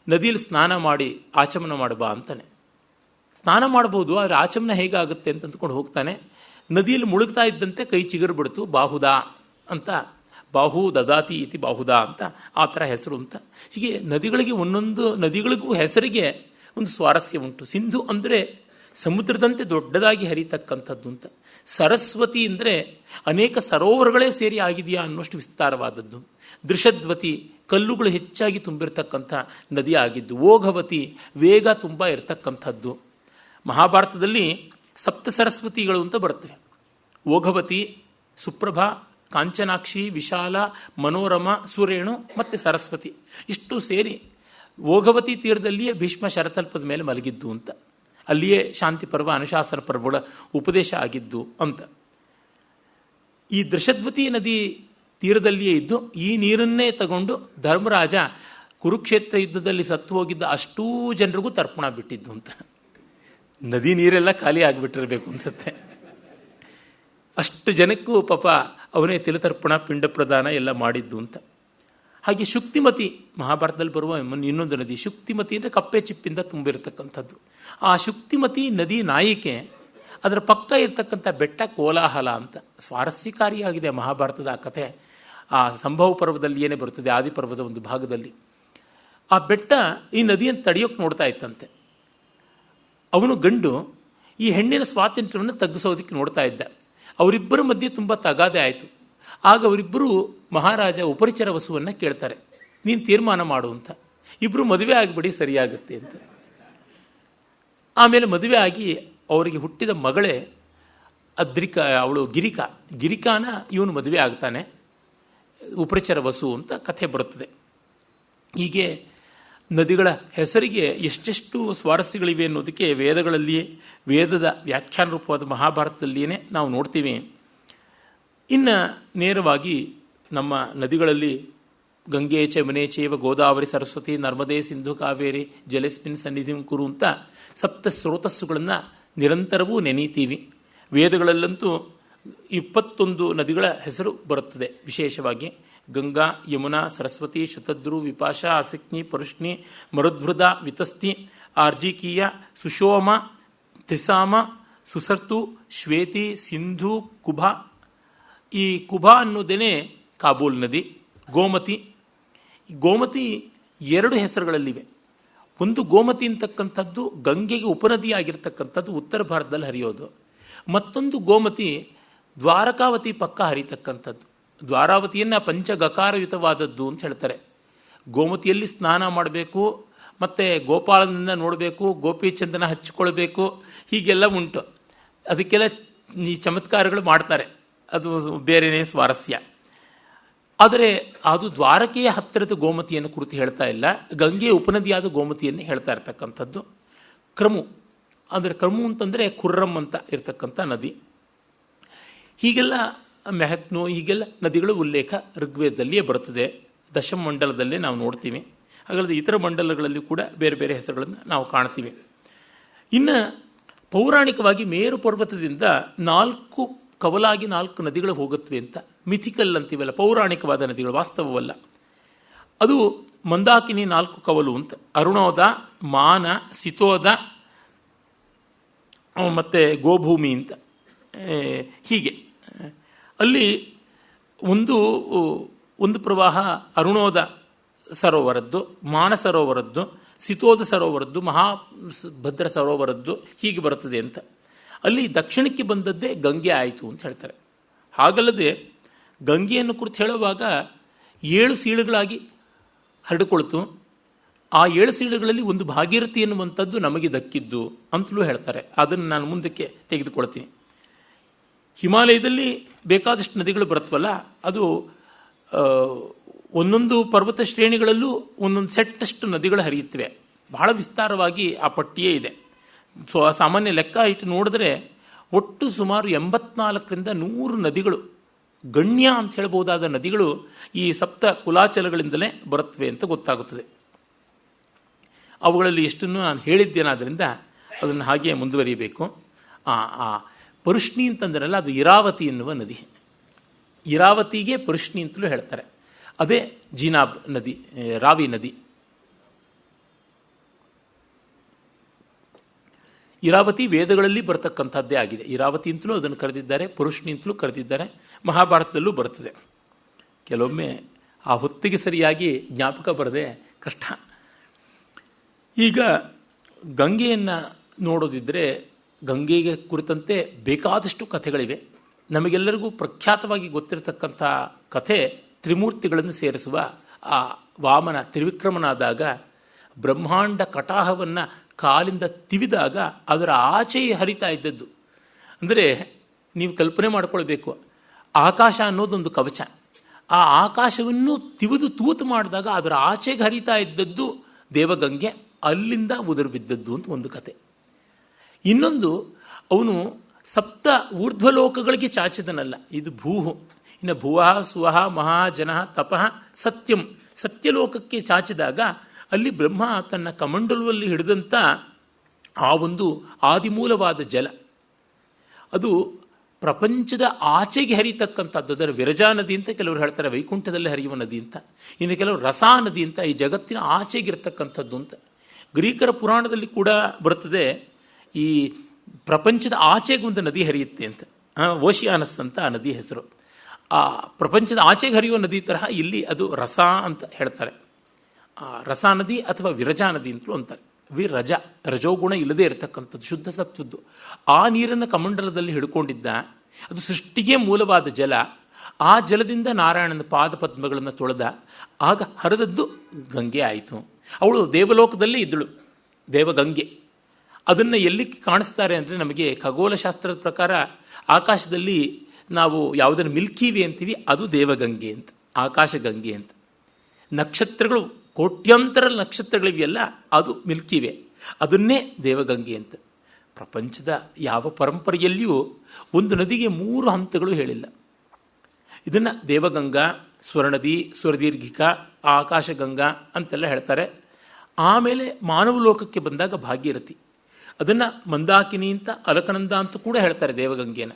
ನದಿಯಲ್ಲಿ ಸ್ನಾನ ಮಾಡಿ ಆಚಮನ ಮಾಡಬಾ ಅಂತಾನೆ. ಸ್ನಾನ ಮಾಡ್ಬೋದು, ಆದರೆ ಆಚಮನ ಹೇಗಾಗುತ್ತೆ ಅಂತ ಅಂದ್ಕೊಂಡು ಹೋಗ್ತಾನೆ. ನದಿಯಲ್ಲಿ ಮುಳುಗ್ತಾ ಇದ್ದಂತೆ ಕೈ ಚಿಗುರು ಬಿಡ್ತು, ಬಾಹುದಾ ಅಂತ, ಬಾಹು ದದಾತಿ ಇತಿ ಬಾಹುದಾ ಅಂತ ಆ ಥರ ಹೆಸರು ಅಂತ. ಹೀಗೆ ನದಿಗಳಿಗೆ ಒಂದೊಂದು ನದಿಗಳಿಗೂ ಹೆಸರಿಗೆ ಒಂದು ಸ್ವಾರಸ್ಯ ಉಂಟು. ಸಿಂಧು ಅಂದರೆ ಸಮುದ್ರದಂತೆ ದೊಡ್ಡದಾಗಿ ಹರಿತಕ್ಕಂಥದ್ದು ಅಂತ. ಸರಸ್ವತಿ ಅಂದರೆ ಅನೇಕ ಸರೋವರಗಳೇ ಸೇರಿ ಆಗಿದೆಯಾ ಅನ್ನೋಷ್ಟು ವಿಸ್ತಾರವಾದದ್ದು. ದೃಷದ್ವತಿ ಕಲ್ಲುಗಳು ಹೆಚ್ಚಾಗಿ ತುಂಬಿರ್ತಕ್ಕಂಥ ನದಿ ಆಗಿದ್ದು. ಓಘವತಿ ವೇಗ ತುಂಬ ಇರತಕ್ಕಂಥದ್ದು. ಮಹಾಭಾರತದಲ್ಲಿ ಸಪ್ತ ಸರಸ್ವತಿಗಳು ಅಂತ ಬರ್ತವೆ. ಓಘವತಿ, ಸುಪ್ರಭಾ, ಕಾಂಚನಾಕ್ಷಿ, ವಿಶಾಲ, ಮನೋರಮ, ಸುರೇಣು ಮತ್ತು ಸರಸ್ವತಿ ಇಷ್ಟು ಸೇರಿ ಓಘವತಿ ತೀರದಲ್ಲಿಯೇ ಭೀಷ್ಮ ಶರತಲ್ಪದ ಮೇಲೆ ಮಲಗಿದ್ದು ಅಂತ. ಅಲ್ಲಿಯೇ ಶಾಂತಿ ಪರ್ವ, ಅನುಶಾಸನ ಪರ್ವಗಳ ಉಪದೇಶ ಆಗಿದ್ದು ಅಂತ. ಈ ದೃಷದ್ವತಿ ನದಿ ತೀರದಲ್ಲಿಯೇ ಇದ್ದು ಈ ನೀರನ್ನೇ ತಗೊಂಡು ಧರ್ಮರಾಜ ಕುರುಕ್ಷೇತ್ರ ಯುದ್ಧದಲ್ಲಿ ಸತ್ತು ಹೋಗಿದ್ದ ಅಷ್ಟೂ ಜನರಿಗೂ ತರ್ಪಣ ಬಿಟ್ಟಿದ್ದು ಅಂತ. ನದಿ ನೀರೆಲ್ಲ ಖಾಲಿ ಆಗಿಬಿಟ್ಟಿರಬೇಕು ಅನ್ಸುತ್ತೆ. ಅಷ್ಟು ಜನಕ್ಕೂ ಪಾಪ ಅವನೇ ತಿಲತರ್ಪಣ, ಪಿಂಡ ಪ್ರದಾನ ಎಲ್ಲ ಮಾಡಿದ್ದು ಅಂತ. ಹಾಗೆ ಶುಕ್ತಿಮತಿ ಮಹಾಭಾರತದಲ್ಲಿ ಬರುವ ಇನ್ನೊಂದು ನದಿ. ಶುಕ್ತಿಮತಿ ಅಂದರೆ ಕಪ್ಪೆ ಚಿಪ್ಪಿಂದ ತುಂಬಿರತಕ್ಕಂಥದ್ದು. ಆ ಶುಕ್ತಿಮತಿ ನದಿ ನಾಯಿಕೆ, ಅದರ ಪಕ್ಕ ಇರತಕ್ಕಂಥ ಬೆಟ್ಟ ಕೋಲಾಹಲ ಅಂತ. ಸ್ವಾರಸ್ಯಕಾರಿಯಾಗಿದೆ ಮಹಾಭಾರತದ ಆ ಕಥೆ. ಆ ಸಂಭವ ಪರ್ವದಲ್ಲಿ ಏನೇ ಬರುತ್ತದೆ, ಆದಿಪರ್ವದ ಒಂದು ಭಾಗದಲ್ಲಿ. ಆ ಬೆಟ್ಟ ಈ ನದಿಯನ್ನು ತಡೆಯೋಕೆ ನೋಡ್ತಾ ಇತ್ತಂತೆ. ಅವನು ಗಂಡು ಈ ಹೆಣ್ಣಿನ ಸ್ವಾತಂತ್ರ್ಯವನ್ನು ತಗ್ಗಿಸೋದಕ್ಕೆ ನೋಡ್ತಾ ಇದ್ದ. ಅವರಿಬ್ಬರ ಮಧ್ಯೆ ತುಂಬ ತಗಾದೆ ಆಯಿತು. ಆಗ ಅವರಿಬ್ಬರು ಮಹಾರಾಜ ಉಪರಿಚರ ವಸುವನ್ನು ಕೇಳ್ತಾರೆ, ನೀನು ತೀರ್ಮಾನ ಮಾಡು ಅಂತ. ಇಬ್ಬರು ಮದುವೆ ಆಗಿಬಿಡಿ, ಸರಿಯಾಗುತ್ತೆ ಅಂತ. ಆಮೇಲೆ ಮದುವೆ ಆಗಿ ಅವರಿಗೆ ಹುಟ್ಟಿದ ಮಗಳೇ ಅವಳು ಗಿರಿಕಾನ ಇವನು ಮದುವೆ ಆಗ್ತಾನೆ. ಉಪರಿಚರ ವಸು ಅಂತ ಕಥೆ ಬರುತ್ತದೆ. ಹೀಗೆ ನದಿಗಳ ಹೆಸರಿಗೆ ಎಷ್ಟೆಷ್ಟು ಸ್ವಾರಸ್ಯಗಳಿವೆ ಅನ್ನೋದಕ್ಕೆ ವೇದಗಳಲ್ಲಿಯೇ, ವೇದದ ವ್ಯಾಖ್ಯಾನ ರೂಪವಾದ ಮಹಾಭಾರತದಲ್ಲಿಯೇ ನಾವು ನೋಡ್ತೀವಿ. ಇನ್ನು ನೇರವಾಗಿ ನಮ್ಮ ನದಿಗಳಲ್ಲಿ ಗಂಗೆ ಚಮನೆ ಚೇವ ಗೋದಾವರಿ ಸರಸ್ವತಿ ನರ್ಮದೆ ಸಿಂಧು ಕಾವೇರಿ ಜಲಸ್ಮಿನ್ ಸನ್ನಿಧಿಂ ಕುರು ಅಂತ ಸಪ್ತ ಸ್ರೋತಸ್ಸುಗಳನ್ನು ನಿರಂತರವೂ ನೆನೀತೀವಿ. ವೇದಗಳಲ್ಲಂತೂ 21 ನದಿಗಳ ಹೆಸರು ಬರುತ್ತದೆ ವಿಶೇಷವಾಗಿ. ಗಂಗಾ, ಯಮುನಾ, ಸರಸ್ವತಿ, ಶತದ್ರು, ವಿಪಾಶಾ, ಅಸಿಕ್ನಿ, ಪರುಷ್ಣಿ, ಮರುದ್ವೃದ, ವಿತಸ್ತಿ, ಆರ್ಜಿಕೀಯ, ಸುಷೋಮ, ತ್ರಿಸಾಮ, ಸುಸರ್ತು, ಶ್ವೇತಿ, ಸಿಂಧು, ಕುಭ. ಈ ಕುಭ ಅನ್ನೋದೇನೆ ಕಾಬೂಲ್ ನದಿ. ಗೋಮತಿ. ಗೋಮತಿ 2 ಹೆಸರುಗಳಲ್ಲಿವೆ. ಒಂದು ಗೋಮತಿ ಅಂತಕ್ಕಂಥದ್ದು ಗಂಗೆಗೆ ಉಪನದಿಯಾಗಿರ್ತಕ್ಕಂಥದ್ದು, ಉತ್ತರ ಭಾರತದಲ್ಲಿ ಹರಿಯೋದು. ಮತ್ತೊಂದು ಗೋಮತಿ ದ್ವಾರಕಾವತಿ ಪಕ್ಕ ಹರಿತಕ್ಕಂಥದ್ದು. ದ್ವಾರಾವತಿಯನ್ನು ಪಂಚಗಕಾರಯುತವಾದದ್ದು ಅಂತ ಹೇಳ್ತಾರೆ. ಗೋಮತಿಯಲ್ಲಿ ಸ್ನಾನ ಮಾಡಬೇಕು, ಮತ್ತು ಗೋಪಾಲನನ್ನು ನೋಡಬೇಕು, ಗೋಪಿಚಂದನ ಹಚ್ಕೊಳ್ಬೇಕು, ಹೀಗೆಲ್ಲ ಉಂಟು. ಅದಕ್ಕೆಲ್ಲ ಈ ಚಮತ್ಕಾರಗಳು ಮಾಡ್ತಾರೆ. ಅದು ಬೇರೆಯೇ ಸ್ವಾರಸ್ಯ. ಆದರೆ ಅದು ದ್ವಾರಕೆಯ ಹತ್ತಿರದ ಗೋಮತಿಯನ್ನು ಕುರಿತು ಹೇಳ್ತಾ ಇಲ್ಲ, ಗಂಗೆಯ ಉಪನದಿಯಾದ ಗೋಮತಿಯನ್ನು ಹೇಳ್ತಾ ಇರ್ತಕ್ಕಂಥದ್ದು. ಕ್ರಮು ಅಂದರೆ ಕ್ರಮು ಅಂತಂದರೆ ಖುರ್ರಂ ಅಂತ ಇರ್ತಕ್ಕಂಥ ನದಿ. ಹೀಗೆಲ್ಲ ಮೆಹತ್ನು, ಹೀಗೆಲ್ಲ ನದಿಗಳ ಉಲ್ಲೇಖ ಋಗ್ವೇದದಲ್ಲಿಯೇ ಬರುತ್ತದೆ. ದಶಮಂಡಲದಲ್ಲೇ ನಾವು ನೋಡ್ತೀವಿ. ಹಾಗಾದರೆ ಇತರ ಮಂಡಲಗಳಲ್ಲಿ ಕೂಡ ಬೇರೆ ಬೇರೆ ಹೆಸರುಗಳನ್ನು ನಾವು ಕಾಣ್ತೀವಿ. ಇನ್ನು ಪೌರಾಣಿಕವಾಗಿ ಮೇರು ಪರ್ವತದಿಂದ 4 ಕವಲಾಗಿ 4 ನದಿಗಳು ಹೋಗುತ್ತವೆ ಅಂತ. ಮಿಥಿಕಲ್ ಅಂತೀವಲ್ಲ, ಪೌರಾಣಿಕವಾದ ನದಿಗಳು, ವಾಸ್ತವವಲ್ಲ. ಅದು ಮಂದಾಕಿನಿ 4 ಕವಲು ಅಂತ. ಅರುಣೋದ, ಮಾನ, ಸಿತೋದ ಮತ್ತು ಗೋಭೂಮಿ ಅಂತ. ಹೀಗೆ ಅಲ್ಲಿ ಒಂದು ಪ್ರವಾಹ ಅರುಣೋದ ಸರೋವರದ್ದು, ಮಾನ ಸರೋವರದ್ದು, ಸಿತೋದ ಸರೋವರದ್ದು, ಮಹಾಭದ್ರ ಸರೋವರದ್ದು, ಹೀಗೆ ಬರುತ್ತದೆ ಅಂತ. ಅಲ್ಲಿ ದಕ್ಷಿಣಕ್ಕೆ ಬಂದದ್ದೇ ಗಂಗೆ ಆಯಿತು ಅಂತ ಹೇಳ್ತಾರೆ. ಹಾಗಲ್ಲದೆ ಗಂಗೆಯನ್ನು ಕುರಿತು ಹೇಳುವಾಗ 7 ಸೀಳುಗಳಾಗಿ ಹರಡಿಕೊಳ್ತು. ಆ 7 ಸೀಳುಗಳಲ್ಲಿ ಒಂದು ಭಾಗೀರಥಿ ಎನ್ನುವಂಥದ್ದು ನಮಗೆ ದಕ್ಕಿದ್ದು ಅಂತಲೂ ಹೇಳ್ತಾರೆ. ಅದನ್ನು ನಾನು ಮುಂದಕ್ಕೆ ತೆಗೆದುಕೊಳ್ತೀನಿ. ಹಿಮಾಲಯದಲ್ಲಿ ಬೇಕಾದಷ್ಟು ನದಿಗಳು ಬರುತ್ತವಲ್ಲ, ಅದು ಒಂದೊಂದು ಪರ್ವತ ಶ್ರೇಣಿಗಳಲ್ಲೂ ಒಂದೊಂದು ಸೆಟ್ಟಷ್ಟು ನದಿಗಳು ಹರಿಯುತ್ತವೆ. ಬಹಳ ವಿಸ್ತಾರವಾಗಿ ಆ ಪಟ್ಟಿಯೇ ಇದೆ. ಸಾಮಾನ್ಯ ಲೆಕ್ಕ ಇಟ್ಟು ನೋಡಿದ್ರೆ ಒಟ್ಟು ಸುಮಾರು 84ರಿಂದ 100 ನದಿಗಳು, ಗಣ್ಯ ಅಂತ ಹೇಳ್ಬೋದಾದ ನದಿಗಳು ಈ ಸಪ್ತ ಕುಲಾಚಲಗಳಿಂದಲೇ ಬರುತ್ತವೆ ಅಂತ ಗೊತ್ತಾಗುತ್ತದೆ. ಅವುಗಳಲ್ಲಿ ಎಷ್ಟನ್ನು ನಾನು ಹೇಳಿದ್ದೇನಾದ್ದರಿಂದ ಅದನ್ನು ಹಾಗೆ ಮುಂದುವರಿಯಬೇಕು. ಆ ಪರುಷ್ಣಿ ಅಂತಂದ್ರಲ್ಲ, ಅದು ಇರಾವತಿ ಎನ್ನುವ ನದಿ. ಇರಾವತಿಗೆ ಪರುಷ್ಣಿ ಅಂತಲೂ ಹೇಳ್ತಾರೆ. ಅದೇ ಜೀನಾಬ್ ನದಿ, ರಾವಿ ನದಿ. ಇರಾವತಿ ವೇದಗಳಲ್ಲಿ ಬರತಕ್ಕಂಥದ್ದೇ ಆಗಿದೆ. ಇರಾವತಿ ಅಂತಲೂ ಅದನ್ನು ಕರೆದಿದ್ದಾರೆ, ಪುರುಷ್ಣಿ ಅಂತಲೂ ಕರೆದಿದ್ದಾರೆ, ಮಹಾಭಾರತದಲ್ಲೂ ಬರ್ತದೆ. ಕೆಲವೊಮ್ಮೆ ಆ ಹೊತ್ತಿಗೆ ಸರಿಯಾಗಿ ಜ್ಞಾಪಕ ಬರದೆ ಕಷ್ಟ. ಈಗ ಗಂಗೆಯನ್ನು ನೋಡೋದಿದ್ದರೆ ಗಂಗೆಗೆ ಕುರಿತಂತೆ ಬೇಕಾದಷ್ಟು ಕಥೆಗಳಿವೆ. ನಮಗೆಲ್ಲರಿಗೂ ಪ್ರಖ್ಯಾತವಾಗಿ ಗೊತ್ತಿರತಕ್ಕಂಥ ಕಥೆ ತ್ರಿಮೂರ್ತಿಗಳನ್ನು ಸೇರಿಸುವ ಆ ವಾಮನ ತ್ರಿವಿಕ್ರಮನಾದಾಗ ಬ್ರಹ್ಮಾಂಡ ಕಟಾಹವನ್ನು ಕಾಲಿಂದ ತಿವಿದಾಗ ಅದರ ಆಚೆಯೇ ಹರಿತಾ ಇದ್ದದ್ದು. ಅಂದರೆ ನೀವು ಕಲ್ಪನೆ ಮಾಡಿಕೊಳ್ಬೇಕು, ಆಕಾಶ ಅನ್ನೋದೊಂದು ಕವಚ. ಆ ಆಕಾಶವನ್ನು ತಿವಿದು ತೂತು ಮಾಡಿದಾಗ ಅದರ ಆಚೆಗೆ ಹರಿತಾ ಇದ್ದದ್ದು ದೇವಗಂಗೆ, ಅಲ್ಲಿಂದ ಉದುರು ಬಿದ್ದದ್ದು ಅಂತ ಒಂದು ಕತೆ. ಇನ್ನೊಂದು, ಅವನು ಸಪ್ತ ಊರ್ಧ್ವಲೋಕಗಳಿಗೆ ಚಾಚಿದನಲ್ಲ, ಇದು ಭೂಹು. ಇನ್ನು ಭುವಃ ಸುವಃ ಮಹಾಜನಃ ತಪಃ ಸತ್ಯಂ, ಸತ್ಯಲೋಕಕ್ಕೆ ಚಾಚಿದಾಗ ಅಲ್ಲಿ ಬ್ರಹ್ಮ ತನ್ನ ಕಮಂಡಲುವಲ್ಲಿ ಹಿಡಿದಂಥ ಆ ಒಂದು ಆದಿಮೂಲವಾದ ಜಲ, ಅದು ಪ್ರಪಂಚದ ಆಚೆಗೆ ಹರಿತಕ್ಕಂಥದ್ದು. ಅದರ ವಿರಜಾ ನದಿ ಅಂತ ಕೆಲವರು ಹೇಳ್ತಾರೆ, ವೈಕುಂಠದಲ್ಲಿ ಹರಿಯುವ ನದಿ ಅಂತ. ಇನ್ನು ಕೆಲವರು ರಸಾ ನದಿ ಅಂತ, ಈ ಜಗತ್ತಿನ ಆಚೆಗಿರ್ತಕ್ಕಂಥದ್ದು ಅಂತ. ಗ್ರೀಕರ ಪುರಾಣದಲ್ಲಿ ಕೂಡ ಬರ್ತದೆ, ಈ ಪ್ರಪಂಚದ ಆಚೆಗೆ ಒಂದು ನದಿ ಹರಿಯುತ್ತೆ ಅಂತ, ಓಷಿಯಾನಸ್ ಅಂತ ಆ ನದಿ ಹೆಸರು. ಆ ಪ್ರಪಂಚದ ಆಚೆಗೆ ಹರಿಯುವ ನದಿ ತರಹ ಇಲ್ಲಿ ಅದು ರಸ ಅಂತ ಹೇಳ್ತಾರೆ. ಆ ರಸಾ ನದಿ ಅಥವಾ ವಿರಜಾ ನದಿ ಅಂತಲೂ ಅಂತಾರೆ. ವಿರಜ, ರಜೋಗುಣ ಇಲ್ಲದೆ ಇರತಕ್ಕಂಥದ್ದು, ಶುದ್ಧ ಸತ್ವದ್ದು. ಆ ನೀರನ್ನು ಕಮಂಡಲದಲ್ಲಿ ಹಿಡ್ಕೊಂಡಿದ್ದ. ಅದು ಸೃಷ್ಟಿಗೆ ಮೂಲವಾದ ಜಲ. ಆ ಜಲದಿಂದ ನಾರಾಯಣನ ಪಾದ ಪದ್ಮಗಳನ್ನು ತೊಳೆದ. ಆಗ ಹರಿದದ್ದು ಗಂಗೆ ಆಯಿತು. ಅವಳು ದೇವಲೋಕದಲ್ಲಿ ಇದ್ದಳು, ದೇವಗಂಗೆ. ಅದನ್ನು ಎಲ್ಲಿ ಕಾಣಿಸ್ತಾರೆ ಅಂದರೆ, ನಮಗೆ ಖಗೋಳಶಾಸ್ತ್ರದ ಪ್ರಕಾರ ಆಕಾಶದಲ್ಲಿ ನಾವು ಯಾವುದನ್ನು ಮಿಲ್ಕಿ ವೇ ಅಂತೀವಿ, ಅದು ದೇವಗಂಗೆ ಅಂತ, ಆಕಾಶಗಂಗೆ ಅಂತ. ನಕ್ಷತ್ರಗಳು ಕೋಟ್ಯಂತರ ನಕ್ಷತ್ರಗಳಿವೆಯಲ್ಲ, ಅದು ಮಿಲ್ಕಿ ವೇ, ಅದನ್ನೇ ದೇವಗಂಗೆ ಅಂತ. ಪ್ರಪಂಚದ ಯಾವ ಪರಂಪರೆಯಲ್ಲಿಯೂ ಒಂದು ನದಿಗೆ 3 ಹಂತಗಳು ಹೇಳಿಲ್ಲ. ಇದನ್ನು ದೇವಗಂಗಾ, ಸ್ವರ್ಣದಿ, ಸ್ವರದೀರ್ಘಿಕಾ, ಆಕಾಶಗಂಗಾ ಅಂತೆಲ್ಲ ಹೇಳ್ತಾರೆ. ಆಮೇಲೆ ಮಾನವ ಲೋಕಕ್ಕೆ ಬಂದಾಗ ಭಾಗೀರಥಿ, ಅದನ್ನು ಮಂದಾಕಿನಿ ಅಂತ, ಅಲಕನಂದ ಅಂತ ಕೂಡ ಹೇಳ್ತಾರೆ ದೇವಗಂಗೆನ.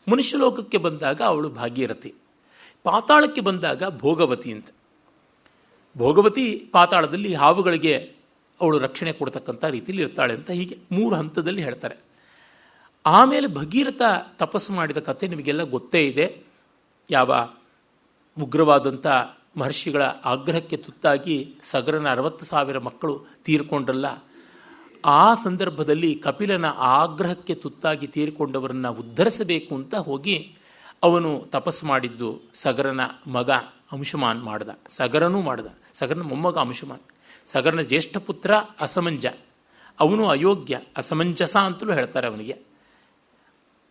ಮನುಷ್ಯ ಲೋಕಕ್ಕೆ ಬಂದಾಗ ಅವಳು ಭಾಗೀರಥಿ. ಪಾತಾಳಕ್ಕೆ ಬಂದಾಗ ಭೋಗವತಿ ಅಂತ. ಭೋಗವತಿ ಪಾತಾಳದಲ್ಲಿ ಹಾವುಗಳಿಗೆ ಅವಳು ರಕ್ಷಣೆ ಕೊಡ್ತಕ್ಕಂಥ ರೀತಿಯಲ್ಲಿ ಇರ್ತಾಳೆ ಅಂತ. ಹೀಗೆ 3 ಹಂತದಲ್ಲಿ ಹೇಳ್ತಾರೆ. ಆಮೇಲೆ ಭಗೀರಥ ತಪಸ್ಸು ಮಾಡಿದ ಕಥೆ ನಿಮಗೆಲ್ಲ ಗೊತ್ತೇ ಇದೆ. ಯಾವ ಉಗ್ರವಾದಂಥ ಮಹರ್ಷಿಗಳ ಆಗ್ರಹಕ್ಕೆ ತುತ್ತಾಗಿ ಸಗರನ 60,000 ಮಕ್ಕಳು ತೀರ್ಕೊಂಡ್ರಲ್ಲ, ಆ ಸಂದರ್ಭದಲ್ಲಿ ಕಪಿಲನ ಆಗ್ರಹಕ್ಕೆ ತುತ್ತಾಗಿ ತೀರಿಕೊಂಡವರನ್ನು ಉದ್ಧರಿಸಬೇಕು ಅಂತ ಹೋಗಿ ಅವನು ತಪಸ್ಸು ಮಾಡಿದ್ದು ಸಗರನ ಮಗ ಅಂಶುಮಾನ್ ಮಾಡ್ದ. ಸಗರನೂ ಮಾಡ್ದ, ಸಗರನ ಮೊಮ್ಮಗ ಅಂಶುಮಾನ್. ಸಗರನ ಜ್ಯೇಷ್ಠ ಪುತ್ರ ಅಸಮಂಜ, ಅವನು ಅಯೋಗ್ಯ, ಅಸಮಂಜಸ ಅಂತಲೂ ಹೇಳ್ತಾರೆ ಅವನಿಗೆ.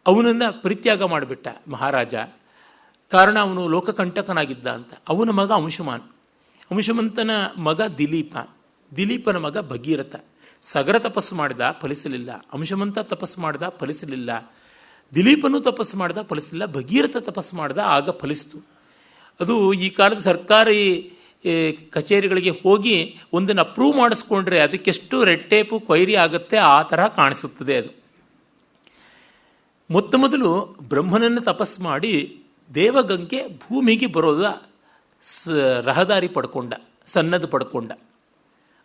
ಅವನನ್ನು ಪರಿತ್ಯಾಗ ಮಾಡಿಬಿಟ್ಟ ಮಹಾರಾಜ. ಕಾರಣ ಅವನು ಲೋಕಕಂಟಕನಾಗಿದ್ದ ಅಂತ. ಅವನ ಮಗ ಅಂಶುಮಾನ್. ಅಂಶುಮಂತನ ಮಗ ದಿಲೀಪ, ದಿಲೀಪನ ಮಗ ಭಗೀರಥ. ಸಗರ ತಪಸ್ಸು ಮಾಡಿದ, ಫಲಿಸಲಿಲ್ಲ. ಅಂಶುಮಂತ ತಪಸ್ಸು ಮಾಡಿದ, ಫಲಿಸಲಿಲ್ಲ. ದಿಲೀಪನೂ ತಪಸ್ಸು ಮಾಡಿದ, ಫಲಿಸಲಿಲ್ಲ. ಭಗೀರಥ ತಪಸ್ಸು ಮಾಡಿದ, ಆಗ ಫಲಿಸಿತು. ಅದು ಈ ಕಾಲದ ಸರ್ಕಾರಿ ಕಚೇರಿಗಳಿಗೆ ಹೋಗಿ ಒಂದನ್ನು ಅಪ್ರೂವ್ ಮಾಡಿಸ್ಕೊಂಡ್ರೆ ಅದಕ್ಕೆಷ್ಟು ರೆಡ್ ಟೇಪು ಕ್ವೈರಿ ಆಗುತ್ತೆ, ಆ ತರಹ ಕಾಣಿಸುತ್ತದೆ ಅದು. ಮೊದಲು ಬ್ರಹ್ಮನನ್ನು ತಪಸ್ಸು ಮಾಡಿ ದೇವಗಂಗೆ ಭೂಮಿಗೆ ಬರೋದ ರಹದಾರಿ ಪಡ್ಕೊಂಡ, ಸನ್ನದ ಪಡ್ಕೊಂಡ,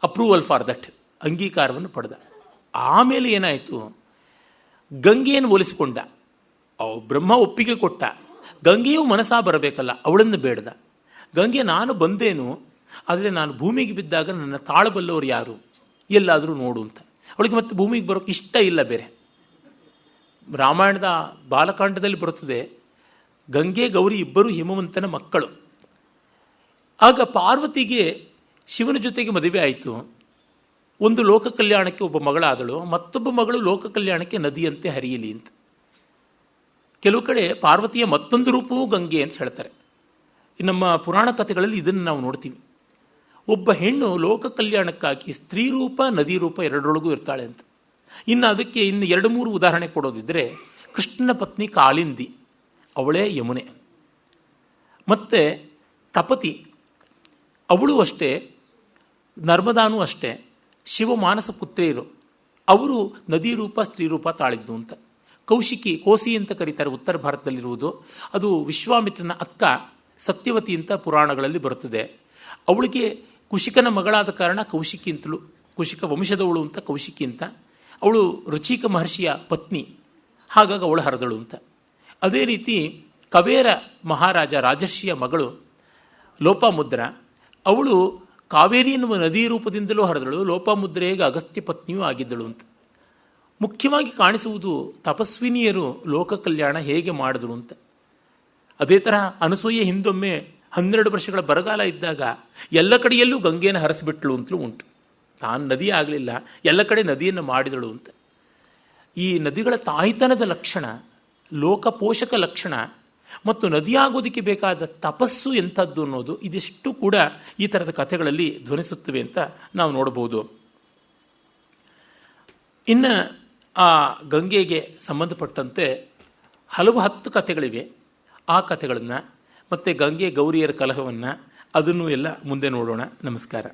ಅಪ್ರೂವಲ್ ಫಾರ್ ದಟ್, ಅಂಗೀಕಾರವನ್ನು ಪಡೆದ. ಆಮೇಲೆ ಏನಾಯಿತು, ಗಂಗೆಯನ್ನು ಒಲಿಸಿಕೊಂಡ. ಬ್ರಹ್ಮ ಒಪ್ಪಿಗೆ ಕೊಟ್ಟ. ಗಂಗೆಯೂ ಮನಸ್ಸಾ ಬರಬೇಕಲ್ಲ, ಅವಳನ್ನು ಬೇಡ್ದ. ಗಂಗೆ, ನಾನು ಬಂದೇನು, ಆದರೆ ನಾನು ಭೂಮಿಗೆ ಬಿದ್ದಾಗ ನನ್ನ ತಾಳಬಲ್ಲವರು ಯಾರು, ಎಲ್ಲಾದರೂ ನೋಡು ಅಂತ. ಅವಳಿಗೆ ಮತ್ತೆ ಭೂಮಿಗೆ ಬರೋಕ್ಕೆ ಇಷ್ಟ ಇಲ್ಲ. ಬೇರೆ ರಾಮಾಯಣದ ಬಾಲಕಾಂಡದಲ್ಲಿ ಬರುತ್ತದೆ, ಗಂಗೆ ಗೌರಿ ಇಬ್ಬರು ಹಿಮವಂತನ ಮಕ್ಕಳು. ಆಗ ಪಾರ್ವತಿಗೆ ಶಿವನ ಜೊತೆಗೆ ಮದುವೆ ಆಯಿತು. ಒಂದು ಲೋಕ ಕಲ್ಯಾಣಕ್ಕೆ ಒಬ್ಬ ಮಗಳಾದಳು, ಮತ್ತೊಬ್ಬ ಮಗಳು ಲೋಕ ಕಲ್ಯಾಣಕ್ಕೆ ನದಿಯಂತೆ ಹರಿಯಲಿ ಅಂತ. ಕೆಲವು ಕಡೆ ಪಾರ್ವತಿಯ ಮತ್ತೊಂದು ರೂಪವೂ ಗಂಗೆ ಅಂತ ಹೇಳ್ತಾರೆ. ನಮ್ಮ ಪುರಾಣ ಕಥೆಗಳಲ್ಲಿ ಇದನ್ನು ನಾವು ನೋಡ್ತೀವಿ. ಒಬ್ಬ ಹೆಣ್ಣು ಲೋಕ ಕಲ್ಯಾಣಕ್ಕಾಗಿ ಸ್ತ್ರೀ ರೂಪ, ನದಿ ರೂಪ ಎರಡರೊಳಗೂ ಇರ್ತಾಳೆ ಅಂತ. ಇನ್ನು ಅದಕ್ಕೆ 2-3 ಉದಾಹರಣೆ ಕೊಡೋದಿದ್ದರೆ, ಕೃಷ್ಣನ ಪತ್ನಿ ಕಾಳಿಂದಿ, ಅವಳೇ ಯಮುನೆ. ಮತ್ತು ತಪತಿ, ಅವಳು ಅಷ್ಟೇ. ನರ್ಮದಾನೂ ಅಷ್ಟೇ. ಶಿವ ಮಾನಸ ಪುತ್ರಿಯರು, ಅವರು ನದಿ ರೂಪ, ಸ್ತ್ರೀ ರೂಪ ತಾಳಿದ್ದು ಅಂತ. ಕೌಶಿಕಿ, ಕೋಸಿ ಅಂತ ಕರೀತಾರೆ, ಉತ್ತರ ಭಾರತದಲ್ಲಿರುವುದು. ಅದು ವಿಶ್ವಾಮಿತ್ರನ ಅಕ್ಕ, ಸತ್ಯವತಿ ಅಂತ ಪುರಾಣಗಳಲ್ಲಿ ಬರುತ್ತದೆ. ಅವಳಿಗೆ ಕುಶಿಕನ ಮಗಳಾದ ಕಾರಣ ಕೌಶಿಕಿ ಅಂತಲೂ, ಕುಶಿಕ ವಂಶದವಳು ಅಂತ ಕೌಶಿಕಿ ಅಂತ. ಅವಳು ರುಚಿಕ ಮಹರ್ಷಿಯ ಪತ್ನಿ, ಹಾಗಾಗಿ ಅವಳು ಹರದಳು ಅಂತ. ಅದೇ ರೀತಿ ಕವೇರ ಮಹಾರಾಜ ರಾಜರ್ಷಿಯ ಮಗಳು ಲೋಪಾಮುದ್ರ, ಅವಳು ಕಾವೇರಿ ಎನ್ನುವ ನದಿ ರೂಪದಿಂದಲೂ ಹರಿದಳು. ಲೋಪಾಮುದ್ರೆಗೆ ಅಗಸ್ತ್ಯ ಪತ್ನಿಯೂ ಆಗಿದ್ದಳು ಅಂತ. ಮುಖ್ಯವಾಗಿ ಕಾಣಿಸುವುದು ತಪಸ್ವಿನಿಯರು ಲೋಕ ಕಲ್ಯಾಣ ಹೇಗೆ ಮಾಡಿದ್ರು ಅಂತ. ಅದೇ ತರಹ ಅನಸೂಯೆ ಹಿಂದೊಮ್ಮೆ 12 ವರ್ಷಗಳ ಬರಗಾಲ ಇದ್ದಾಗ ಎಲ್ಲ ಕಡೆಯಲ್ಲೂ ಗಂಗೆಯನ್ನು ಹರಿಸಿಬಿಟ್ಳು ಅಂತಲೂ ಉಂಟು. ತಾನು ನದಿ ಆಗಲಿಲ್ಲ, ಎಲ್ಲ ಕಡೆ ನದಿಯನ್ನು ಮಾಡಿದಳು ಅಂತ. ಈ ನದಿಗಳ ತಾಯ್ತನದ ಲಕ್ಷಣ, ಲೋಕಪೋಷಕ ಲಕ್ಷಣ ಮತ್ತು ನದಿಯಾಗೋದಕ್ಕೆ ಬೇಕಾದ ತಪಸ್ಸು ಎಂಥದ್ದು ಅನ್ನೋದು ಇದಿಷ್ಟು ಕೂಡ ಈ ಥರದ ಕಥೆಗಳಲ್ಲಿ ಧ್ವನಿಸುತ್ತವೆ ಅಂತ ನಾವು ನೋಡಬಹುದು. ಇನ್ನು ಆ ಗಂಗೆಗೆ ಸಂಬಂಧಪಟ್ಟಂತೆ ಹಲವು 10 ಕಥೆಗಳಿವೆ. ಆ ಕಥೆಗಳನ್ನು ಮತ್ತು ಗಂಗೆ ಗೌರಿಯರ ಕಲಹವನ್ನು ಅದನ್ನು ಎಲ್ಲ ಮುಂದೆ ನೋಡೋಣ. ನಮಸ್ಕಾರ.